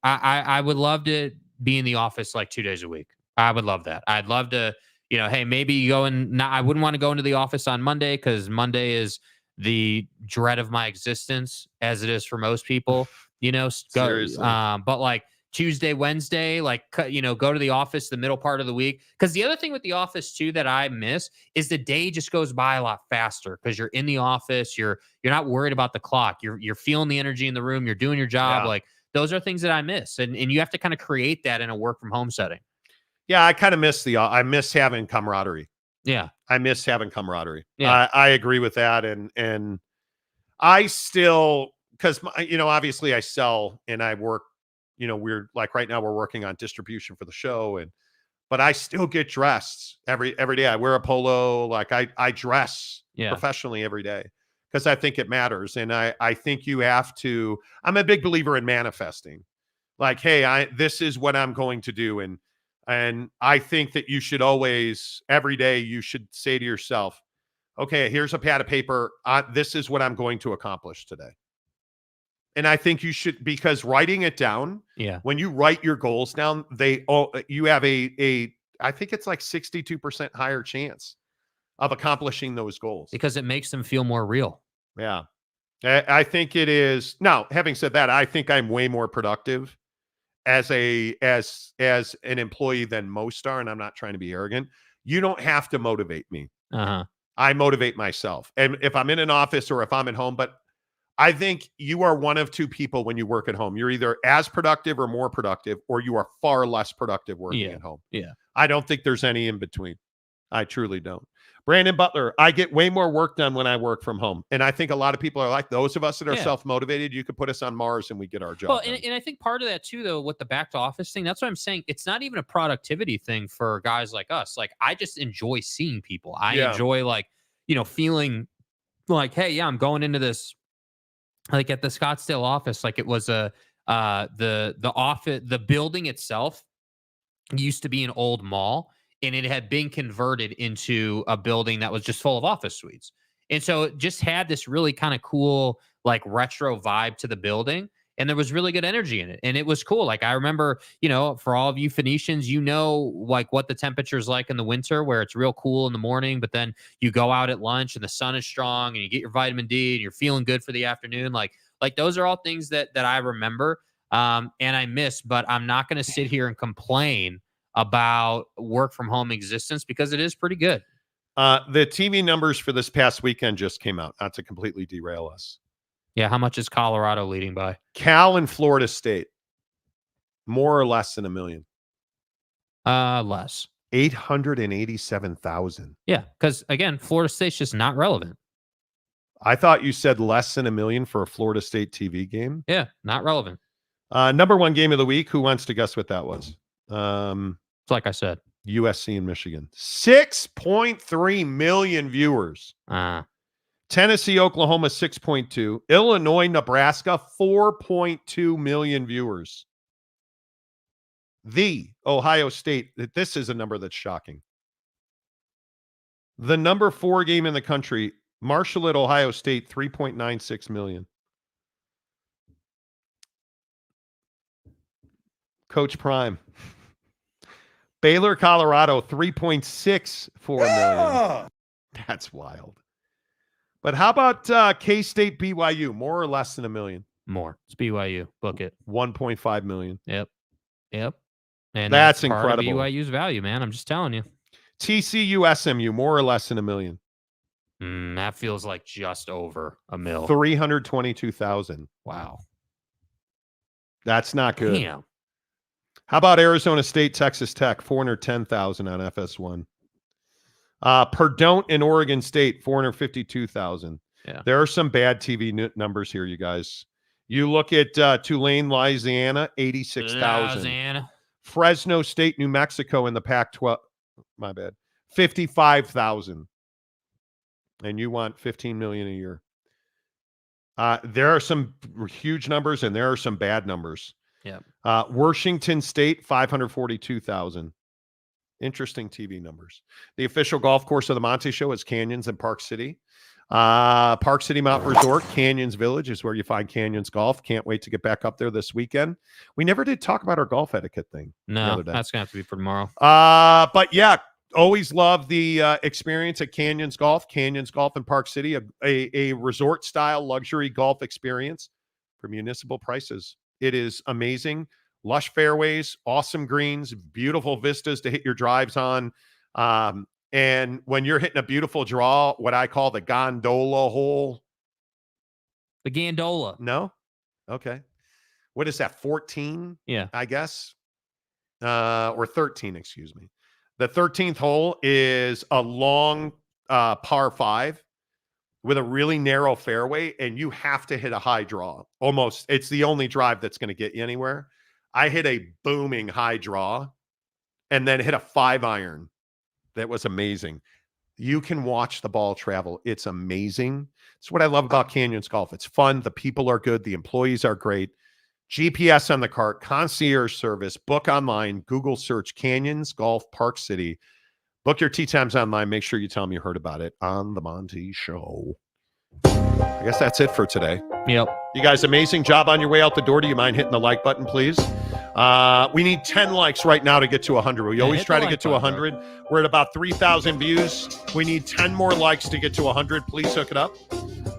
love to be in the office like 2 days a week. I would love that. I'd love to, hey, maybe I wouldn't want to go into the office on Monday because Monday is the dread of my existence, as it is for most people, Seriously. But like Tuesday, Wednesday, like, go to the office the middle part of the week. Because the other thing with the office too that I miss is the day just goes by a lot faster because you're in the office. You're not worried about the clock. You're feeling the energy in the room. You're doing your job. Yeah. Like those are things that I miss. And you have to kind of create that in a work from home setting. Yeah, I kind of miss I miss having camaraderie. Yeah. I miss having camaraderie. Yeah. I agree with that. And I still, because, obviously I sell and I work, we're like right now we're working on distribution for the show. But I still get dressed every day. I wear a polo. Like I dress professionally every day because I think it matters. And I think you have to, I'm a big believer in manifesting. Like, hey, this is what I'm going to do. And I think that you should always, every day, you should say to yourself, okay, here's a pad of paper. This is what I'm going to accomplish today. And I think you should, because writing it down, when you write your goals down, you have I think it's like 62% higher chance of accomplishing those goals. Because it makes them feel more real. Yeah. I think it is. Now, having said that, I think I'm way more productive as an employee than most are, and I'm not trying to be arrogant. You don't have to motivate me. I motivate myself. And if I'm in an office or if I'm at home, but I think you are one of two people when you work at home. You're either as productive or more productive, or you are far less productive working at home. Yeah. I don't think there's any in between. I truly don't. Brandon Butler, I get way more work done when I work from home. And I think a lot of people are like those of us that are self-motivated. You could put us on Mars and we get our job done. And I think part of that too, though, with the back to office thing, that's what I'm saying. It's not even a productivity thing for guys like us. Like, I just enjoy seeing people. I enjoy feeling like, hey, I'm going into this, like at the Scottsdale office, like it was the office, the building itself used to be an old mall. And it had been converted into a building that was just full of office suites. And so it just had this really kind of cool, like retro vibe to the building. And there was really good energy in it. And it was cool. Like I remember, for all of you Phoenicians, like what the temperature is like in the winter where it's real cool in the morning, but then you go out at lunch and the sun is strong and you get your vitamin D and you're feeling good for the afternoon. Like those are all things that I remember and I miss, but I'm not going to sit here and complain about work from home existence because it is pretty good. The TV numbers for this past weekend just came out, not to completely derail us. Yeah. How much is Colorado leading by? Cal and Florida State, more or less than 1 million. Less. 887,000. Yeah. Because again, Florida State's just not relevant. I thought you said less than 1 million for a Florida State TV game. Yeah. Not relevant. Number one game of the week. Who wants to guess what that was? It's like I said, USC and Michigan, 6.3 million viewers. Tennessee, Oklahoma, 6.2. Illinois, Nebraska, 4.2 million viewers. The Ohio State, this is a number that's shocking. The number 4 game in the country, Marshall at Ohio State, 3.96 million. Coach Prime. Baylor, Colorado, 3.64 million. That's wild. But how about K-State, BYU? More or less than 1 million? More. It's BYU. Book it. 1.5 million. Yep. And that's part incredible. of BYU's value, man. I'm just telling you. TCU, SMU, more or less than 1 million? That feels like just over $1 million. 322,000. Wow. That's not good. Damn. How about Arizona State, Texas Tech, 410,000 on FS1. Perdon't in Oregon State, 452,000. Yeah. There are some bad TV numbers here, you guys. You look at Tulane, Louisiana, 86,000. Fresno State, New Mexico in the Pac-12. My bad. 55,000. And you want 15 million a year. There are some huge numbers and there are some bad numbers. Yeah. Washington State, 542,000. Interesting TV numbers. The official golf course of the Monty Show is Canyons in Park City. Park City Mount Resort, Canyons Village is where you find Canyons Golf. Can't wait to get back up there this weekend. We never did talk about our golf etiquette thing. No, that's going to have to be for tomorrow. But yeah, always love the experience at Canyons Golf in Park City, a resort-style luxury golf experience for municipal prices. It is amazing. Lush fairways, awesome greens, beautiful vistas to hit your drives on. And when you're hitting a beautiful draw, what I call the gondola hole. The gondola. No? Okay. What is that, 14? Yeah. I guess. Or 13, excuse me. The 13th hole is a long par 5 with a really narrow fairway, and you have to hit a high draw. Almost. It's the only drive that's going to get you anywhere. I hit a booming high draw and then hit a 5-iron. That was amazing. You can watch the ball travel. It's amazing. It's what I love about Canyons Golf. It's fun. The people are good. The employees are great. GPS on the cart, concierge service, book online, Google search Canyons Golf Park City. Book your tee times online. Make sure you tell them you heard about it on the Monty Show. I guess that's it for today. Yep. You guys, amazing job on your way out the door. Do you mind hitting the like button, please? We need 10 likes right now to get to 100. We always try to get to 100. We're at about 3,000 views. We need 10 more likes to get to 100. Please hook it up.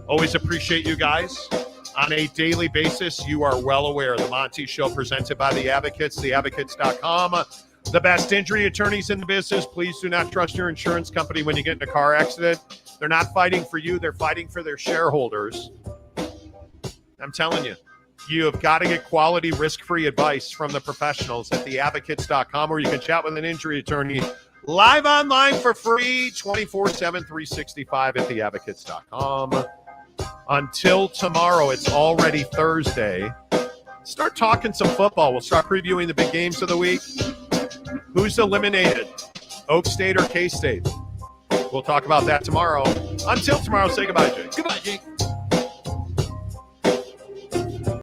Always appreciate you guys. On a daily basis, you are well aware. The Monty Show presented by The Advocates, theadvocates.com. The best injury attorneys in the business. Please do not trust your insurance company when you get in a car accident. They're not fighting for you. They're fighting for their shareholders. I'm telling you, you have got to get quality risk-free advice from the professionals at theadvocates.com, or you can chat with an injury attorney live online for free, 24/7, 365 at theadvocates.com. Until tomorrow, it's already Thursday. Start talking some football. We'll start previewing the big games of the week. Who's eliminated? Oak State or K-State? We'll talk about that tomorrow. Until tomorrow, say goodbye, Jake.